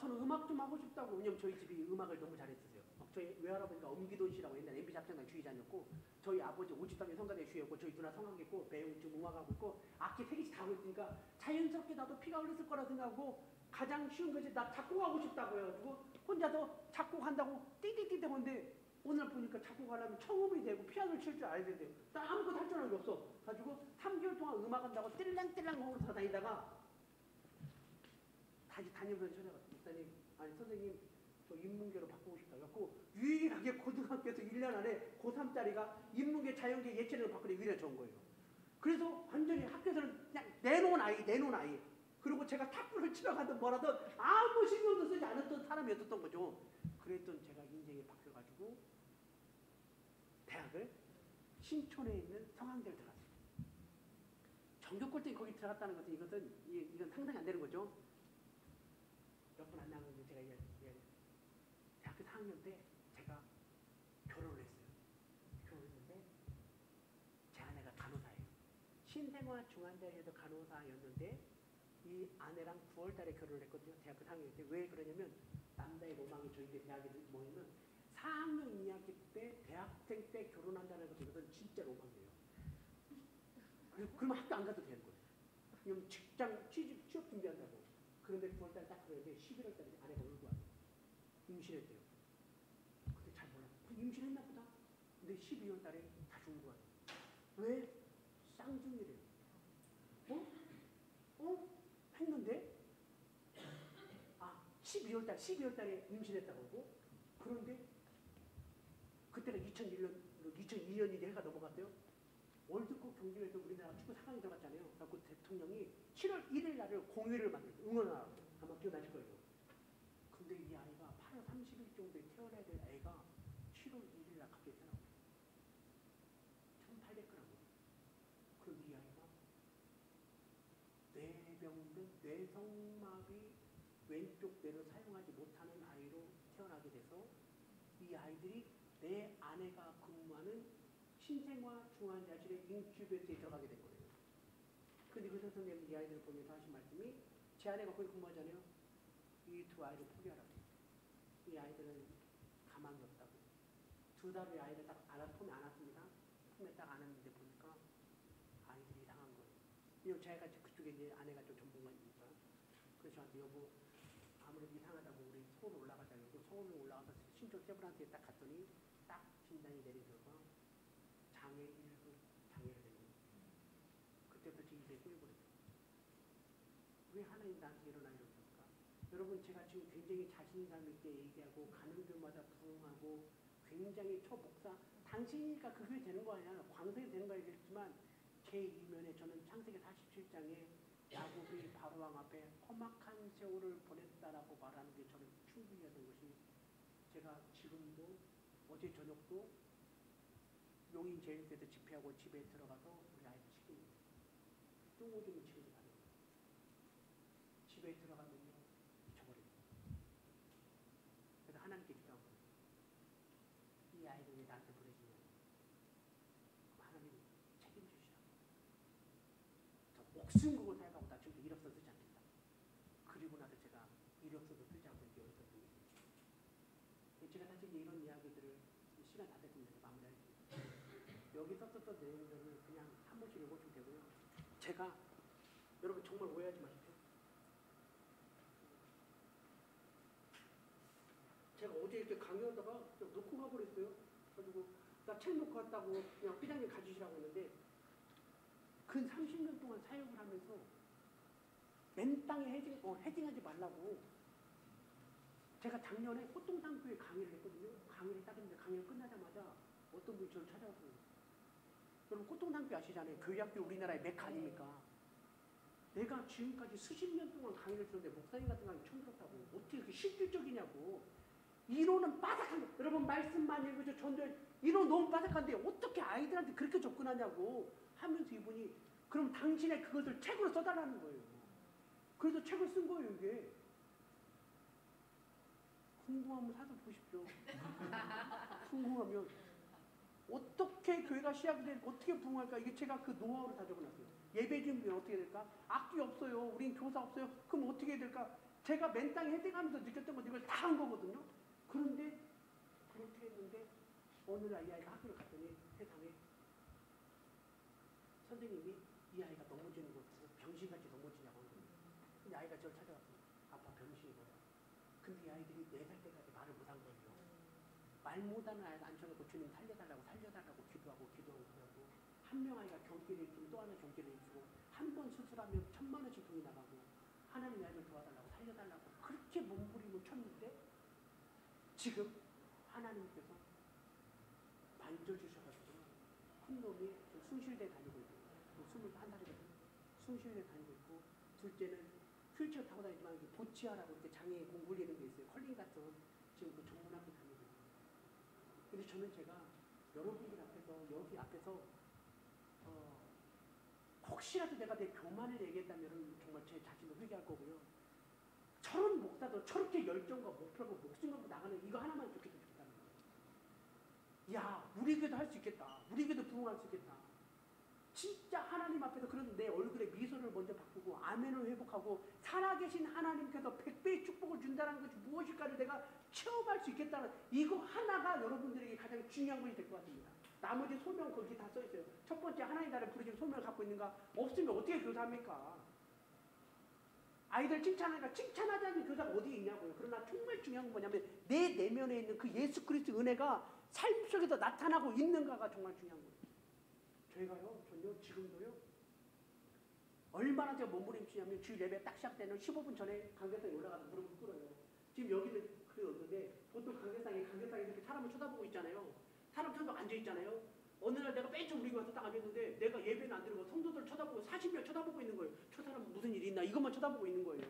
저는 음악 좀 하고 싶다고. 왜냐면 저희 집이 음악을 너무 잘했었어요. 저희 외할아버지가 엄기돈 씨라고 옛날에 MB 작전단 주의자였고 저희 아버지 오집당의 성가대 주의였고 저희 누나 성악했고 배우 지금 음악하고 있고 악기 3개씩 다 하고 있으니까 자연스럽게 나도 피가 흘렀을 거라 생각하고 가장 쉬운 것이 나 작곡하고 싶다고 해가지고 혼자서 작곡한다고 띠띠띠 대는데 오늘 보니까 작곡하려면 청음이 되고 피아노를 칠 줄 알아야 돼요. 나 아무것도 할 줄 아는 게 없어. 가지고 3개월 동안 음악한다고 띨랑띨랑 먹으러 다니다가 다시 담임선생님 찾아갔어요. 목사님, 아니 선생님 저 인문계로 바꾸고 싶다. 그래갖고 유일하게 고등학교에서 1년 안에 고3짜리가 인문계 자연계 예체능을 바꾸는 유일하게 좋은 거예요. 그래서 완전히 학교에서는 그냥 내놓은 아이. 그리고 제가 탁구를 치러 가든 뭐라든 아무 신경도 쓰지 않았던 사람이었던 거죠. 그랬던 제가 인생에 바뀌어가지고 대학을 신촌에 있는 성황대를 들어갔어요. 전교 꼴등이 거기 들어갔다는 것은 이건 상상이 안 되는 거죠. 몇 분 안 나가는데 제가 대학교 4학년 때 제가 결혼을 했어요. 결혼했는데 제 아내가 간호사예요. 신생아 중환자실에서 간호사였는데 이 아내랑 9월 달에 결혼을 했거든요. 대학교 4학년 때. 왜 그러냐면 남자의 로망이 저희들 대학에 뭐냐면 4학년 2학기 때 대학생 때 결혼한다는 것은 진짜 로망이에요. 그러면 학교 안 가도 되는 거예요. 왜냐면 직장 취업 준비한다고. 그런데 9월 달에 딱 그러는데 11월 달에 아내가 울고 와요. 임신했대요. 근데 잘 몰라. 임신했나 보다. 근데 12월 달에 다시 울고 와요. 왜? 쌍둥이래요. 했는데 12월 달에 임신했다고 하고 그런데 그때가 2002년이 해가 넘어갔대요. 월드컵 경기에서 우리나라 축구 4강에 들어갔잖아요. 그래서 대통령이 7월 1일 날을 공휴일을 만들었어요. 응원하라고. 아마 기억나실 거예요. 근데 이 아이가 8월 30일 정도에 태어나야 될 애가 7월 1일 날 갑자기 태어나고 1800g. 그럼 이 아이가 뇌병든 뇌성마비 왼쪽 뇌를 사용하지 못하는 아이로 태어나게 돼서 이 아이들이 내 아내가 근무하는 신생아 중환자실의 인큐베이터에 들어가게 된 거예요. 근데 그 선생님이 이 아이들을 보면서 하신 말씀이 제 아내가 거기 근무하잖아요. 이 2아이를 포기하라고. 이 아이들은 가망이 없다고. 2달에 아이를 딱 품에 안았습니다. 품에 딱 안았는데 보니까 아이들이 이상한 거예요. 왜냐면 제가 그쪽에 이제 아내가 좀 전문가니까. 그래서 저한테 여보 아무래도 이상하다고 우리 서울 올라가자. 그러고 서울로 올라가서 신촌 세브란스에 딱 갔더니 딱 진단이 내린 결과 장애 1급 장애가 된 거예요. 그때부터 제 인생이 꼬여버렸어요. 왜 하나님 나한테 일어나 이러니까. 여러분 제가 지금 굉장히 자신감 있게 얘기하고 가는 교마다 부응하고 굉장히 초목사 당신이니까 그게 되는 거 아니야. 광성이 되는 거 알겠지만 제 이면에 저는 창세기 47장에 야곱이 바로왕 앞에 험악한 세월을 보냈다라고 말하는 게 저는 충분히였던 것이 제가 지금도 어제 저녁도 용인 제일교회에서 집회하고 집에 들어가서 우리 아이들 시킵니다. 똥 오줌을 치우지 말아요. 집에 들어가면요 미쳐버려요. 그래서 하나님께 기도한 거예요. 이 아이를 왜 나한테 보내주냐. 하나님 책임지시라고. 저 목숨 걸고 살아가고 나 지금도 이력서 쓰지 않겠다. 그리고 나서 제가 이력서도 쓰지 않고 이렇게 어디서 제가 사실 이런 이야기들을 시간 다 됐으면 마무리하겠습니다. 여기 썼었던 내용들을 그냥 한 번씩 읽어주면 되고요. 제가 여러분 정말 오해하지 마십시오. 제가 어제 이렇게 강의하다가 그냥 놓고 가버렸어요. 그래가지고 나 책 놓고 왔다고 그냥 회장님 가주시라고 했는데 근 30년 동안 사역을 하면서 맨 땅에 헤딩하지 말라고 제가 작년에 호동상교회 강의를 했거든요. 강의를 딱 했는데 강의가 끝나자마자 어떤 분이 저를 찾아왔어요. 여러분 호동상교회 아시잖아요. 교회학교 우리나라의 메카 아닙니까? 내가 지금까지 수십 년 동안 강의를 들었는데 목사님 같은 강의 처음 들었다고. 어떻게 그렇게 실질적이냐고. 이론은 빠삭한데 여러분 말씀만 읽으죠. 전도에 이론 너무 빠삭한데 어떻게 아이들한테 그렇게 접근하냐고 하면서 이분이 그럼 당신의 그것을 책으로 써달라는 거예요. 그래서 책을 쓴 거예요. 이게. 궁금하면 사서 보십시오. 궁금하면 어떻게 교회가 시작이 돼 어떻게 부흥할까 이게 제가 그 노하우를 다 적어놨어요. 예배 준비는 어떻게 될까? 악기 없어요. 우린 교사 없어요. 그럼 어떻게 해야 될까? 제가 맨 땅에 헤딩하면서 느꼈던 건 이걸 다 한 거거든요. 그런데 그렇게 했는데 어느 날 이 아이가 학교를 갔더니 세상에 선생님이 이 아이가 넘어지는 걸 보고 병신같이 넘어지냐고 하는 거예요. 근데 아이가 저를 찾아왔어요. 아빠 병신이거든. 근데 이 아이들이 4살 때까지 말을 못한 거예요. 말 못하는 아이를 앉혀놓고 주님 살려달라고 기도하고 한 명 아이가 경기를 해주고 또 하나 경기를 해주고 한 번 수술하면 1000만 원씩 돈이 나가고 하나님 아이를 도와달라고 살려달라고 그렇게 몸부림을 쳤는데 지금 하나님께서 만져주셔가지고 큰 놈이 숭실대 다니고 있고 21살이거든요. 숭실대 다니고 있고 둘째는 휠체어 타고 다니지만 보치아라고 이렇게 장애에 공 올리는 게 있어요. 컬링 같은 지금 그 전문학교 다니고 있고. 근데 저는 제가 여러분들 앞에서 여기 앞에서 혹시라도 내가 내 교만을 얘기했다면 정말 제 자신을 회개할 거고요. 저런 목사도 저렇게 열정과 목표고 목숨 걸고 나가는 이거 하나만 좋겠으면 좋겠다는 거예요. 야, 우리 교회도 할 수 있겠다. 우리 교회도 부흥할 수 있겠다. 진짜 하나님 앞에서 그런 내 얼굴에 미소를 먼저 바꾸고 아멘을 회복하고 살아계신 하나님께서 100배의 축복을 준다는 것이 무엇일까를 내가 체험할 수 있겠다는 이거 하나가 여러분들에게 가장 중요한 것이 될 것 같습니다. 나머지 소명 거기 다 써있어요. 첫 번째 하나님 나라를 부르짖는 소명을 갖고 있는가? 없으면 어떻게 교사합니까? 아이들 칭찬하니까 칭찬하지 않는 교사가 어디에 있냐고요. 그러나 정말 중요한 건 뭐냐면 내 내면에 있는 그 예수 그리스도 은혜가 삶 속에서 나타나고 있는가가 정말 중요한 거예요. 저희가요, 전요 지금도요. 얼마나 제가 몸부림치냐면 주일 예배 딱 시작되는 15분 전에 강대상에 올라가서 무릎을 꿇어요. 지금 여기는 그랬는데 보통 강대상에 이렇게 사람을 쳐다보고 있잖아요. 사람 쳐다보고 앉아있잖아요. 어느 날 내가 맨 처음 우리 와서 딱 앉았는데 내가 예배는 안 드리고 성도들 쳐다보고 40명 쳐다보고 있는 거예요. 저 사람은 무슨 일이 있나 이것만 쳐다보고 있는 거예요.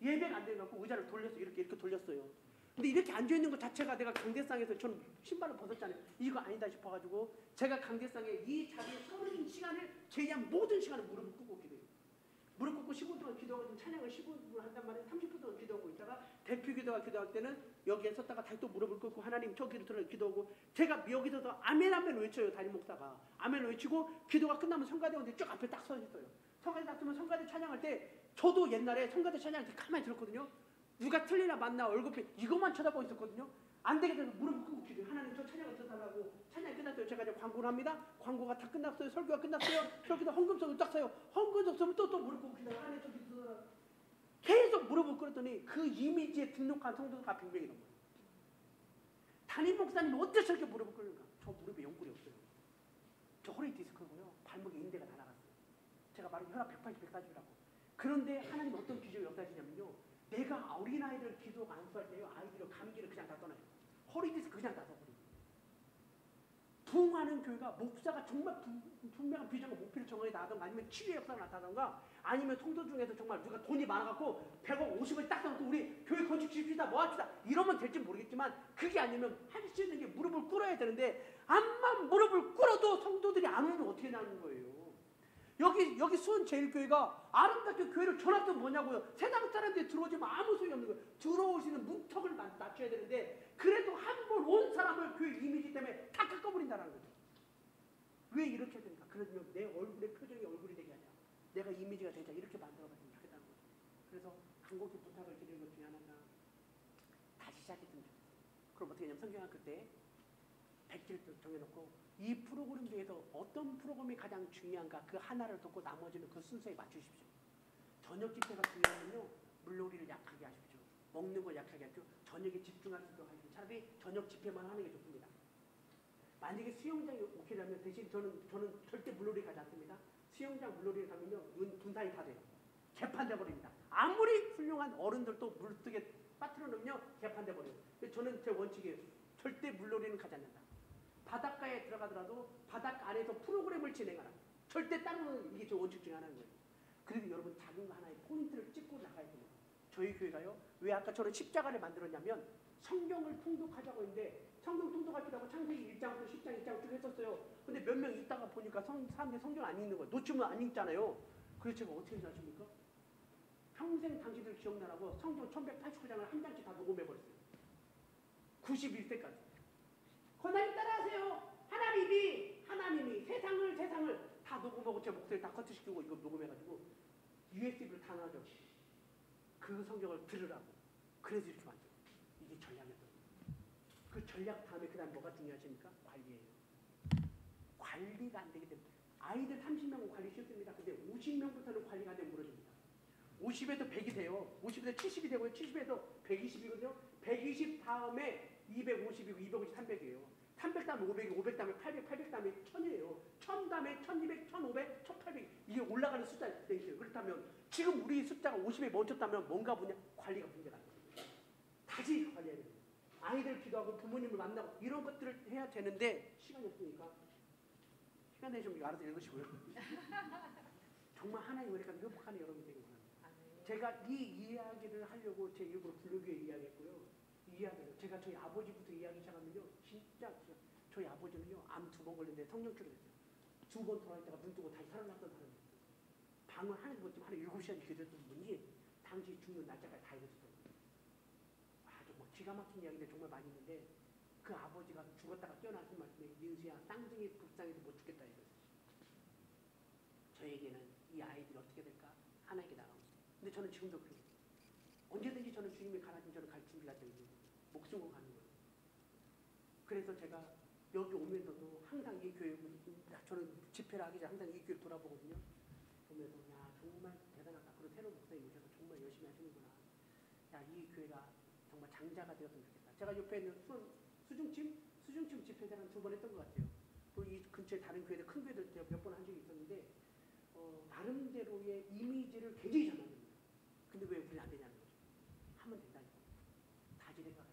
예배가 안 돼갖고 의자를 돌려서 이렇게 돌렸어요. 근데 이렇게 앉아있는 것 자체가 내가 강대상에서 저는 신발을 벗었잖아요. 이거 아니다 싶어가지고 제가 강대상에 이 자리에 서는 시간을 제외한 모든 시간을 무릎을 꿇고 기도해요. 무릎 꿇고 15분 동안 기도하고 찬양을 15분 한단 말이에요. 30분 동안 기도하고 있다가 대표 기도할 때는 여기에 섰다가 다시 또 무릎을 꿇고 하나님 저 기도 들어 기도하고 제가 여기서도 아멘 아멘 외쳐요. 담임 목사가 아멘 외치고 기도가 끝나면 성가대원들이 쭉 앞에 딱 서 있어요. 성가대 딱 서면 성가대 찬양할 때 저도 옛날에 성가대 찬양할 때 가만히 들었거든요. 누가 틀리나 맞나 얼굴에 이것만 쳐다보고 있었거든요. 안 되게 되면 무릎을 꿇고 기도해요. 하나님 저 찬양을 써달라고. 찬양이 끝났어요. 제가 이제 광고를 합니다. 광고가 다 끝났어요. 설교가 끝났어요. 설교도 헌금성을 딱 써요. 헌금성 쓰면 또 무릎 꿇고 기도해요. 하나님 저 기도하라. 계속 무릎을 꿇었더니 그 이미지에 등록한 성도가 빙빙이 넘어요. 담임 목사님이 어떻게 저렇게 무릎을 꿇는가? 저 무릎에 연골이 없어요. 저 허리 디스크고요. 발목에 인대가 다 나갔어요. 제가 말하면 혈압 180, 140이라고. 그런데 하나님 어떤 기적을 역사하시냐면요. 내가 어린아이들 기도가 안수할 때요. 아이들의 감기를 그냥 다 떠나요. 허리 디스크 그냥 다 떠버려요. 부흥하는 교회가 목사가 정말 분명한 비전과 목표를 정해 나가던가 아니면 치유의 역사가 나타나던가 아니면 성도 중에서 정말 누가 돈이 많아갖고 100억 50을 딱 써놓고 우리 교회 건축 지읍시다 뭐 합시다 이러면 될지 모르겠지만 그게 아니면 할 수 있는 게 무릎을 꿇어야 되는데 암만 무릎을 꿇어도 성도들이 안 오면 어떻게 나는 거예요. 여기 수원제일교회가 아름답게 교회를 전합도 뭐냐고요. 세상 사람들이 들어오지만 아무 소용이 없는 거예요. 들어오시는 문턱을 낮춰야 되는데 그래도 한 번 온 사람을 교회 이미지 때문에 다 깎아버린다는 거죠. 왜 이렇게 해야 되는가. 그러면 내 얼굴의 표정이 얼굴이 되게 하냐. 내가 이미지가 되자 이렇게 만들어봤으면 좋겠다는 거죠. 그래서 간곡히 부탁을 드리는 것 중에 하나가 다시 시작했으면 좋겠어요. 그럼 어떻게 하냐면 성경학교 때 100개를 정해놓고 이 프로그램 중에서 어떤 프로그램이 가장 중요한가 그 하나를 듣고 나머지는 그 순서에 맞추십시오. 저녁 집회가 중요하면요. 물놀이를 약하게 하십시오. 먹는 걸 약하게 하십시오. 저녁에 집중할 수 있도록 하십시오. 차라리 저녁 집회만 하는 게 좋습니다. 만약에 수영장이 오케이라면 대신 저는 절대 물놀이 가지 않습니다. 수영장 물놀이를 가면요. 눈 분산이 다 돼요. 개판돼 버립니다. 아무리 훌륭한 어른들도 물속에 빠뜨려 놓으면 개판돼 버려요. 저는 제 원칙이에요. 절대 물놀이는 가지 않는다. 바닷가에 들어가더라도 바닷가 안에서 프로그램을 진행하라. 절대 따로는 이게 제 원칙 중에 하나인 거예요. 그래도 여러분 작은 거 하나의 포인트를 찍고 나가야 됩니다. 저희 교회가요. 왜 아까 저는 십자가를 만들었냐면 성경을 통독하자고 했는데 성경 통독하기라고 창세기 1장부터 10장 2장 쭉 했었어요. 근데 몇 명 있다가 보니까 사람들이 성경 안 읽는 거예요. 놓치면 안 읽잖아요. 그래서 제가 어떻게 했는지 아십니까? 평생 당신들 기억나라고 성경 1189장을 한 장씩 다 녹음해버렸어요. 91세까지. 권하님 따라하세요. 하나님이 세상을 다 녹음하고 제 목소리 다 커트시키고 이거 녹음해가지고 USB를 다 놔줘. 그 성경을 들으라고. 그래서 이렇게 만들어. 이게 전략이었던 거예요. 그 전략 다음에 그 다음 뭐가 중요하십니까? 관리예요. 관리가 안 되기 때문에 아이들 30명은 관리 쉬웠습니다. 근데 50명부터는 관리가 안 되면 무너집니다. 50에서 100이 돼요. 50에서 70이 되고요. 70에서 120이거든요. 120 다음에 250이고 250, 300이에요. 300 다음에 500, 500 다음에 800, 800 다음에 1000이에요. 1000 다음에 1200, 1500, 1800 이게 올라가는 숫자가 돼 있어요. 그렇다면 지금 우리 숫자가 50에 멈췄다면 뭔가 관리가 문제가 있는 거예요. 다시 관리해야 돼요. 아이들 기도하고 부모님을 만나고 이런 것들을 해야 되는데 시간이 없으니까 시간 내시면 이거 알아서 읽으시고요. 정말 하나님 은혜가 행복한 여러분이 되길 바랍니다. 제가 이 이야기를 하려고 제 일부러 블로그에 이야기했고요. 이 이야기를 제가 저희 아버지부터 이야기 시작하면요. 진짜 저희 아버지는요. 암 2번 걸렸는데 성령치료 됐어요. 2번 돌아갈 때가 눈 뜨고 다시 살아났던 사람이에요. 방을 하는 것쯤 하루 7시간 기도했던 분이 당시 죽는 날짜까지 다 이뤘었던 거예요. 아주 뭐 기가 막힌 이야기인데 정말 많이 있는데 그 아버지가 죽었다가 깨어나신 말씀에 민수야 쌍둥이 불쌍해서 못 죽겠다 이거예요. 저에게는 이 아이들이 어떻게 될까? 하나님께 나가고 근데 저는 지금도 그래요. 언제든지 저는 주님이 가라진 저는 갈 준비가 되어 있는 거예요. 목숨으로 가는 거예요. 그래서 제가 여기 오면서도 항상 이 교회 저는 집회를 하기 전에 항상 이 교회 돌아보거든요. 보면서 야 정말 대단하다. 그리고 새로운 목사님 오셔서 정말 열심히 하시는구나. 야 이 교회가 정말 장자가 되었으면 좋겠다. 제가 옆에 있는 수중침 집회를 한 2번 했던 것 같아요. 또 이 근처에 다른 교회들 큰 교회들 제가 몇 번 한 적이 있었는데 나름대로의 이미지를 굉장히 잘 만듭니다. 근데 왜 우리는 안 되냐는 거죠. 하면 된다니까. 다지대가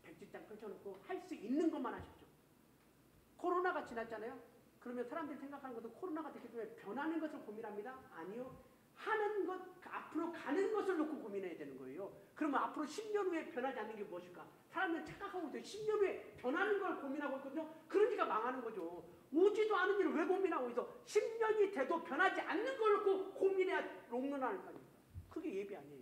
백지장 펼쳐놓고 할 수 있는 것만 하십시오. 코로나가 지났잖아요. 그러면 사람들이 생각하는 것은 코로나가 됐기 때문에 변하는 것을 고민합니다. 아니요. 하는 것, 앞으로 가는 것을 놓고 고민해야 되는 거예요. 그러면 앞으로 10년 후에 변하지 않는 게 무엇일까? 사람들은 착각하고 있어요. 10년 후에 변하는 걸 고민하고 있거든요. 그러니까 망하는 거죠. 오지도 않은 일을 왜 고민하고 있어? 10년이 돼도 변하지 않는 걸 놓고 고민해야 롱런하는 거 아닙니까? 그게 예배 아니에요.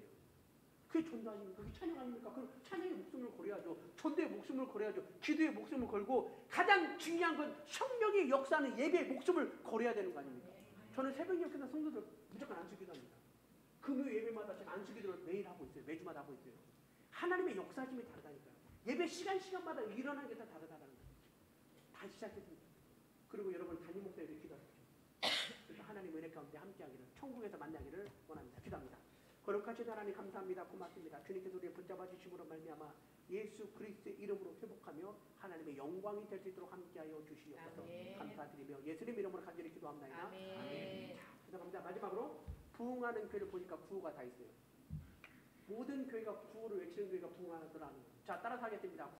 그게 전도 아닙니까? 그게 찬양 아닙니까? 그럼 찬양의 목숨을 걸어야죠. 전도의 목숨을 걸어야죠. 기도의 목숨을 걸고 가장 중요한 건 성령의 역사는 예배의 목숨을 걸어야 되는 거 아닙니까? 저는 새벽 예배나 성도들 무조건 안수기도 합니다. 금요 예배마다 제가 안수기도를 매일 하고 있어요. 매주마다 하고 있어요. 하나님의 역사심이 다르다니까요. 예배 시간마다 일어나는 게 다 다르다는 거예요. 다시 시작했습니다. 그리고 여러분 담임 목사님들 기도하십시오. 그래서 하나님 은혜 가운데 함께하기를 천국에서 만나기를 원합니다. 기도합니다. 거룩하신 하나님 감사합니다. 고맙습니다. 주님께서 우리를 붙잡아 주심으로 말미암아 예수 그리스도의 이름으로 회복하며 하나님의 영광이 될 수 있도록 함께하여 주시옵소서. 감사드리며 예수님 이름으로 간절히 기도합니다. 아멘. 자, 감사합니다. 마지막으로 부흥하는 교회를 보니까 구호가 다 있어요. 모든 교회가 구호를 외치는 교회가 부흥하더라는 거예요. 자, 따라서 하겠습니다.